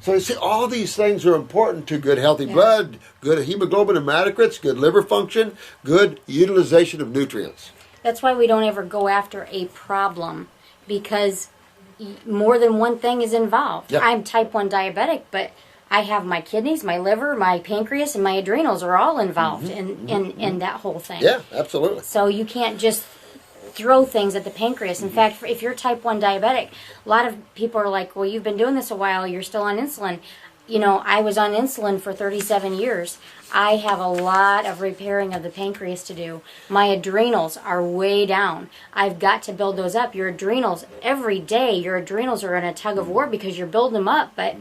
So you see, all these things are important to good healthy blood, good hemoglobin hematocrits, good liver function, good utilization of nutrients. That's why we don't ever go after a problem, because more than one thing is involved. Yep. I'm type 1 diabetic, but I have my kidneys, my liver, my pancreas, and my adrenals are all involved in that whole thing. Yeah, absolutely. So you can't just throw things at the pancreas. In fact, if you're type 1 diabetic, a lot of people are like, well, you've been doing this a while, you're still on insulin. You know, I was on insulin for 37 years. I have a lot of repairing of the pancreas to do. My adrenals are way down. I've got to build those up. Your adrenals, every day, your adrenals are in a tug of war because you're building them up. But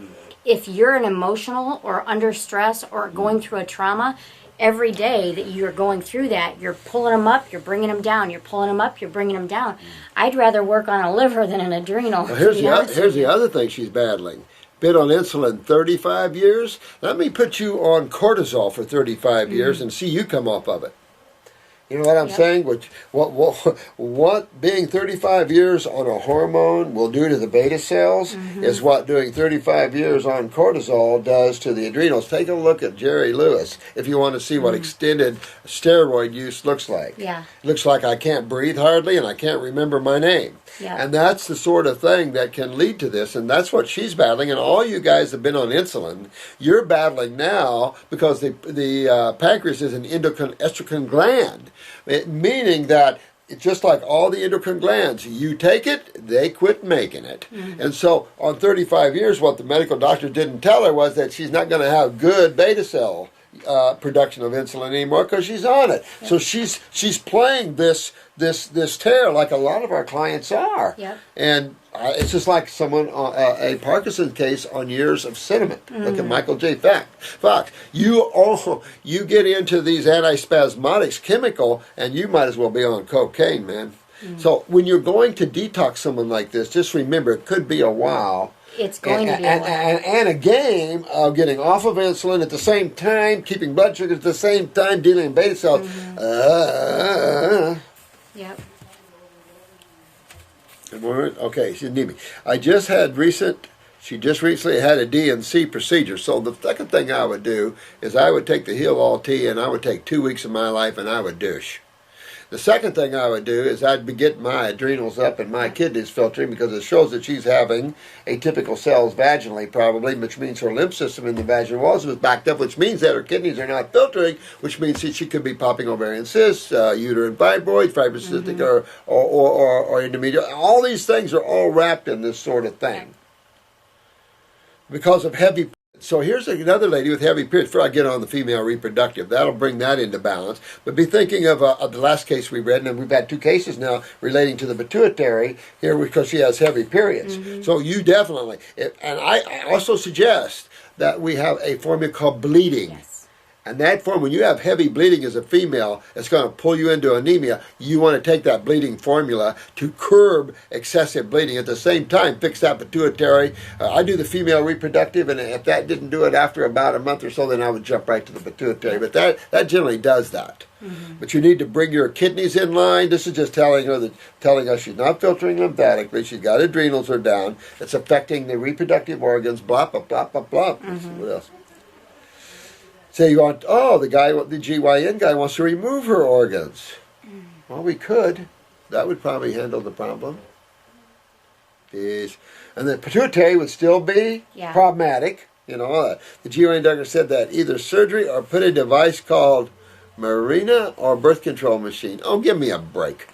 if you're an emotional or under stress or going through a trauma, every day that you're going through that, you're pulling them up, you're bringing them down, you're pulling them up, you're bringing them down. I'd rather work on a liver than an adrenal. Well, here's the other thing she's battling. Been on insulin 35 years. Let me put you on cortisol for 35 years and see you come off of it. You know what I'm saying? What being 35 years on a hormone will do to the beta cells is what doing 35 years on cortisol does to the adrenals. Take a look at Jerry Lewis if you want to see what extended steroid use looks like. Yeah. It looks like I can't breathe hardly and I can't remember my name. Yeah. And that's the sort of thing that can lead to this, and that's what she's battling. And all you guys have been on insulin, you're battling now because the pancreas is an endocrine estrogen gland, meaning that it's just like all the endocrine glands. You take it, they quit making it. And so on 35 years, what the medical doctor didn't tell her was that she's not going to have good beta cell production of insulin anymore because she's on it. So she's playing this tear like a lot of our clients are. And it's just like someone a Parkinson's case on years of cinnamon. Look at Michael J. Fox. You get into these antispasmodics chemical, and you might as well be on cocaine, man. So when you're going to detox someone like this, just remember it could be a while. It's going to be a while. And a game of getting off of insulin at the same time, keeping blood sugar at the same time, dealing in beta cells. Yep. Okay, she's anemic. She just recently had a DNC procedure. So the second thing I would do is I would take the Heal-All tea and I would take 2 weeks of my life and I would douche. The second thing I would do is I'd be getting my adrenals up and my kidneys filtering because it shows that she's having atypical cells vaginally probably, which means her lymph system in the vaginal walls was backed up, which means that her kidneys are not filtering, which means that she could be popping ovarian cysts, uterine fibroids, fibrocystic or endometrial. All these things are all wrapped in this sort of thing because of heavy. So here's another lady with heavy periods. Before I get on the female reproductive, that'll bring that into balance. But be thinking of the last case we read, and we've had 2 cases now relating to the pituitary here because she has heavy periods. So you definitely, and I also suggest that we have a formula called bleeding. And that form, when you have heavy bleeding as a female, it's going to pull you into anemia. You want to take that bleeding formula to curb excessive bleeding. At the same time, fix that pituitary. I do the female reproductive, and if that didn't do it after about a month or so, then I would jump right to the pituitary. But that generally does that. Mm-hmm. But you need to bring your kidneys in line. This is just telling us she's not filtering lymphatically. She's got adrenals are down. It's affecting the reproductive organs. Blah blah blah blah blah. Mm-hmm. What else? Say you want? Oh, the GYN guy wants to remove her organs. Mm. Well, we could. That would probably handle the problem. Yes. And the pituitary would still be problematic. You know, the GYN doctor said that either surgery or put a device called Marina or birth control machine. Oh, give me a break.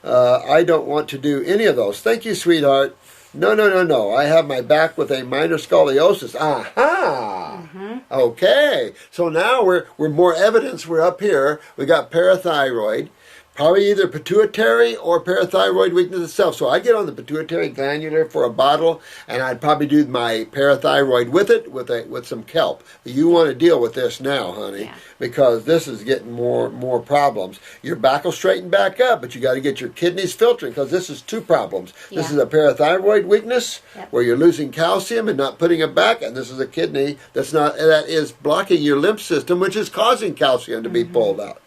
I don't want to do any of those. Thank you, sweetheart. No. I have my back with a minor scoliosis. Aha! Mm-hmm. Okay. So now we're more evidence. We're up here. We got parathyroid. Probably either pituitary or parathyroid weakness itself. So I get on the pituitary glandular for a bottle, and I'd probably do my parathyroid with it, with some kelp. But you want to deal with this now, honey, because this is getting more problems. Your back will straighten back up, but you got to get your kidneys filtering, because this is two problems. Yeah. This is a parathyroid weakness where you're losing calcium and not putting it back, and this is a kidney that is blocking your lymph system, which is causing calcium to be pulled out.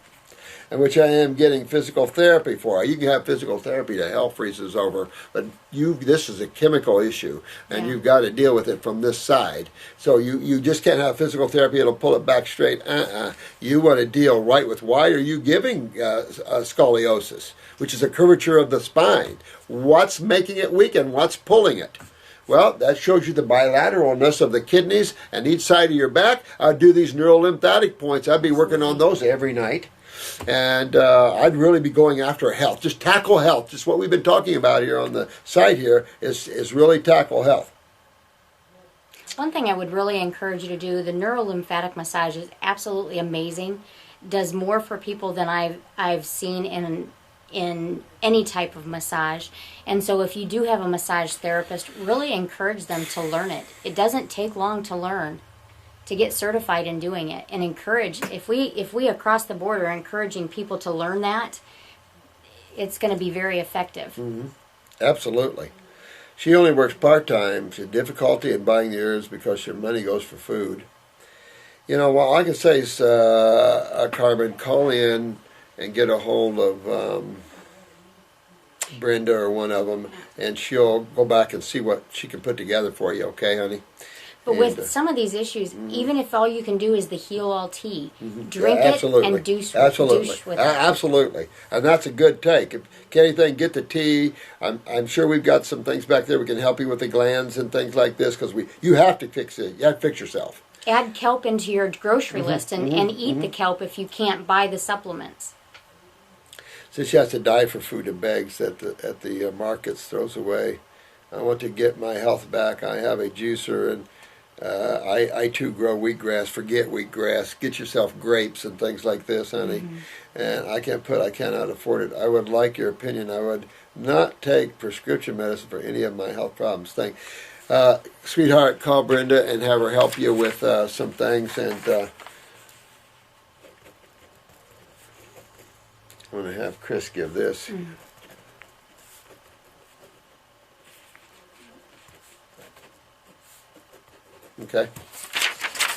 And which I am getting physical therapy for. You can have physical therapy to hell freezes over, but this is a chemical issue, and you've got to deal with it from this side. So you just can't have physical therapy, it'll pull it back straight. You want to deal right with why are you giving scoliosis, which is a curvature of the spine. What's making it weak and what's pulling it? Well, that shows you the bilateralness of the kidneys and each side of your back. I'd do these neurolymphatic points. I'd be working on those every night. And I'd really be going after health. Just tackle health. Just what we've been talking about here on the site here is really tackle health. One thing I would really encourage you to do, the neurolymphatic massage is absolutely amazing. Does more for people than I've seen in any type of massage. And so if you do have a massage therapist, really encourage them to learn it. It doesn't take long to learn, to get certified in doing it, and encourage, if we across the board are encouraging people to learn that, it's going to be very effective. Mm-hmm. Absolutely. She only works part-time. She had difficulty in buying the herbs because her money goes for food. You know, well, I can say is, Carmen, call in and get a hold of Brenda or one of them, and she'll go back and see what she can put together for you, okay, honey? But with some of these isses, even if all you can do is the heal-all tea, drink it and douche with it. Absolutely. And that's a good take. If anything, get the tea. I'm sure we've got some things back there we can help you with the glands and things like this, because you have to fix it. You have to fix yourself. Add kelp into your grocery list and eat the kelp if you can't buy the supplements. Since she has to die for food and bags at the markets, throws away. I want to get my health back. I have a juicer, and I too grow wheatgrass. Forget wheatgrass. Get yourself grapes and things like this, honey. And I cannot afford it. I would like your opinion. I would not take prescription medicine for any of my health problems. Sweetheart, call Brenda and have her help you with some things. And I'm going to have Chris give this. Okay,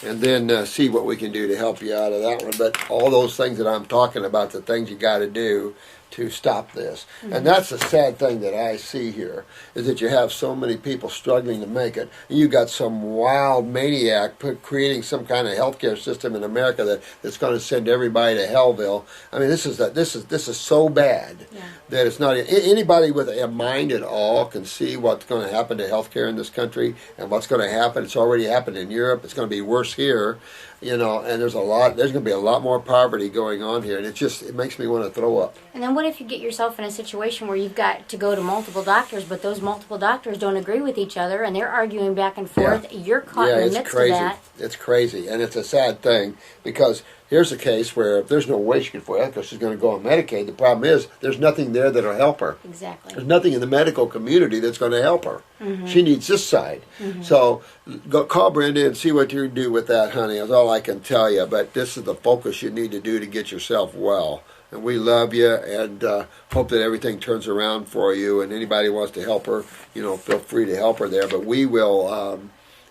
and then see what we can do to help you out of that one. But all those things that I'm talking about, the things you got to do to stop this. And that's the sad thing that I see here, is that you have so many people struggling to make it. And you got some wild maniac creating some kind of healthcare system in America that's going to send everybody to Hellville. I mean, this is so bad that it's not anybody with a mind at all can see what's going to happen to healthcare in this country and what's going to happen. It's already happened in Europe. It's going to be worse here. You know, and there's going to be a lot more poverty going on here, and it makes me want to throw up. And then what if you get yourself in a situation where you've got to go to multiple doctors, but those multiple doctors don't agree with each other, and they're arguing back and forth? You're caught in the midst of that. It's crazy, and it's a sad thing, because here's a case where there's no way she can afford it because she's going to go on Medicaid. The problem is there's nothing there that'll help her. Exactly. There's nothing in the medical community that's going to help her. She needs this side. So go call Brenda and see what you can do with that, honey. That's all I can tell you. But this is the focus you need to do to get yourself well. And we love you and hope that everything turns around for you. And anybody wants to help her, feel free to help her there. But we will,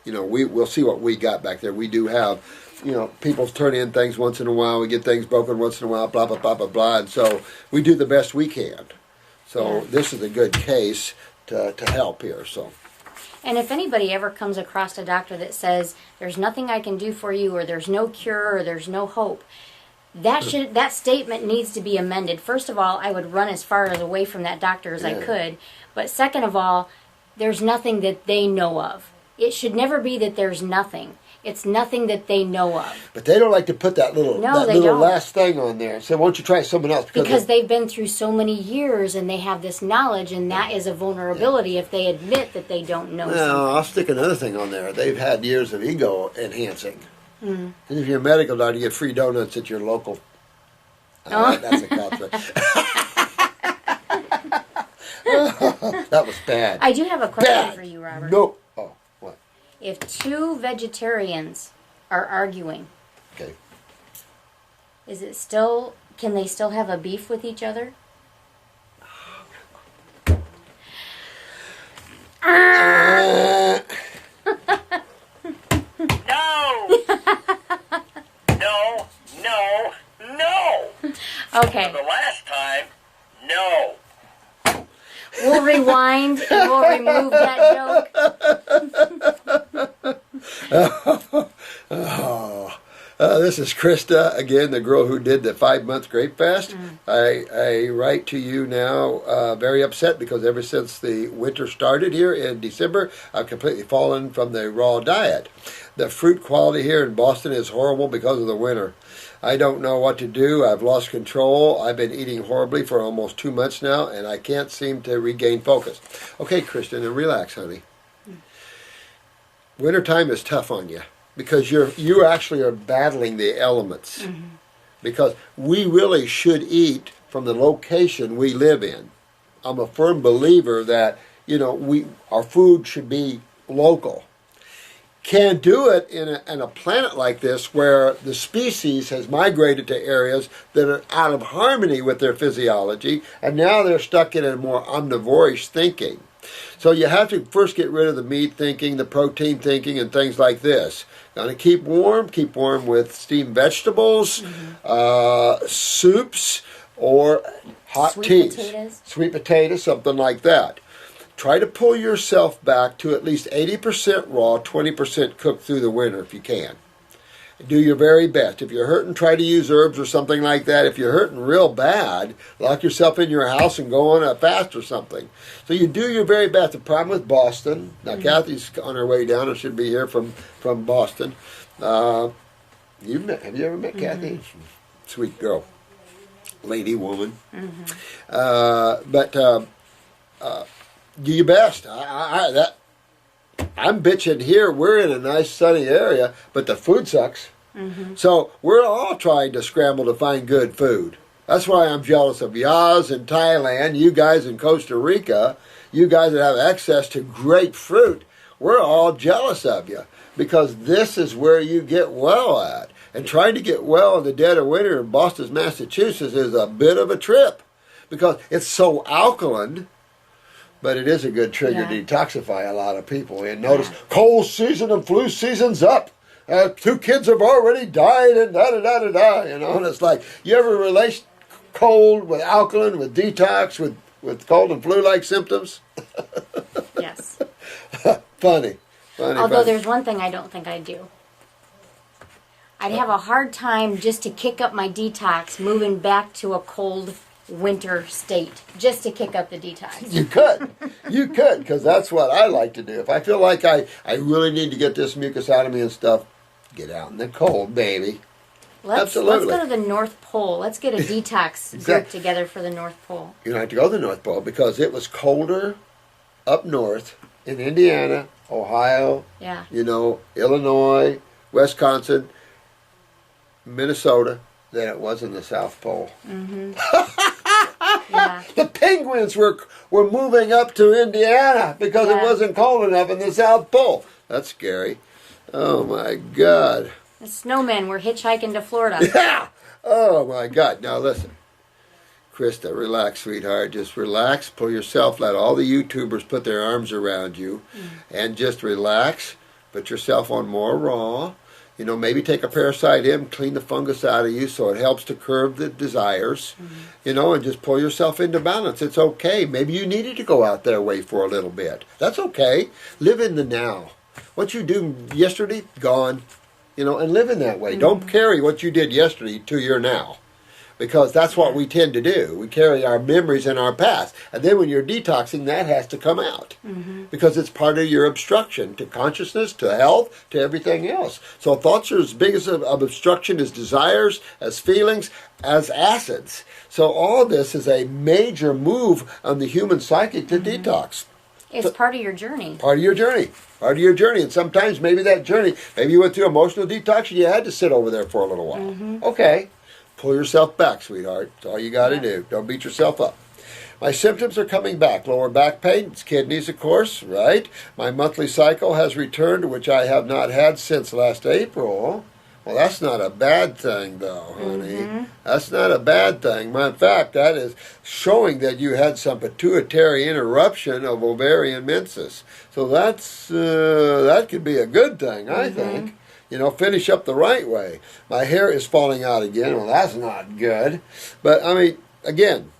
we'll see what we got back there. We do have, people turn in things once in a while. We get things broken once in a while, blah, blah, blah, blah, blah. And so we do the best we can. So this is a good case to help here. So. And if anybody ever comes across a doctor that says, there's nothing I can do for you, or there's no cure, or there's no hope, that statement needs to be amended. First of all, I would run as far away from that doctor as I could. But second of all, there's nothing that they know of. It should never be that there's nothing. It's nothing that they know of. But they don't like to put that little last thing on there. So why don't you try someone else? Because they've been through so many years and they have this knowledge, and that is a vulnerability if they admit that they don't know something. I'll stick another thing on there. They've had years of ego enhancing. And if you're a medical doctor, you get free donuts at your local. That's a concept. That was bad. I do have a question for you, Robert. No. Oh, what? If two vegetarians are arguing, okay, can they still have a beef with each other? No. Okay. For the last time, no. We'll rewind and we'll remove that joke. This is Krista, again, the girl who did the 5-month grape fast. I write to you now very upset because ever since the winter started here in December, I've completely fallen from the raw diet. The fruit quality here in Boston is horrible because of the winter. I don't know what to do. I've lost control. I've been eating horribly for almost 2 months now, and I can't seem to regain focus. Okay, Kristen, and relax, honey. Wintertime is tough on you because you actually are battling the elements. Because we really should eat from the location we live in. I'm a firm believer that, our food should be local. Can't do it in a planet like this where the species has migrated to areas that are out of harmony with their physiology, and now they're stuck in a more omnivorish thinking. So you have to first get rid of the meat thinking, the protein thinking, and things like this. Going to keep warm with steamed vegetables, soups, or hot teas. Sweet potatoes, something like that. Try to pull yourself back to at least 80% raw, 20% cooked through the winter if you can. Do your very best. If you're hurting, try to use herbs or something like that. If you're hurting real bad, lock yourself in your house and go on a fast or something. So you do your very best. The problem with Boston, now Kathy's on her way down and should be here from Boston. Have you ever met Kathy? Sweet girl. Lady woman. Do your best. I'm bitching here. We're in a nice sunny area, but the food sucks. So we're all trying to scramble to find good food. That's why I'm jealous of Yaz in Thailand, you guys in Costa Rica, you guys that have access to great fruit. We're all jealous of you because this is where you get well at. And trying to get well in the dead of winter in Boston, Massachusetts is a bit of a trip because it's so alkaline. But it is a good trigger to detoxify a lot of people. And notice, cold season and flu season's up. 2 kids have already died and da-da-da-da-da. And it's like, you ever relate cold with alkaline, with detox, with cold and flu-like symptoms? Yes. Funny. Although there's one thing I don't think I'd do. I'd have a hard time just to kick up my detox moving back to a cold winter state just to kick up the detox. You could, because that's what I like to do. If I feel like I really need to get this mucus out of me and stuff, get out in the cold, baby. Let's go to the North Pole. Let's get a detox group together for the North Pole. You don't have to go to the North Pole because it was colder up north in Indiana, Ohio, Illinois, Wisconsin. Minnesota than it was in the South Pole. Yeah. The penguins were moving up to Indiana because it wasn't cold enough in the South Pole. That's scary. Oh my God. The snowmen were hitchhiking to Florida. Yeah. Oh my God. Now listen. Krista, relax, sweetheart. Just relax. Pull yourself. Let all the YouTubers put their arms around you. And just relax. Put yourself on more raw. You know, maybe take a parasite in, clean the fungus out of you so it helps to curb the desires. You know, and just pull yourself into balance. It's okay. Maybe you needed to go out that way for a little bit. That's okay. Live in the now. What you do yesterday, gone. You know, and live in that way. Don't carry what you did yesterday to your now. Because that's what we tend to do. We carry our memories and our past. And then when you're detoxing, that has to come out. Because it's part of your obstruction to consciousness, to health, to everything else. So thoughts are as big as of obstruction as desires, as feelings, as acids. So all this is a major move on the human psyche to detox. It's part of your journey. Part of your journey. Part of your journey. And sometimes maybe that journey, maybe you went through emotional detox and you had to sit over there for a little while. Okay. Pull yourself back, sweetheart. That's all you got to do. Don't beat yourself up. My symptoms are coming back. Lower back pain, it's kidneys, of course, right? My monthly cycle has returned, which I have not had since last April. Well, that's not a bad thing, though, honey. That's not a bad thing. In fact, that is showing that you had some pituitary interruption of ovarian menses. So that could be a good thing, I think. You know, finish up the right way. My hair is falling out again. Well, that's not good. But, I mean, again,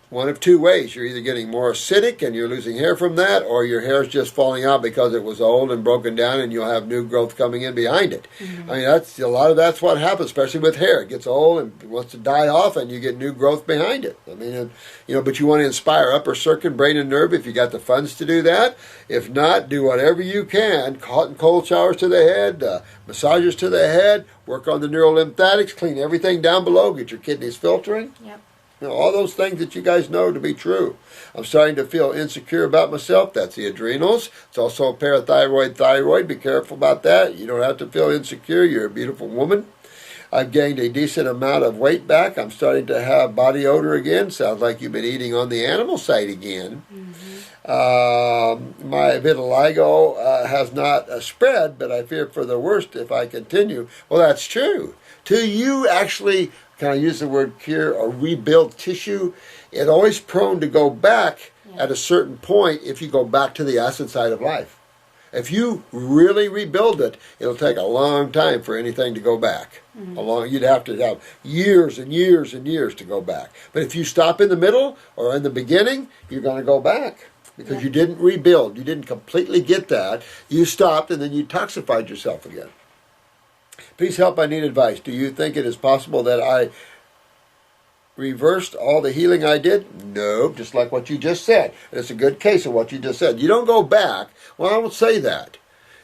one of two ways. You're either getting more acidic and you're losing hair from that, or your hair is just falling out because it was old and broken down and you'll have new growth coming in behind it. I mean, that's that's what happens, especially with hair. It gets old and wants to die off and you get new growth behind it. I mean, you know, but you want to inspire upper circuit, brain and nerve if you got the funds to do that. If not, do whatever you can. Hot and cold showers to the head, massages to the head, work on the neurolymphatics, clean everything down below, get your kidneys filtering. Yep. You know, all those things that you guys know to be true. I'm starting to feel insecure about myself. That's the adrenals. It's also parathyroid, thyroid. Be careful about that. You don't have to feel insecure. You're a beautiful woman. I've gained a decent amount of weight back. I'm starting to have body odor again. Sounds like you've been eating on the animal side again. My vitiligo has not spread, but I fear for the worst if I continue. Well, that's true. Till you actually, can I use the word cure or rebuild tissue? It's always prone to go back at a certain point if you go back to the acid side of life. If you really rebuild it, it'll take a long time for anything to go back. You'd have to have years and years and years to go back. But if you stop in the middle or in the beginning, you're going to go back. Because you didn't rebuild. You didn't completely get that. You stopped and then you toxified yourself again. Please help, I need advice. Do you think it is possible that I reversed all the healing I did? No, just like what you just said. It's a good case of what you just said. You don't go back. Well, I won't say that.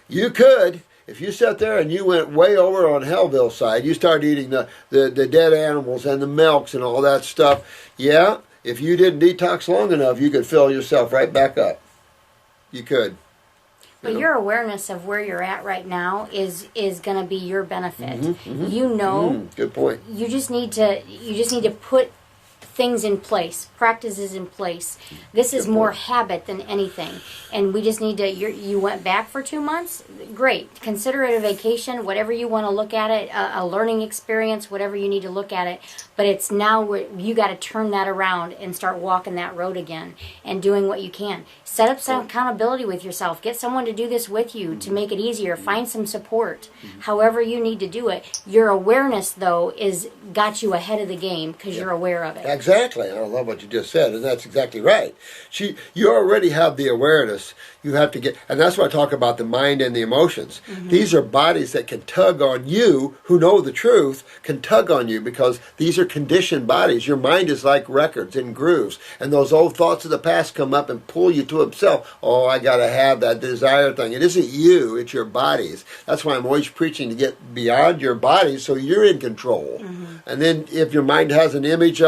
You could. If you sat there and you went way over on Hellville side, you started eating the dead animals and the milks and all that stuff, yeah, if you didn't detox long enough, you could fill yourself right back up. You could. But your awareness of where you're at right now is going to be your benefit. You know. Good point. You just need to put things in place, practices in place. This is more habit than anything. And we just need to, you went back for 2 months? Great. Consider it a vacation, whatever you want to look at it, a learning experience, whatever you need to look at it. But it's now where you got to turn that around and start walking that road again and doing what you can. Set up some accountability with yourself. Get someone to do this with you to make it easier. Find some support. However you need to do it. Your awareness, though, is got you ahead of the game because you're aware of it. Exactly. I love what you just said, and that's exactly right. You already have the awareness. You have to get, and that's why I talk about the mind and the emotions. These are bodies that can tug on you, who know the truth, can tug on you because these are conditioned bodies. Your mind is like records in grooves, and those old thoughts of the past come up and pull you to itself. Oh, I got to have that desire thing. It isn't you, it's your bodies. That's why I'm always preaching to get beyond your bodies so you're in control. And then if your mind has an image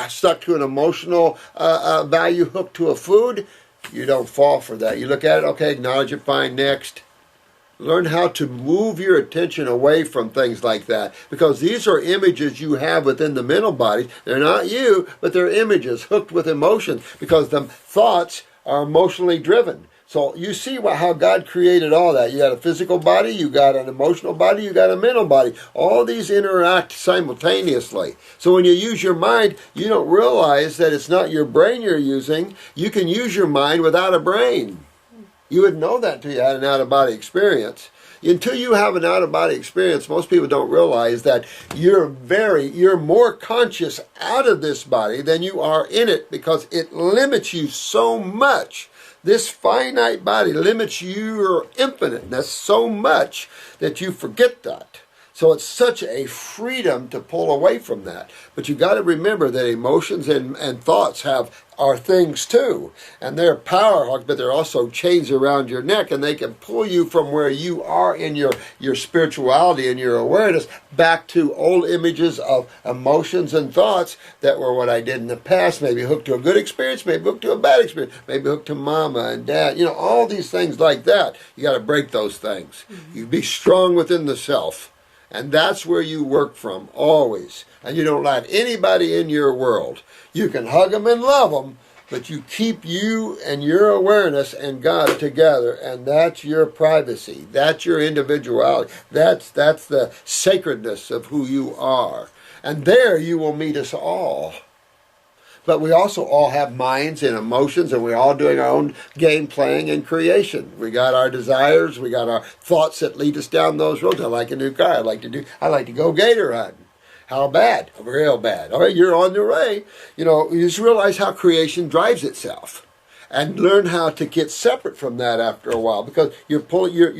stuck to an emotional value hooked to a food, you don't fall for that. You look at it, okay, acknowledge it, fine, next. Learn how to move your attention away from things like that, because these are images you have within the mental body. They're not you, but they're images hooked with emotion, because the thoughts are emotionally driven. So you see how God created all that. You got a physical body, you got an emotional body, you got a mental body. All these interact simultaneously. So when you use your mind, you don't realize that it's not your brain you're using. You can use your mind without a brain. You wouldn't know that until you had an out-of-body experience. Until you have an out-of-body experience, most people don't realize that you're more conscious out of this body than you are in it, because it limits you so much. This finite body limits your infiniteness so much that you forget that. So it's such a freedom to pull away from that. But you got to remember that emotions and thoughts are things too. And they're power hogs, but they're also chains around your neck, and they can pull you from where you are in your spirituality and your awareness back to old images of emotions and thoughts that were what I did in the past, maybe hooked to a good experience, maybe hooked to a bad experience, maybe hooked to mama and dad, all these things like that. You got to break those things. You be strong within the self. And that's where you work from, always. And you don't let anybody in your world. You can hug them and love them, but you keep you and your awareness and God together, and that's your privacy. That's your individuality. That's the sacredness of who you are. And there you will meet us all. But we also all have minds and emotions, and we're all doing our own game playing and creation. We got our desires, we got our thoughts that lead us down those roads. I like a new car. I like to go gator hunting. How bad? Real bad. All right, you're on the way. You just realize how creation drives itself. And learn how to get separate from that after a while, because you're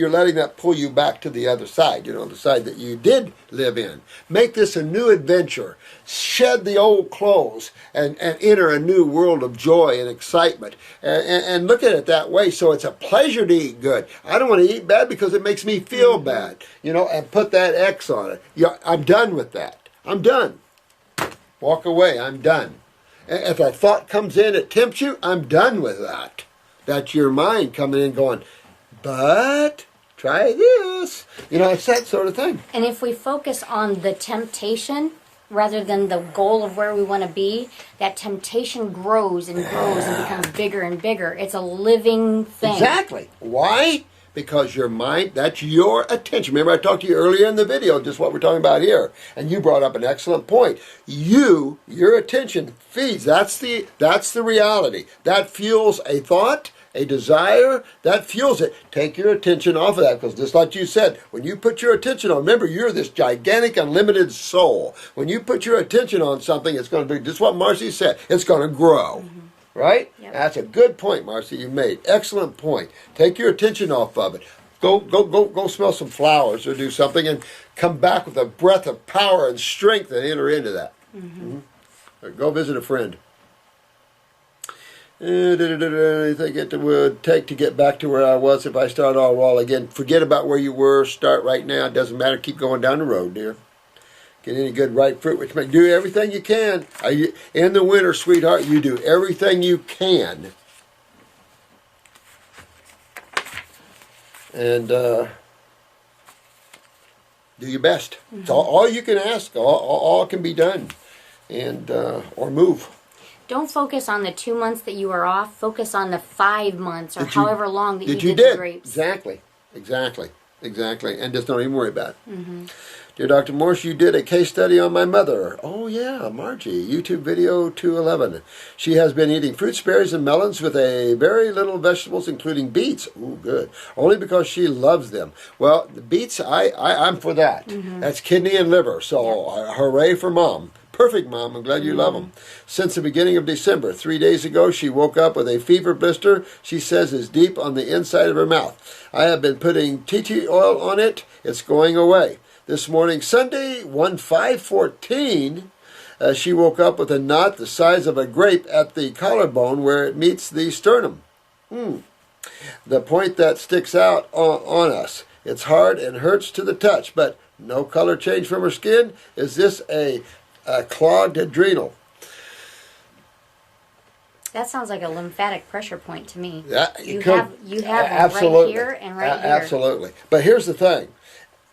letting that pull you back to the other side, the side that you did live in. Make this a new adventure. Shed the old clothes and enter a new world of joy and excitement. And look at it that way. So it's a pleasure to eat good. I don't want to eat bad because it makes me feel bad, and put that X on it. I'm done with that. I'm done. Walk away. I'm done. If a thought comes in, it tempts you, I'm done with that. That's your mind coming in going, but try this. It's that sort of thing. And if we focus on the temptation rather than the goal of where we want to be, that temptation grows and grows and becomes bigger and bigger. It's a living thing. Exactly. Why? Because your mind, that's your attention. Remember I talked to you earlier in the video, just what we're talking about here. And you brought up an excellent point. Your attention feeds. That's the reality. That fuels a thought, a desire. That fuels it. Take your attention off of that, because just like you said, when you put your attention on, remember, you're this gigantic, unlimited soul. When you put your attention on something, it's going to be just what Marcy said. It's going to grow. Mm-hmm. Right? Yep. That's a good point, Marcy, you made. Excellent point. Take your attention off of it. Go smell some flowers or do something, and come back with a breath of power and strength and enter into that. Mm-hmm. Or go visit a friend. Anything it would take to get back to where I was if I start all again. Forget about where you were. Start right now. It doesn't matter. Keep going down the road, dear. Get any good ripe fruit, which do everything you can. In the winter, sweetheart, you do everything you can. And do your best. Mm-hmm. It's all you can ask. All can be done. And or move. Don't focus on the 2 months that you are off. Focus on the 5 months or however long that you did the grapes. Exactly. And just don't even worry about it. Mm-hmm. Dear Dr. Morse, you did a case study on my mother. Oh, yeah, Margie. YouTube video 211. She has been eating fruits, berries, and melons with a very little vegetables, including beets. Ooh, good. Only because she loves them. Well, the beets, I'm for that. Mm-hmm. That's kidney and liver. So, hooray for Mom. Perfect, Mom. I'm glad you love them. Since the beginning of December, 3 days ago, she woke up with a fever blister she says is deep on the inside of her mouth. I have been putting tea tree oil on it. It's going away. This morning, Sunday, 1/5/14, she woke up with a knot the size of a grape at the collarbone where it meets the sternum. The point that sticks out on us. It's hard and hurts to the touch, but no color change from her skin. Is this a clogged adrenal? That sounds like a lymphatic pressure point to me. You have them absolutely right here and right here. Absolutely. But here's the thing: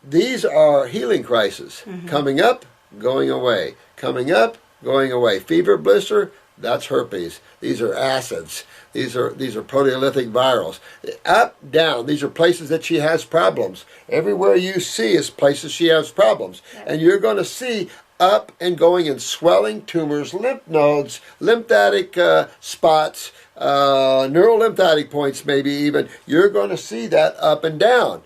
these are healing crises, coming up, going away, coming up, going away. Fever, blister, that's herpes. These are acids. These are proteolytic virals. Up, down. These are places that she has problems. Everywhere you see is places she has problems, and you're going to see up and going in swelling, tumors, lymph nodes, lymphatic spots, neural lymphatic points, maybe even. You're going to see that up and down.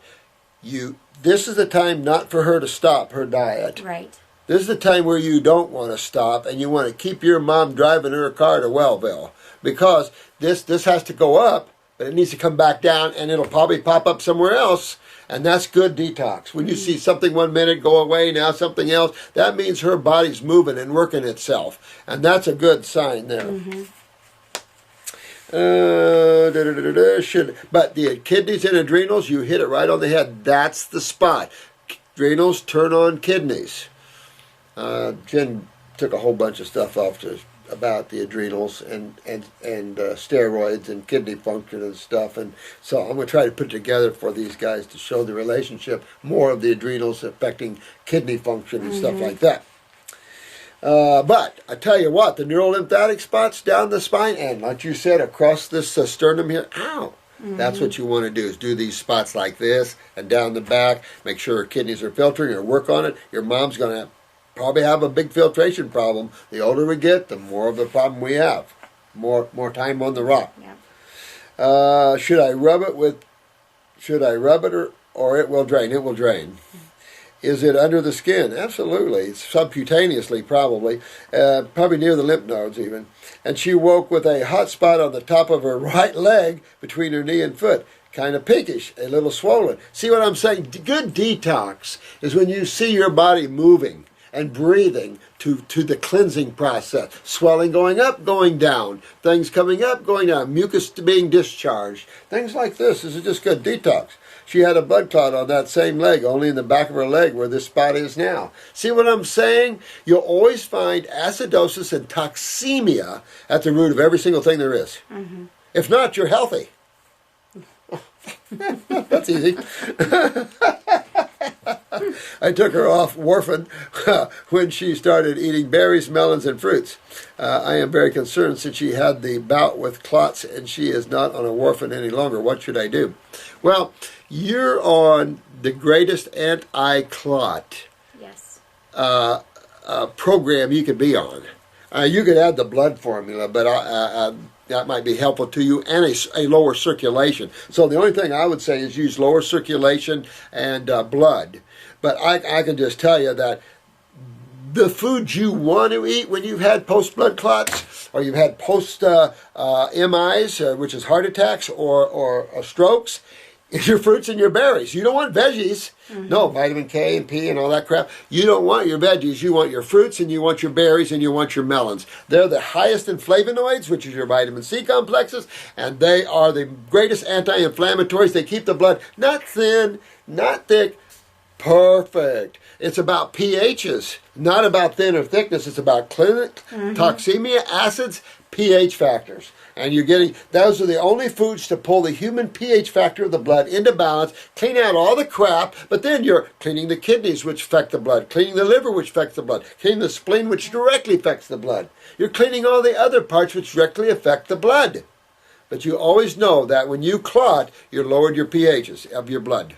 This is the time not for her to stop her diet. Right. This is the time where you don't want to stop and you want to keep your mom driving her car to Wellville, because this has to go up, but it needs to come back down, and it'll probably pop up somewhere else. And that's good detox. When you see something 1 minute go away, now something else, that means her body's moving and working itself. And that's a good sign there. But the kidneys and adrenals, you hit it right on the head. That's the spot. Adrenals turn on kidneys. Jen took a whole bunch of stuff off about the adrenals and steroids and kidney function and stuff, and so I'm going to try to put it together for these guys to show the relationship more of the adrenals affecting kidney function and stuff like that. But I tell you what, the neurolymphatic spots down the spine and, like you said, across this sternum here, ow! That's what you want to do, is do these spots like this and down the back. Make sure her kidneys are filtering or work on it. Your mom's going to probably have a big filtration problem. The older we get, the more of a problem we have. More time on the rock. Yeah. Should I rub it or it will drain? It will drain. Is it under the skin? Absolutely. It's subcutaneously probably. Probably near the lymph nodes even. And she woke with a hot spot on the top of her right leg between her knee and foot. Kind of pinkish, a little swollen. See what I'm saying? Good detox is when you see your body moving and breathing to the cleansing process. Swelling going up, going down. Things coming up, going down. Mucus being discharged. Things like this. This is just good detox. She had a blood clot on that same leg, only in the back of her leg where this spot is now. See what I'm saying? You'll always find acidosis and toxemia at the root of every single thing there is. If not, you're healthy. That's easy. I took her off warfarin when she started eating berries, melons, and fruits. I am very concerned since she had the bout with clots and she is not on a warfarin any longer. What should I do? Well, you're on the greatest anti-clot program you could be on. You could add the blood formula, but that might be helpful to you, and a lower circulation. So the only thing I would say is use lower circulation and blood. But I can just tell you that the foods you want to eat when you've had post-blood clots, or you've had post-MIs, which is heart attacks or strokes, is your fruits and your berries. You don't want veggies. No, vitamin K and P and all that crap. You don't want your veggies. You want your fruits and you want your berries and you want your melons. They're the highest in flavonoids, which is your vitamin C complexes, and they are the greatest anti-inflammatories. They keep the blood not thin, not thick, perfect. It's about pHs, not about thin or thickness. It's about toxemia, acids, pH factors. And you're getting, those are the only foods to pull the human pH factor of the blood into balance, clean out all the crap, but then you're cleaning the kidneys, which affect the blood, cleaning the liver, which affects the blood, cleaning the spleen, which directly affects the blood. You're cleaning all the other parts which directly affect the blood. But you always know that when you clot, you're lowered your pHs of your blood.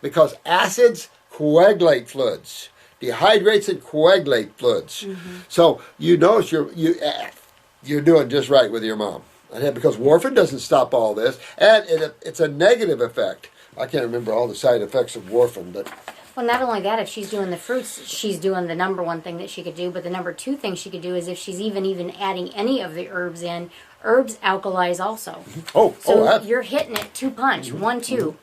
Because acids coagulate fluids, dehydrates and coagulate fluids. So you notice you're doing just right with your mom. Because warfarin doesn't stop all this, and it's a negative effect. I can't remember all the side effects of warfarin, but... Well, not only that, if she's doing the fruits, she's doing the number one thing that she could do, but the number two thing she could do is if she's even adding any of the herbs in, herbs alkalize also. You're hitting it two punch, 1, 2.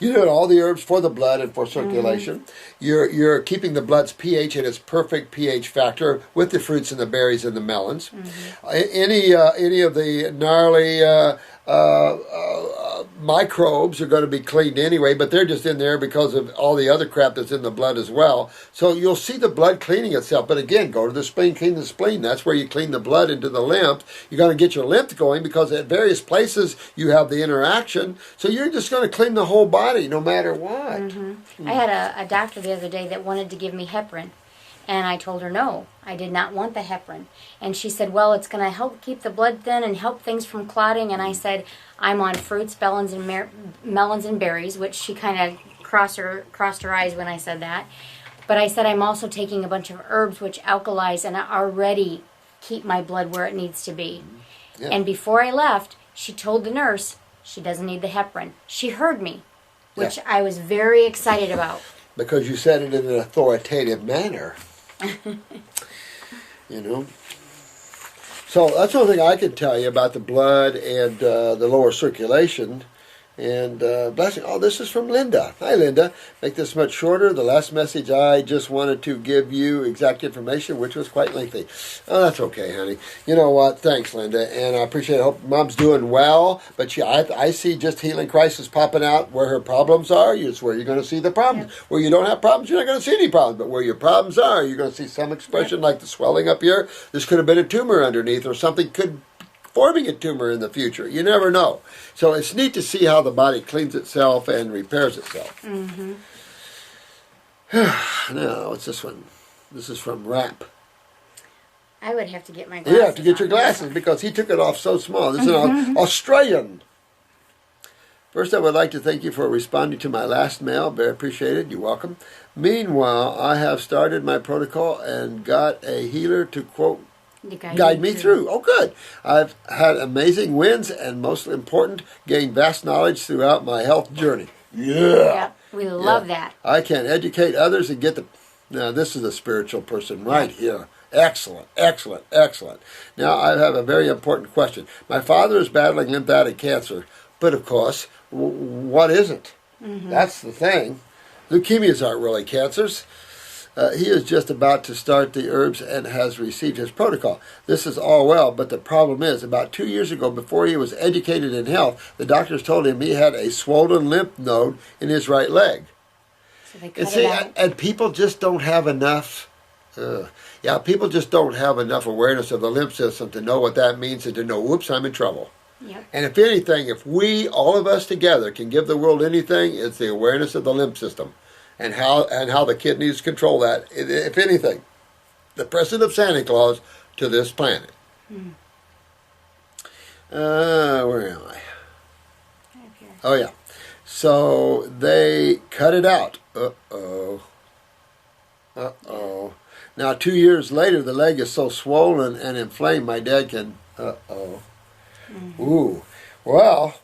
You're doing all the herbs for the blood and for circulation. You're keeping the blood's pH at its perfect pH factor with the fruits and the berries and the melons. Any of the gnarly microbes are going to be cleaned anyway, but they're just in there because of all the other crap that's in the blood as well. So you'll see the blood cleaning itself. But again, go to the spleen, clean the spleen. That's where you clean the blood into the lymph. You're going to get your lymph going because at various places you have the interaction. So you're just going to clean the whole body no matter what. I had a doctor the other day that wanted to give me heparin. And I told her no, I did not want the heparin. And she said, well, it's going to help keep the blood thin and help things from clotting. And I said, I'm on fruits, melons, and berries, which she kind of crossed her eyes when I said that. But I said, I'm also taking a bunch of herbs which alkalize and already keep my blood where it needs to be. Yeah. And before I left, she told the nurse she doesn't need the heparin. She heard me, which I was very excited about. Because you said it in an authoritative manner. You know. So that's the only thing I can tell you about the blood and the lower circulation. And blessing. Oh, this is from Linda. Hi, Linda. Make this much shorter. The last message, I just wanted to give you exact information, which was quite lengthy. Oh, that's okay, honey. You know what? Thanks, Linda. And I appreciate it. I hope Mom's doing well. But I see just healing crisis popping out where her problems are. It's where you're going to see the problems. Yep. Where you don't have problems, you're not going to see any problems. But where your problems are, you're going to see some expression like the swelling up here. This could have been a tumor underneath, or something could forming a tumor in the future. You never know. So it's neat to see how the body cleans itself and repairs itself. Now, what's this one? This is from Rap. I would have to get my glasses. You have to get your glasses because he took it off so small. This is an Australian. First, I would like to thank you for responding to my last mail. Very appreciated. You're welcome. Meanwhile, I have started my protocol and got a healer to, quote, guide me through. Oh, good. I've had amazing wins and, most important, gained vast knowledge throughout my health journey. Yeah. We love that. I can educate others and get the... Now, this is a spiritual person right here. Excellent, excellent, excellent. Now, I have a very important question. My father is battling lymphatic cancer, but, of course, what isn't? That's the thing. Leukemias aren't really cancers. He is just about to start the herbs and has received his protocol. This is all well, but the problem is, about 2 years ago, before he was educated in health, the doctors told him he had a swollen lymph node in his right leg. So they cut it out. And people just don't have enough. People just don't have enough awareness of the lymph system to know what that means and to know, whoops, I'm in trouble. Yep. And if anything, if we, all of us together, can give the world anything, it's the awareness of the lymph system. And how the kidneys control that, if anything, the present of Santa Claus to this planet. Where am I? Oh, yeah. So they cut it out. Uh-oh. Now, 2 years later, the leg is so swollen and inflamed, my dad can... Ooh. Well...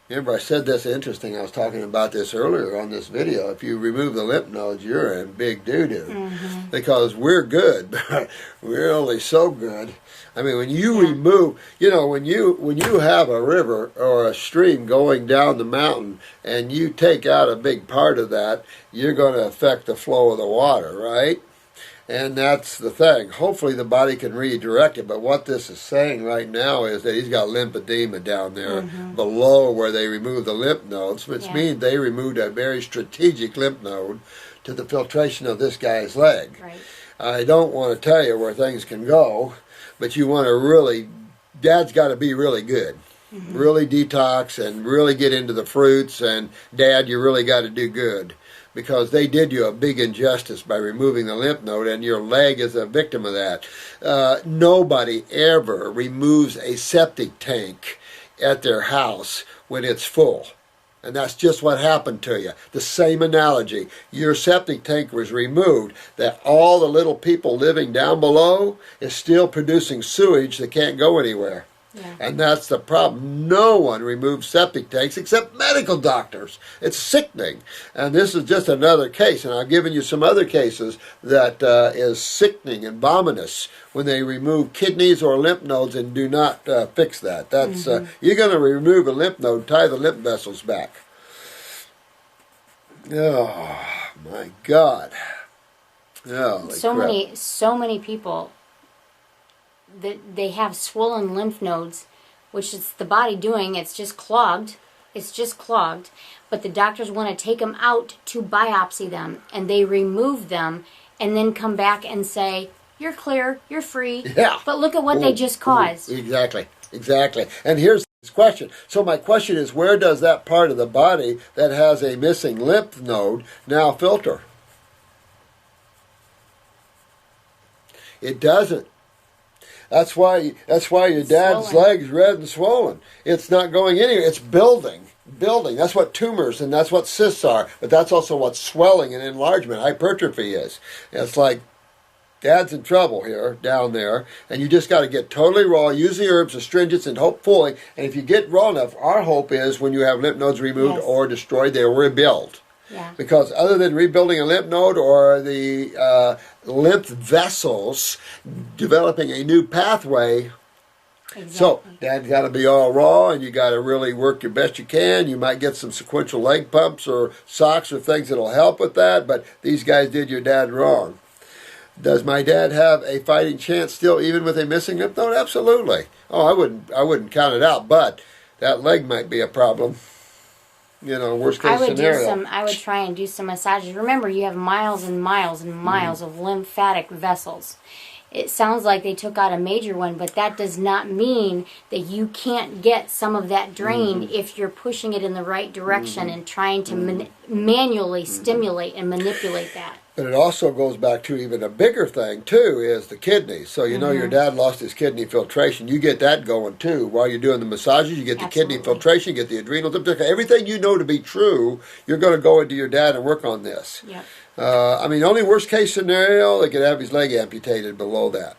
Remember, I said this interesting. I was talking about this earlier on this video. If you remove the lymph nodes, you're in big doo-doo. Because we're good, but we're only so good. I mean, when you remove, when you have a river or a stream going down the mountain and you take out a big part of that, you're going to affect the flow of the water, right? And that's the thing. Hopefully the body can redirect it. But what this is saying right now is that he's got lymphedema down there below where they remove the lymph nodes, which means they removed a very strategic lymph node to the filtration of this guy's leg. Right. I don't want to tell you where things can go, but you want to really, Dad's got to be really good. Really detox and really get into the fruits. And Dad, you really got to do good. Because they did you a big injustice by removing the lymph node, and your leg is a victim of that. Nobody ever removes a septic tank at their house when it's full. And that's just what happened to you. The same analogy. Your septic tank was removed, that all the little people living down below is still producing sewage that can't go anywhere. Yeah. And that's the problem. No one removes septic tanks except medical doctors. It's sickening. And this is just another case. And I've given you some other cases that is sickening and vomitous when they remove kidneys or lymph nodes and do not fix that. That's you're going to remove a lymph node, tie the lymph vessels back. Oh, my God. Oh, so many people that they have swollen lymph nodes, which is the body doing. It's just clogged. It's just clogged. But the doctors want to take them out to biopsy them, and they remove them and then come back and say, you're clear, you're free. Yeah. But look at what they just caused. Exactly. And here's this question. So my question is, where does that part of the body that has a missing lymph node now filter? It doesn't. That's why your dad's leg's red and swollen. It's not going anywhere. It's building. That's what tumors and that's what cysts are. But that's also what swelling and enlargement, hypertrophy is. It's like Dad's in trouble here, down there, and you just got to get totally raw, use the herbs, astringents, and hope fully. And if you get raw enough, our hope is when you have lymph nodes removed or destroyed, they will rebuild. Yeah. Because other than rebuilding a lymph node or the lymph vessels developing a new pathway, so Dad's got to be all raw, and you got to really work your best you can. You might get some sequential leg pumps or socks or things that'll help with that, but these guys did your dad wrong. Does my dad have a fighting chance still, even with a missing lymph node? Absolutely. Oh, I wouldn't count it out, but that leg might be a problem. You know, worst case scenario. I would try and do some massages. Remember, you have miles and miles and miles of lymphatic vessels. It sounds like they took out a major one, but that does not mean that you can't get some of that drained if you're pushing it in the right direction and trying to manually stimulate and manipulate that. But it also goes back to even a bigger thing, too, is the kidneys. So, you know, your dad lost his kidney filtration. You get that going, too. While you're doing the massages, you get the kidney filtration, you get the adrenals. Everything you know to be true, you're going to go into your dad and work on this. Yep. I mean, only worst case scenario, they could have his leg amputated below that.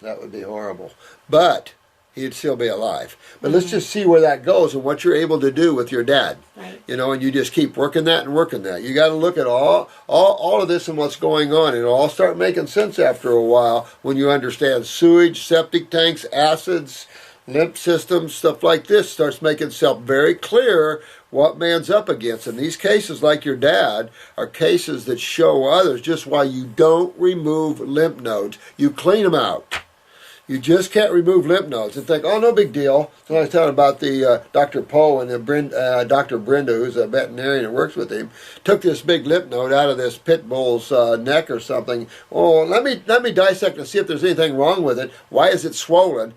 That would be horrible. But he'd still be alive. But let's just see where that goes and what you're able to do with your dad. Right. You know, and you just keep working that and working that. You got to look at all of this and what's going on. It'll all start making sense after a while when you understand sewage, septic tanks, acids, lymph systems, stuff like this starts making itself very clear what man's up against. And these cases, like your dad, are cases that show others just why you don't remove lymph nodes. You clean them out. You just can't remove lymph nodes and think, oh, no big deal. So I was talking about the Dr. Poe and Dr. Brenda, who's a veterinarian that works with him, took this big lymph node out of this pit bull's neck or something. Oh, let me dissect and see if there's anything wrong with it. Why is it swollen?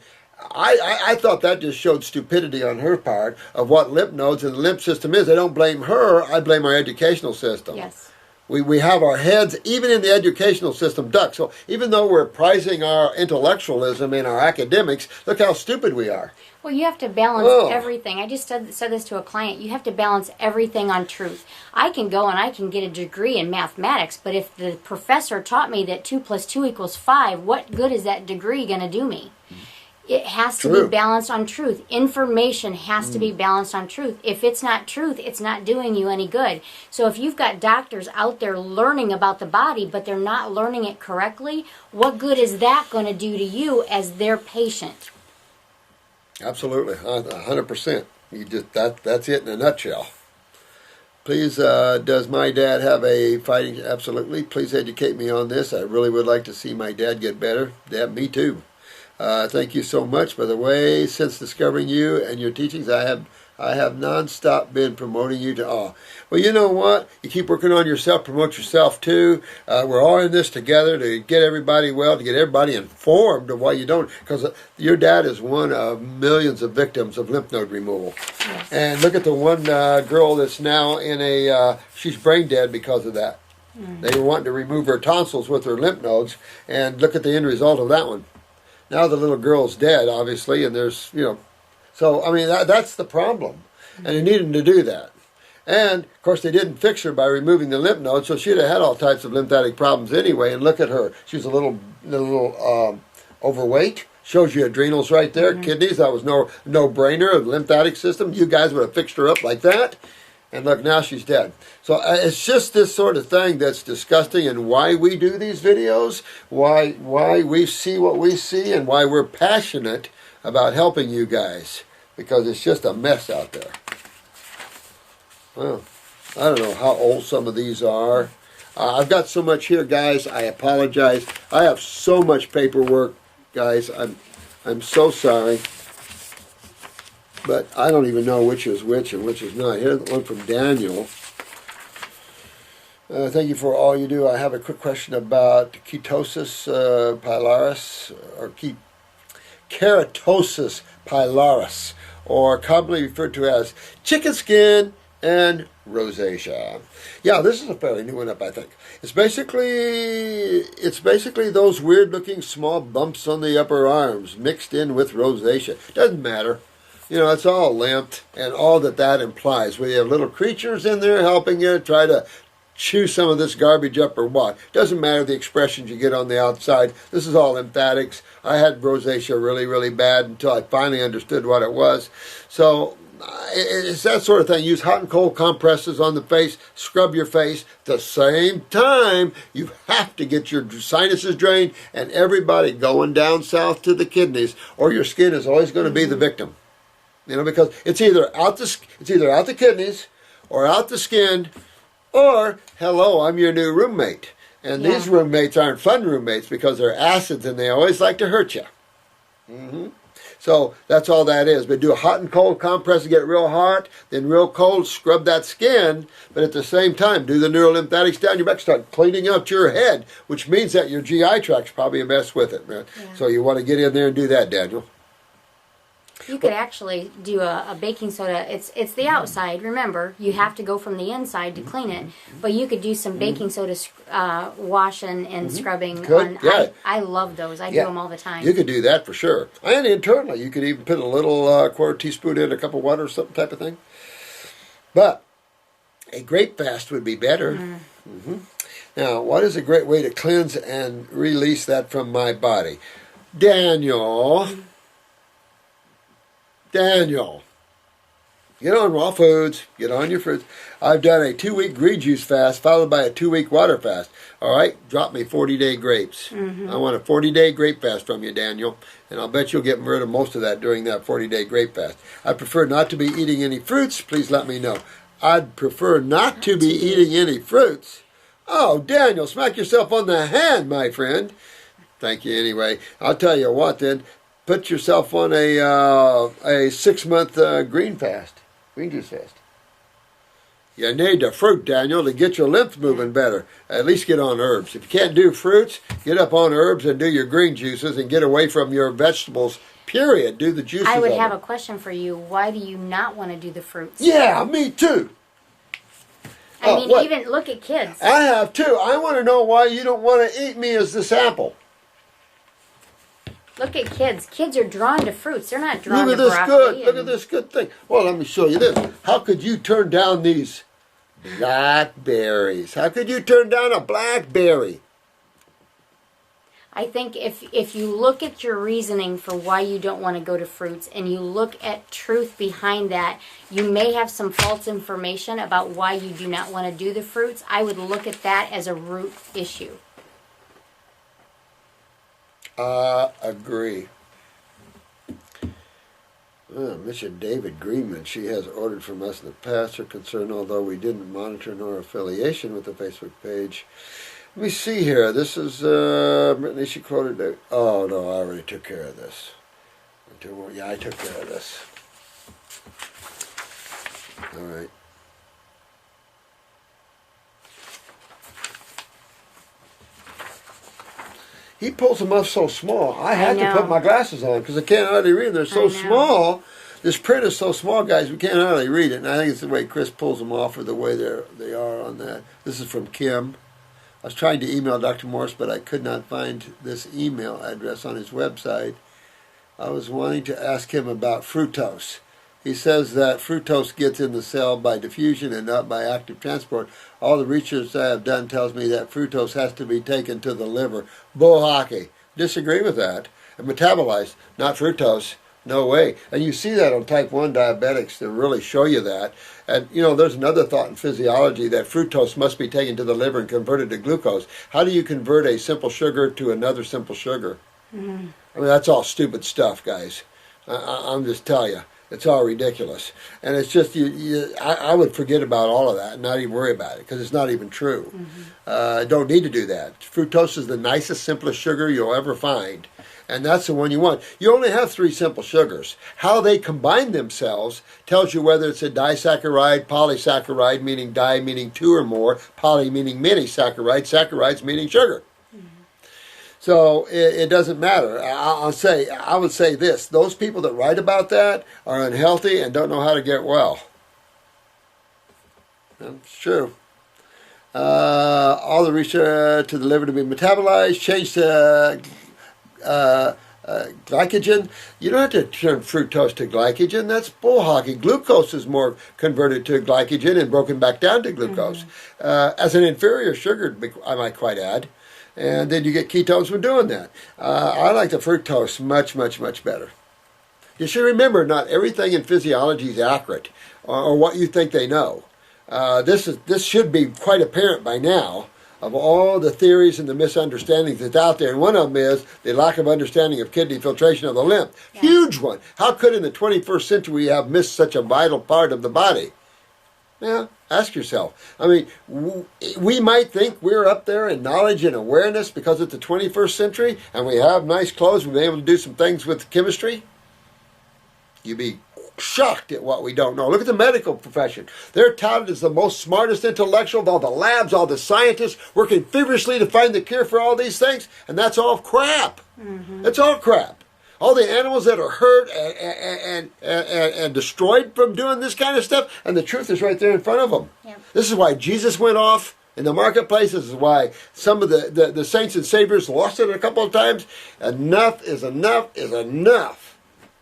I thought that just showed stupidity on her part of what lymph nodes and the lymph system is. I don't blame her. I blame our educational system. Yes. We have our heads, even in the educational system, ducked. So even though we're prizing our intellectualism and our academics, look how stupid we are. Well, you have to balance everything. I just said this to a client. You have to balance everything on truth. I can go and I can get a degree in mathematics, but if the professor taught me that 2 + 2 = 5, what good is that degree going to do me? It has to be balanced on truth. Information has to be balanced on truth. If it's not truth, it's not doing you any good. So if you've got doctors out there learning about the body, but they're not learning it correctly, what good is that going to do to you as their patient? Absolutely, 100%. That's it in a nutshell. Please, does my dad have a fighting? Absolutely. Please educate me on this. I really would like to see my dad get better. Dad, me too. Thank you so much. By the way, since discovering you and your teachings, I have nonstop been promoting you to all. Well, you know what? You keep working on yourself, promote yourself too. We're all in this together to get everybody well, to get everybody informed of why you don't. Because your dad is one of millions of victims of lymph node removal. Yes. And look at the one girl that's now in she's brain dead because of that. They were wanting to remove her tonsils with her lymph nodes, and look at the end result of that one. Now the little girl's dead, obviously, and there's, so, I mean, that's the problem. And they needed to do that. And, of course, they didn't fix her by removing the lymph nodes, so she'd have had all types of lymphatic problems anyway. And look at her. She's a little overweight. Shows you adrenals right there, kidneys. That was no-brainer. The lymphatic system, you guys would have fixed her up like that. And look, now she's dead. So it's just this sort of thing that's disgusting, and why we do these videos, why we see what we see, and why we're passionate about helping you guys, because it's just a mess out there. Well, I don't know how old some of these are. I've got so much here, guys. I apologize. I have so much paperwork, guys. I'm so sorry. but I don't even know which is which and which is not. Here's one from Daniel. Thank you for all you do. I have a quick question about ketosis pilaris, or keratosis pilaris, or commonly referred to as chicken skin and rosacea. Yeah, this is a fairly new one up, I think. It's basically those weird-looking small bumps on the upper arms mixed in with rosacea. Doesn't matter. You know, it's all limped, and all that implies. Whether you have little creatures in there helping you try to chew some of this garbage up or what. Doesn't matter the expressions you get on the outside. This is all lymphatics. I had rosacea really, really bad until I finally understood what it was. So it's that sort of thing. Use hot and cold compresses on the face. Scrub your face. At the same time, you have to get your sinuses drained, and everybody going down south to the kidneys, or your skin is always going to be the victim. You know, because it's either out the kidneys or out the skin, or, hello, I'm your new roommate. And these roommates aren't fun roommates because they're acids and they always like to hurt you. So that's all that is. But do a hot and cold compress to get real hot, then real cold, scrub that skin. But at the same time, do the neurolymphatics down your back, start cleaning out your head, which means that your GI tract's probably a mess with it, man. Yeah. So you want to get in there and do that, Daniel. You could actually do a baking soda. It's the outside. Remember, you have to go from the inside to clean it. But you could do some baking soda washing and scrubbing. Good. I love those. I do them all the time. You could do that for sure. And internally, you could even put a little quarter teaspoon in a cup of water or something type of thing. But a grape fast would be better. Now, what is a great way to cleanse and release that from my body? Daniel, get on raw foods, get on your fruits. I've done a 2-week green juice fast followed by a 2-week water fast. All right, drop me 40-day grapes. I want a 40-day grape fast from you, Daniel, and I'll bet you'll get rid of most of that during that 40-day grape fast. I prefer not to be eating any fruits. Please let me know. I'd prefer not to be eating any fruits. Oh, Daniel, smack yourself on the hand, my friend. Thank you anyway. I'll tell you what then. Put yourself on a 6-month green juice fast. You need the fruit, Daniel, to get your lymph moving better. At least get on herbs. If you can't do fruits, get up on herbs and do your green juices and get away from your vegetables, period. Do the juices. I would have a question for you. Why do you not want to do the fruits? Yeah, me too. I mean, even look at kids. I have too. I want to know why you don't want to eat me as the sample. Look at kids. Kids are drawn to fruits. They're not drawn to broccoli. Look at this good thing. Well, let me show you this. How could you turn down these blackberries? How could you turn down a blackberry? I think if you look at your reasoning for why you don't want to go to fruits and you look at truth behind that, you may have some false information about why you do not want to do the fruits. I would look at that as a root issue. Agree. Mr. David Greenman, she has ordered from us in the past. Her concern, although we didn't monitor nor affiliation with the Facebook page. Let me see here. This is Brittany. She quoted. Oh no, I already took care of this. Yeah, I took care of this. All right. He pulls them off so small. I had to put my glasses on because I can't hardly read them. They're so small. This print is so small, guys, we can't hardly read it. And I think it's the way Chris pulls them off or the way they are on that. This is from Kim. I was trying to email Dr. Morse, but I could not find this email address on his website. I was wanting to ask him about fructose. He says that fructose gets in the cell by diffusion and not by active transport. All the research I have done tells me that fructose has to be taken to the liver. Bull hockey. Disagree with that. And metabolized, not fructose. No way. And you see that on type 1 diabetics to really show you that. And, you know, there's another thought in physiology that fructose must be taken to the liver and converted to glucose. How do you convert a simple sugar to another simple sugar? I mean, that's all stupid stuff, guys. I'm just telling you. It's all ridiculous. And it's just, I would forget about all of that and not even worry about it because it's not even true. Don't need to do that. Fructose is the nicest, simplest sugar you'll ever find. And that's the one you want. You only have 3 simple sugars. How they combine themselves tells you whether it's a disaccharide, polysaccharide, meaning di, meaning 2 or more, poly meaning many saccharide, saccharides meaning sugar. So it doesn't matter. I would say this: those people that write about that are unhealthy and don't know how to get well. That's true. All the research to the liver to be metabolized, change to glycogen. You don't have to turn fructose to glycogen. That's bull hockey. Glucose is more converted to glycogen and broken back down to glucose. As an inferior sugar, I might quite add. And then you get ketones from doing that. I like the fructose much, much, much better. You should remember, not everything in physiology is accurate, or what you think they know. This should be quite apparent by now, of all the theories and the misunderstandings that's out there. And one of them is the lack of understanding of kidney filtration of the lymph. Yeah. Huge one. How could in the 21st century we have missed such a vital part of the body? Yeah, ask yourself. I mean, we might think we're up there in knowledge and awareness because it's the 21st century and we have nice clothes, we've been able to do some things with chemistry. You'd be shocked at what we don't know. Look at the medical profession. They're touted as the most smartest intellectual of all the labs, all the scientists working feverishly to find the cure for all these things, and that's all crap. It's all crap. All the animals that are hurt and destroyed from doing this kind of stuff, and the truth is right there in front of them. Yep. This is why Jesus went off in the marketplace. This is why some of the saints and saviors lost it a couple of times. Enough is enough is enough.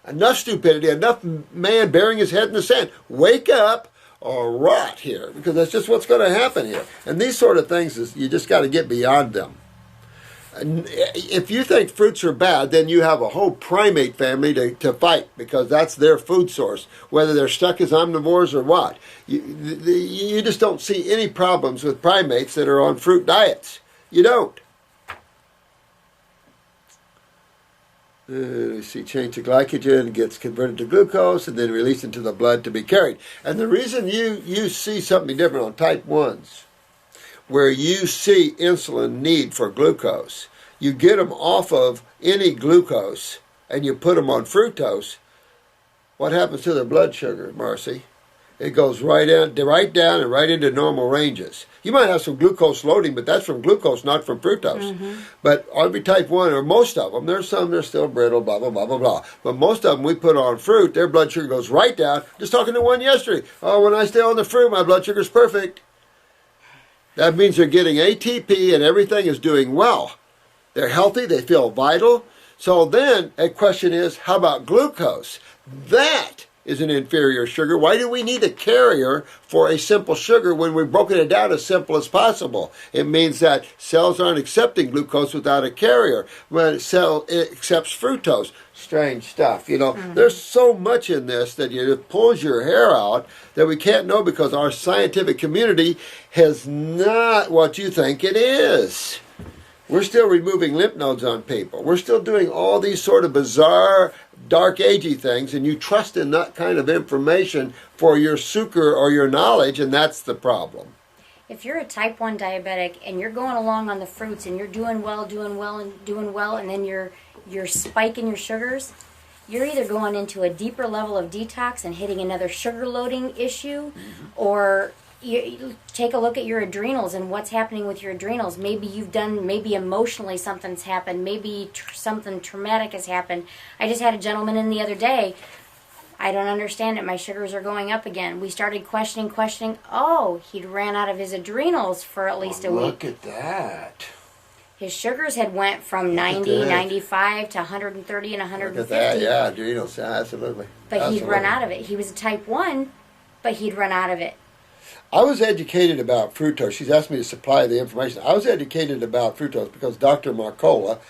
Enough stupidity, enough man burying his head in the sand. Wake up or rot here, because that's just what's going to happen here. And these sort of things, you just got to get beyond them. If you think fruits are bad, then you have a whole primate family to fight, because that's their food source, whether they're stuck as omnivores or what. You just don't see any problems with primates that are on fruit diets. You don't. Let's see, change to glycogen, gets converted to glucose, and then released into the blood to be carried. And the reason you see something different on type 1s, where you see insulin need for glucose, you get them off of any glucose and you put them on fructose, what happens to their blood sugar, Marcy? It goes right down and right into normal ranges. You might have some glucose loading, but that's from glucose, not from fructose. But every type 1, or most of them, there's some that are still brittle, blah, blah, blah, blah, blah. But most of them we put on fruit, their blood sugar goes right down. Just talking to one yesterday. Oh, when I stay on the fruit, my blood sugar's perfect. That means they're getting ATP and everything is doing well. They're healthy, they feel vital. So then a question is, how about glucose? That is an inferior sugar. Why do we need a carrier for a simple sugar when we've broken it down as simple as possible? It means that cells aren't accepting glucose without a carrier. When a cell accepts fructose, strange stuff. There's so much in this that it pulls your hair out that we can't know, because our scientific community has not what you think it is. We're still removing lymph nodes on people. We're still doing all these sort of bizarre, dark agey things, and you trust in that kind of information for your sucre or your knowledge, and that's the problem. If you're a type 1 diabetic and you're going along on the fruits and you're doing well, and then you're spiking your sugars, you're either going into a deeper level of detox and hitting another sugar loading issue, or you take a look at your adrenals and what's happening with your adrenals. Maybe emotionally something's happened. Maybe something traumatic has happened. I just had a gentleman in the other day. I don't understand it. My sugars are going up again. We started questioning. Oh, he'd ran out of his adrenals for at least a week. Look at that. His sugars had went from 90, 95 to 130 and 150. Look at that, yeah, adrenals, absolutely. But he'd run out of it. He was a type 1, but he'd run out of it. I was educated about fructose. She's asked me to supply the information. I was educated about fructose because Dr. Marcola,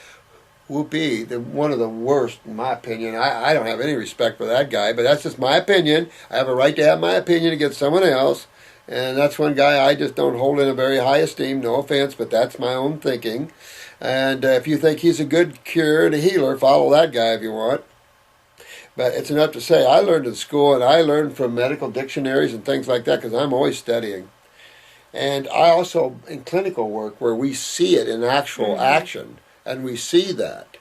whoopee, one of the worst, in my opinion. I don't have any respect for that guy, but that's just my opinion. I have a right to have my opinion against someone else, and that's one guy I just don't hold in a very high esteem. No offense, but that's my own thinking. And if you think he's a good cure and a healer, follow that guy if you want. But it's enough to say I learned in school, and I learned from medical dictionaries and things like that, because I'm always studying. And I also, in clinical work, where we see it in actual action, and we see that.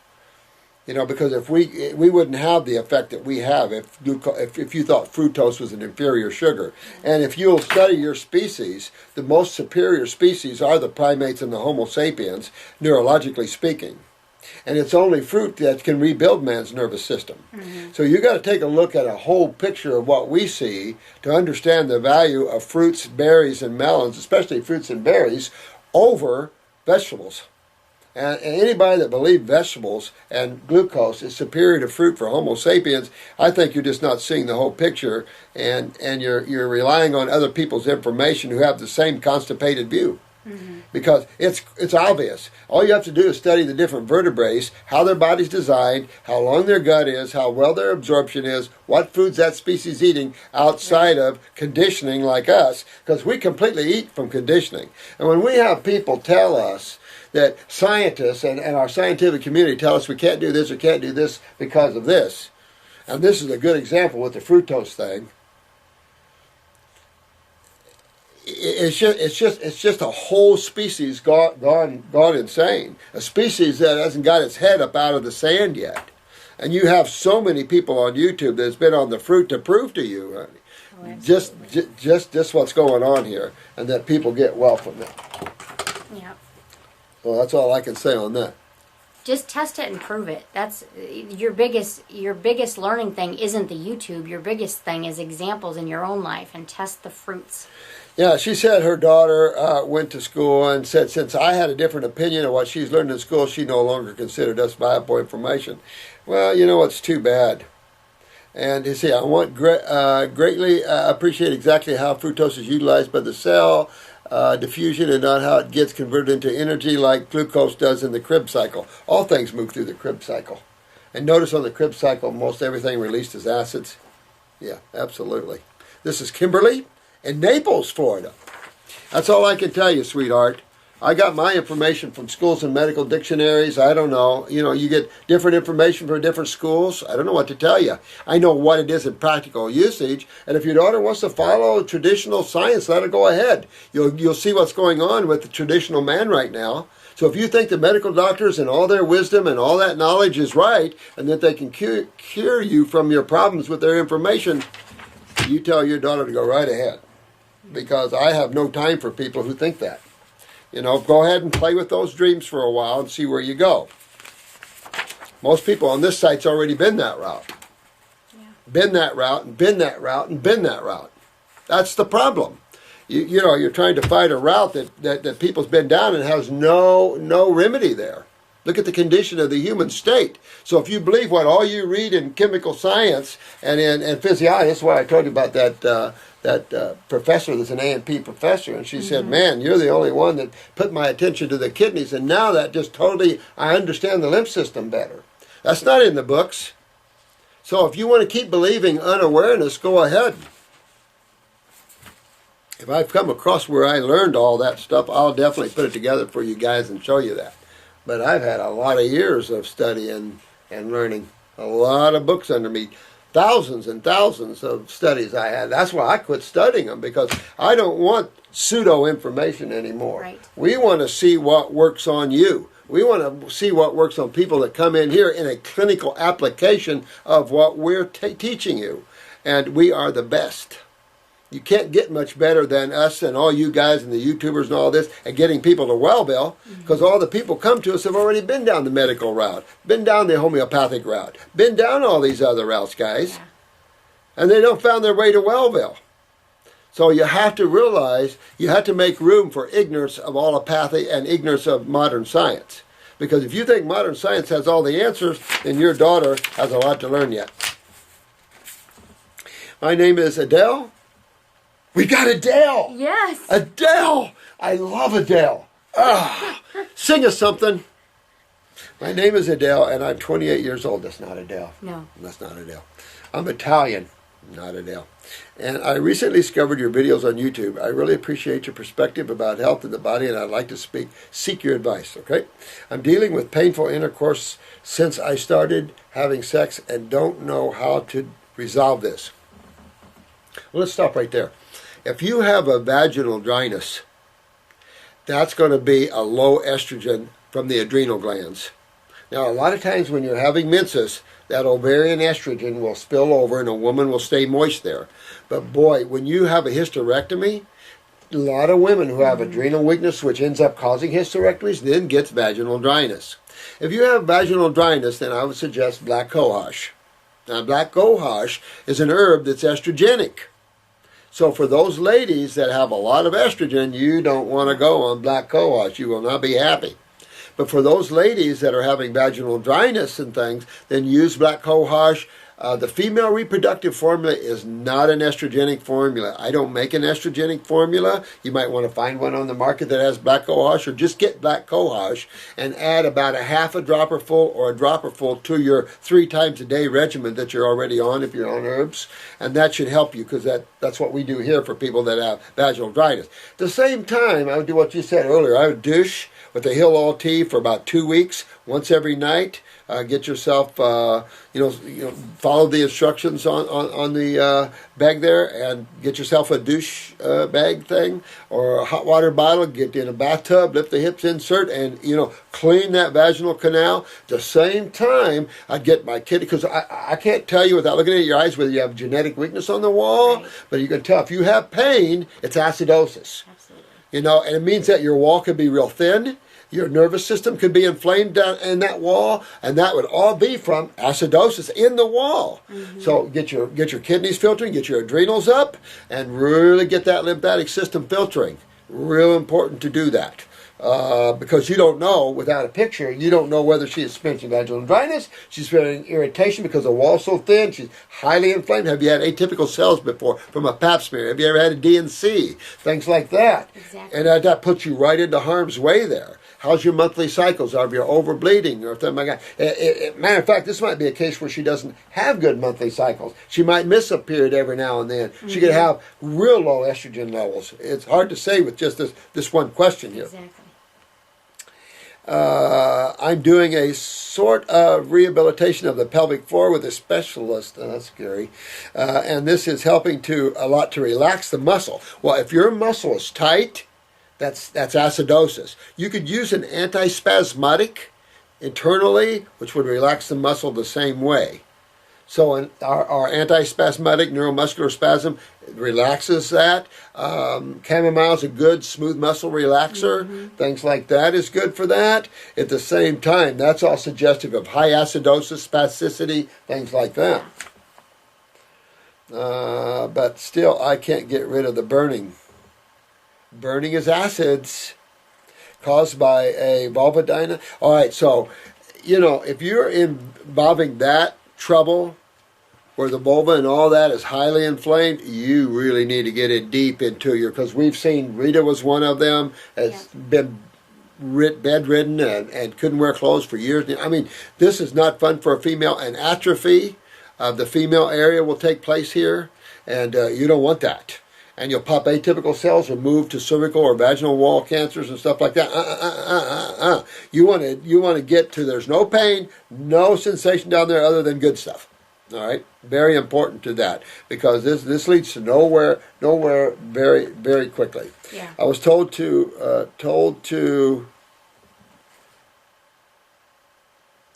You know, because if we wouldn't have the effect that we have if you thought fructose was an inferior sugar. And if you'll study your species, the most superior species are the primates and the Homo sapiens, neurologically speaking. And it's only fruit that can rebuild man's nervous system. Mm-hmm. So you got to take a look at a whole picture of what we see to understand the value of fruits, berries, and melons, especially fruits and berries, over vegetables. And anybody that believes vegetables and glucose is superior to fruit for Homo sapiens, I think you're just not seeing the whole picture, and you're relying on other people's information who have the same constipated view. Mm-hmm. Because it's obvious. All you have to do is study the different vertebrates, how their body's designed, how long their gut is, how well their absorption is, what foods that species eating outside of conditioning like us, because we completely eat from conditioning. And when we have people tell us that scientists and our scientific community tell us we can't do this or can't do this because of this, and this is a good example with the fructose thing. It's just a whole species gone insane. A species that hasn't got its head up out of the sand yet. And you have so many people on YouTube that's been on the fruit to prove to you, honey, just what's going on here, and that people get well from it. Yeah. Well, that's all I can say on that. Just test it and prove it. That's your biggest learning thing. Isn't the YouTube? Your biggest thing is examples in your own life, and test the fruits. Yeah, she said her daughter went to school and said since I had a different opinion of what she's learned in school, she no longer considered us viable information. Well, you know, it's too bad. And you see, I want greatly appreciate exactly how fructose is utilized by the cell, diffusion, and not how it gets converted into energy like glucose does in the Krebs cycle. All things move through the Krebs cycle. And notice on the Krebs cycle, most everything released is acids. Yeah, absolutely. This is Kimberly in Naples, Florida. That's all I can tell you, sweetheart. I got my information from schools and medical dictionaries. I don't know. You know, you get different information from different schools. I don't know what to tell you. I know what it is in practical usage. And if your daughter wants to follow traditional science, let her go ahead. You'll see what's going on with the traditional man right now. So if you think the medical doctors and all their wisdom and all that knowledge is right, and that they can cure you from your problems with their information, you tell your daughter to go right ahead. Because I have no time for people who think that. You know, go ahead and play with those dreams for a while and see where you go. Most people on this site's already been that route. Yeah. Been that route and been that route and been that route. That's the problem. You know, you're trying to fight a route that people's been down and has no remedy there. Look at the condition of the human state. So if you believe what all you read in chemical science and in physiology, that's why I told you about that professor that's an A&P professor, and she said, man, you're the only one that put my attention to the kidneys, and now that just totally, I understand the lymph system better. That's not in the books. So if you want to keep believing unawareness, go ahead. If I've come across where I learned all that stuff, I'll definitely put it together for you guys and show you that. But I've had a lot of years of study and learning. A lot of books under me. Thousands and thousands of studies I had. That's why I quit studying them, because I don't want pseudo information anymore. Right. We want to see what works on you. We want to see what works on people that come in here in a clinical application of what we're teaching you. And we are the best. You can't get much better than us and all you guys and the YouTubers and all this and getting people to Wellville, because all the people come to us have already been down the medical route, been down the homeopathic route, been down all these other routes, guys. Yeah. And they don't found their way to Wellville. So you have to realize you have to make room for ignorance of allopathy and ignorance of modern science. Because if you think modern science has all the answers, then your daughter has a lot to learn yet. My name is Adele. We got Adele! Yes! Adele! I love Adele. Sing us something. My name is Adele, and I'm 28 years old. That's not Adele. No. That's not Adele. I'm Italian, not Adele. And I recently discovered your videos on YouTube. I really appreciate your perspective about health in the body, and I'd like to seek your advice, okay? I'm dealing with painful intercourse since I started having sex and don't know how to resolve this. Well, let's stop right there. If you have a vaginal dryness, that's going to be a low estrogen from the adrenal glands. Now, a lot of times when you're having menses, that ovarian estrogen will spill over and a woman will stay moist there. But boy, when you have a hysterectomy, a lot of women who have adrenal weakness, which ends up causing hysterectomies, then gets vaginal dryness. If you have vaginal dryness, then I would suggest black cohosh. Now, black cohosh is an herb that's estrogenic. So for those ladies that have a lot of estrogen, you don't want to go on black cohosh. You will not be happy. But for those ladies that are having vaginal dryness and things, then use black cohosh. The female reproductive formula is not an estrogenic formula. I don't make an estrogenic formula. You might want to find one on the market that has black cohosh, or just get black cohosh and add about a half a dropper full or a dropper full to your 3 times a day regimen that you're already on if you're on herbs. And that should help you, because that's what we do here for people that have vaginal dryness. At the same time, I would do what you said earlier. I would douche with the Hill All Tea for about 2 weeks, once every night. Get yourself, follow the instructions on the bag there, and get yourself a douche bag thing or a hot water bottle. Get in a bathtub, lift the hips, insert, and clean that vaginal canal. At the same time, I'd get my kid, because I can't tell you without looking at your eyes whether you have genetic weakness on the wall, right. But you can tell if you have pain, it's acidosis. Absolutely. And it means that your wall could be real thin. Your nervous system could be inflamed down in that wall, and that would all be from acidosis in the wall. So get your kidneys filtering, get your adrenals up, and really get that lymphatic system filtering. Real important to do that. Because you don't know, without a picture, you don't know whether she is experiencing vaginal dryness, she's experiencing irritation because the wall's so thin, she's highly inflamed. Have you had atypical cells before from a pap smear? Have you ever had a DNC? Things like that. Exactly. And that puts you right into harm's way there. How's your monthly cycles? Are you overbleeding or something like that? Matter of fact, this might be a case where she doesn't have good monthly cycles. She might miss a period every now and then. She could have real low estrogen levels. It's hard to say with just this one question here. Exactly. I'm doing a sort of rehabilitation of the pelvic floor with a specialist. That's scary. And this is helping a lot to relax the muscle. Well, if your muscle is tight, that's acidosis. You could use an antispasmodic internally, which would relax the muscle the same way. So our antispasmodic neuromuscular spasm relaxes that. Chamomile is a good smooth muscle relaxer. Things like that is good for that. At the same time, that's all suggestive of high acidosis, spasticity, things like that. But still, I can't get rid of the burning. Burning is acids caused by a vulvodynia. All right, so, if you're involving that trouble where the vulva and all that is highly inflamed, you really need to get it deep into because we've seen, Rita was one of them, has been bedridden and couldn't wear clothes for years. I mean, this is not fun for a female, and atrophy of the female area will take place here, and you don't want that. And you'll pop atypical cells or move to cervical or vaginal wall cancers and stuff like that. You want to get to there's no pain, no sensation down there other than good stuff. All right, very important to that because this leads to nowhere very very quickly. Yeah. I was told to.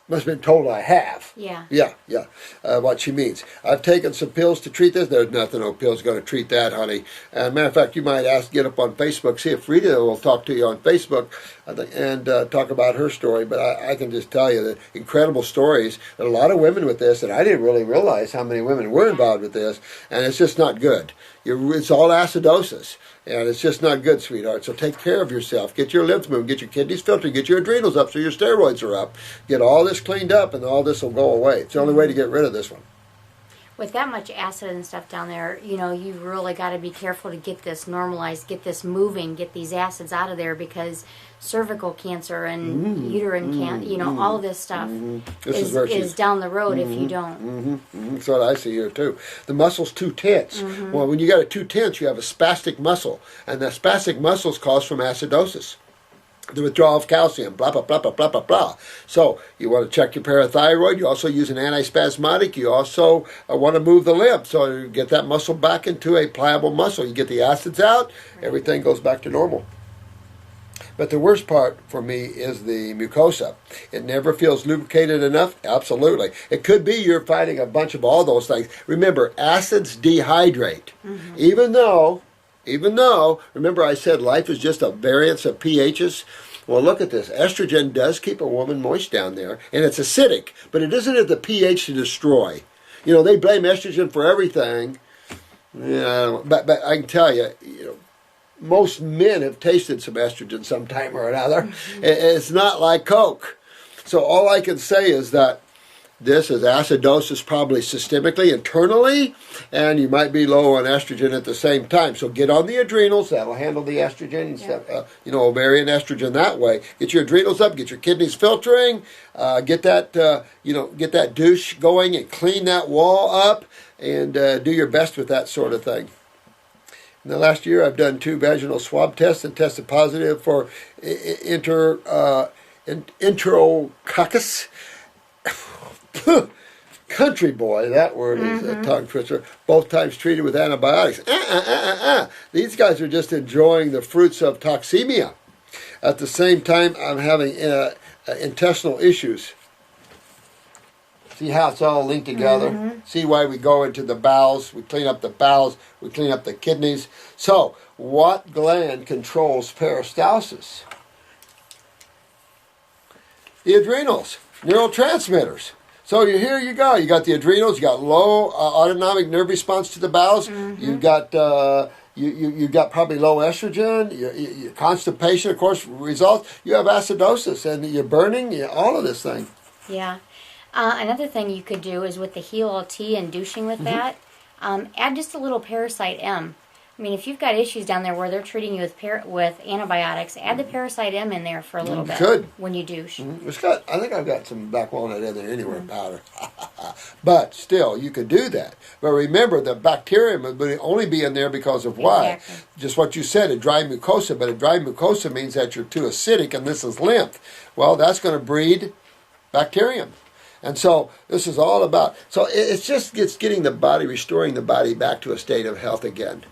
Must have been told I have. Yeah. Yeah. What she means. I've taken some pills to treat this. There's nothing, no pills going to treat that, honey. Matter of fact, you might get up on Facebook, see if Rita will talk to you on Facebook and talk about her story. But I can just tell you that incredible stories. There are a lot of women with this, and I didn't really realize how many women were involved with this, and it's just not good. It's all acidosis. And it's just not good, sweetheart. So take care of yourself. Get your lymph moving. Get your kidneys filtered. Get your adrenals up so your steroids are up. Get all this cleaned up and all this will go away. It's the only way to get rid of this one. With that much acid and stuff down there, you've really got to be careful to get this normalized, get this moving, get these acids out of there because cervical cancer and uterine cancer, all this stuff is down the road if you don't. That's what I see here too. The muscle's too tense. Well, when you got it too tense, you have a spastic muscle, and the spastic muscle is caused from acidosis. The withdrawal of calcium, blah, blah, blah, blah, blah, blah, blah. So you want to check your parathyroid. You also use an antispasmodic. You also want to move the lymph. So you get that muscle back into a pliable muscle. You get the acids out, everything goes back to normal. But the worst part for me is the mucosa. It never feels lubricated enough. Absolutely. It could be you're fighting a bunch of all those things. Remember, acids dehydrate. Even though, remember I said life is just a variance of pHs? Well, look at this. Estrogen does keep a woman moist down there, and it's acidic, but it isn't at the pH to destroy. They blame estrogen for everything. But I can tell you, most men have tasted some estrogen sometime or another. It's not like Coke. So all I can say is that this is acidosis probably systemically, internally, and you might be low on estrogen at the same time. So get on the adrenals. That'll handle the estrogen, ovarian estrogen that way. Get your adrenals up, get your kidneys filtering, get that douche going and clean that wall up, and do your best with that sort of thing. In the last year, I've done 2 vaginal swab tests and tested positive for enterococcus. Country boy, that word is a tongue twister. Both times treated with antibiotics. These guys are just enjoying the fruits of toxemia. At the same time, I'm having intestinal issues. See how it's all linked together? See why we go into the bowels, we clean up the bowels, we clean up the kidneys. So, what gland controls peristalsis? The adrenals, neurotransmitters. So here you go. You got the adrenals, you got low autonomic nerve response to the bowels, you've got you got probably low estrogen, your constipation, of course, results. You have acidosis, and you're burning, all of this thing. Yeah. Another thing you could do is with the HealT and douching with that, add just a little Parasite M. I mean, if you've got issues down there where they're treating you with antibiotics, add the Parasite M in there for a little bit when you douche. I think I've got some black walnut in there anywhere, powder. But still, you could do that. But remember, the bacterium would only be in there because of why? Exactly. Just what you said, a dry mucosa. But a dry mucosa means that you're too acidic, and this is lymph. Well, that's going to breed bacterium. And so this is all about, it's getting the body, restoring the body back to a state of health again.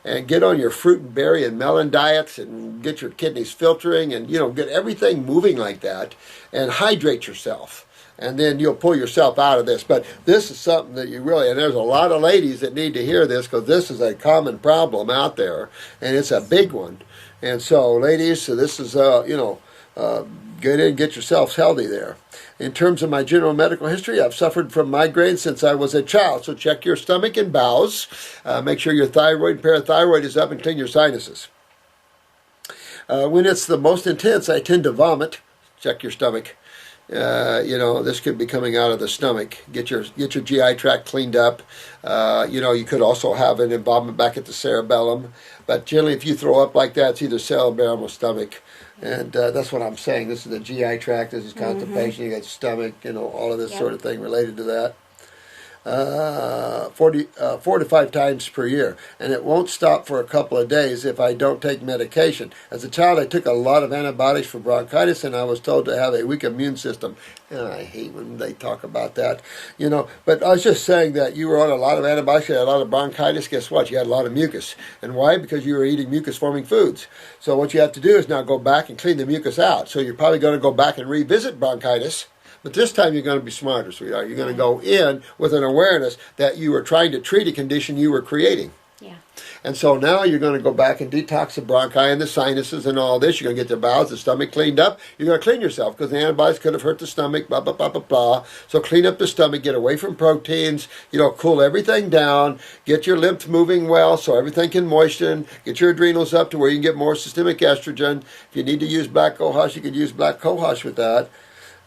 And get on your fruit and berry and melon diets and get your kidneys filtering and, get everything moving like that and hydrate yourself. And then you'll pull yourself out of this. But this is something that you really, and there's a lot of ladies that need to hear this because this is a common problem out there and it's a big one. And so ladies, so this is, get in, get yourselves healthy there. In terms of my general medical history, I've suffered from migraines since I was a child. So check your stomach and bowels. Make sure your thyroid and parathyroid is up and clean your sinuses. When it's the most intense, I tend to vomit. Check your stomach. This could be coming out of the stomach. Get your GI tract cleaned up. You could also have an involvement back at the cerebellum. But generally, if you throw up like that, it's either cerebellum or stomach. And that's what I'm saying. This is the GI tract. This is constipation. You got stomach. All of this sort of thing related to that. 4 to 5 times per year, and it won't stop for a couple of days if I don't take medication. As a child, I took a lot of antibiotics for bronchitis, and I was told to have a weak immune system. And I hate when they talk about that, But I was just saying that you were on a lot of antibiotics, you had a lot of bronchitis. Guess what? You had a lot of mucus. And why? Because you were eating mucus-forming foods. So what you have to do is now go back and clean the mucus out. So you're probably going to go back and revisit bronchitis. But this time you're going to be smarter, sweetheart. You're going to go in with an awareness that you were trying to treat a condition you were creating. Yeah. And so now you're going to go back and detox the bronchi and the sinuses and all this. You're going to get the bowels, the stomach cleaned up. You're going to clean yourself because the antibiotics could have hurt the stomach, blah, blah, blah, blah, blah. So clean up the stomach, get away from proteins, cool everything down, get your lymph moving well so everything can moisten, get your adrenals up to where you can get more systemic estrogen. If you need to use black cohosh, you could use black cohosh with that.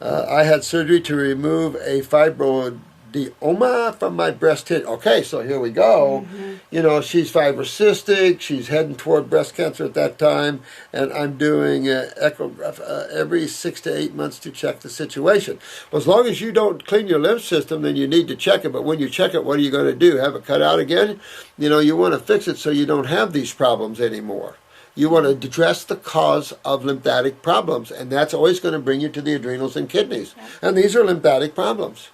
I had surgery to remove a fibroadenoma from my breast tissue. Okay, so here we go. She's fibrocystic. She's heading toward breast cancer at that time. And I'm doing an echograph every 6 to 8 months to check the situation. Well, as long as you don't clean your lymph system, then you need to check it. But when you check it, what are you going to do? Have it cut out again? You want to fix it so you don't have these problems anymore. You want to address the cause of lymphatic problems, and that's always going to bring you to the adrenals and kidneys. And these are lymphatic problems.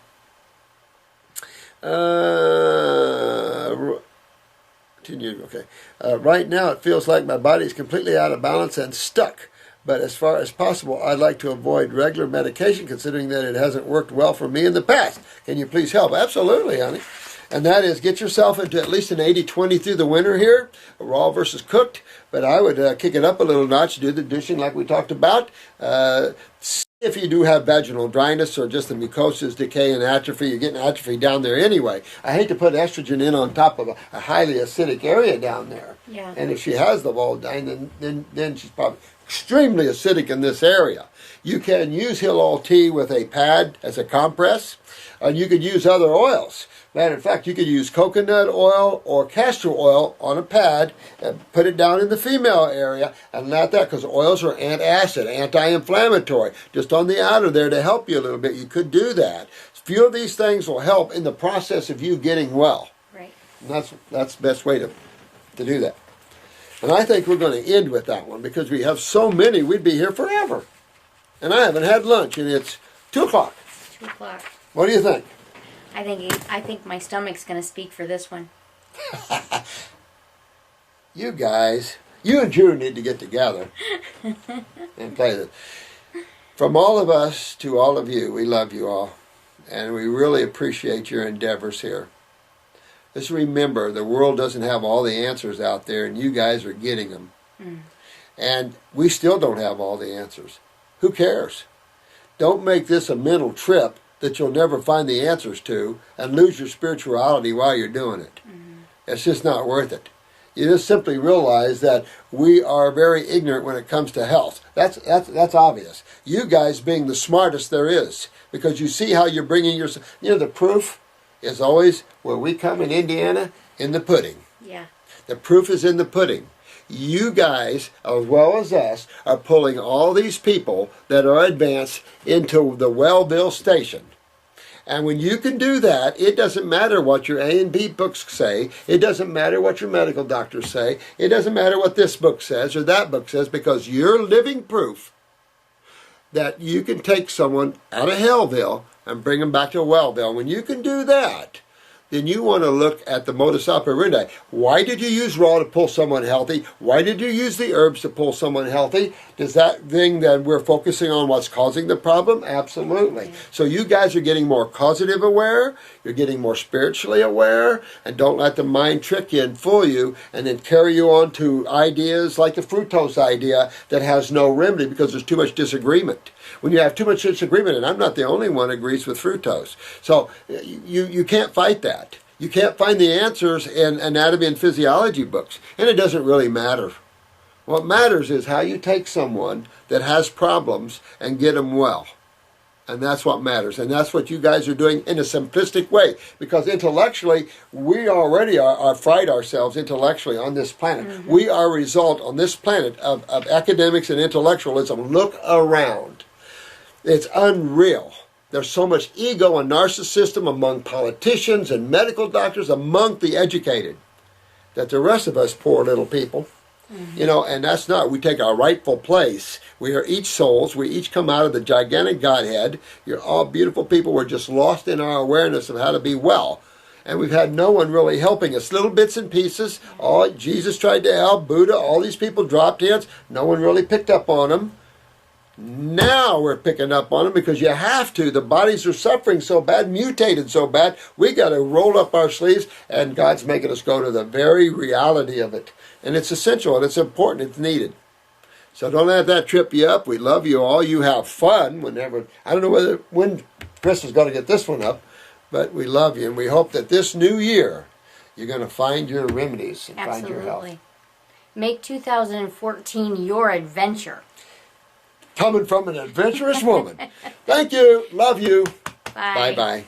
Continue. Okay. Right now, it feels like my body is completely out of balance and stuck. But as far as possible, I'd like to avoid regular medication, considering that it hasn't worked well for me in the past. Can you please help? Absolutely, honey. And that is, get yourself into at least an 80-20 through the winter here, raw versus cooked. But I would kick it up a little notch, do the douching like we talked about. If you do have vaginal dryness or just the mucosa's decay and atrophy, you're getting atrophy down there anyway. I hate to put estrogen in on top of a highly acidic area down there. Yeah. And if she has the vulvodyne, then she's probably extremely acidic in this area. You can use Hill tea with a pad as a compress, and you could use other oils. Matter of fact, you could use coconut oil or castor oil on a pad and put it down in the female area and let that, because oils are antacid, anti-inflammatory, just on the outer there to help you a little bit. You could do that. A few of these things will help in the process of you getting well. Right. And that's the best way to do that. And I think we're going to end with that one because we have so many, we'd be here forever. And I haven't had lunch, and it's 2 o'clock. 2 o'clock. What do you think? I think my stomach's going to speak for this one. You guys, you and Drew need to get together and play this. From all of us to all of you, we love you all. And we really appreciate your endeavors here. Just remember, the world doesn't have all the answers out there, and you guys are getting them. And we still don't have all the answers. Who cares? Don't make this a mental trip that you'll never find the answers to and lose your spirituality while you're doing it. It's just not worth it. You just simply realize that we are very ignorant when it comes to health. That's obvious. You guys being the smartest there is, because you see how you're bringing yourself. You know, the proof is always where we come in Indiana, in the pudding. Yeah. The proof is in the pudding. You guys, as well as us, are pulling all these people that are advanced into the Wellville station. And when you can do that, it doesn't matter what your A and B books say. It doesn't matter what your medical doctors say. It doesn't matter what this book says or that book says, because you're living proof that you can take someone out of Hellville and bring them back to Wellville. When you can do that, then you want to look at the modus operandi. Why did you use raw to pull someone healthy? Why did you use the herbs to pull someone healthy? Does that thing that we're focusing on what's causing the problem? Absolutely. Yeah. So you guys are getting more causative aware, you're getting more spiritually aware, and don't let the mind trick you and fool you and then carry you on to ideas like the fructose idea that has no remedy because there's too much disagreement. When you have too much disagreement, and I'm not the only one who agrees with fructose, so you can't fight that. You can't find the answers in anatomy and physiology books, and it doesn't really matter. What matters is how you take someone that has problems and get them well. And that's what matters. And that's what you guys are doing in a simplistic way. Because intellectually, we already are fried ourselves intellectually on this planet. We are a result on this planet of academics and intellectualism. Look around. It's unreal. There's so much ego and narcissism among politicians and medical doctors, among the educated, that the rest of us poor little people, you know, and that's not, we take our rightful place. We are each souls. We each come out of the gigantic Godhead. You're all beautiful people. We're just lost in our awareness of how to be well. And we've had no one really helping us. Little bits and pieces. Oh, Jesus tried to help, Buddha, all these people dropped hints. No one really picked up on them. Now we're picking up on them because you have to. The bodies are suffering so bad, mutated so bad. We got to roll up our sleeves, and God's making us go to the very reality of it. And it's essential, and it's important, it's needed. So don't let that trip you up. We love you all. You have fun whenever. I don't know when Chris is going to get this one up, but we love you, and we hope that this new year you're going to find your remedies and find your health. Make 2014 your adventure. Coming from an adventurous woman. Thank you. Love you. Bye. Bye-bye.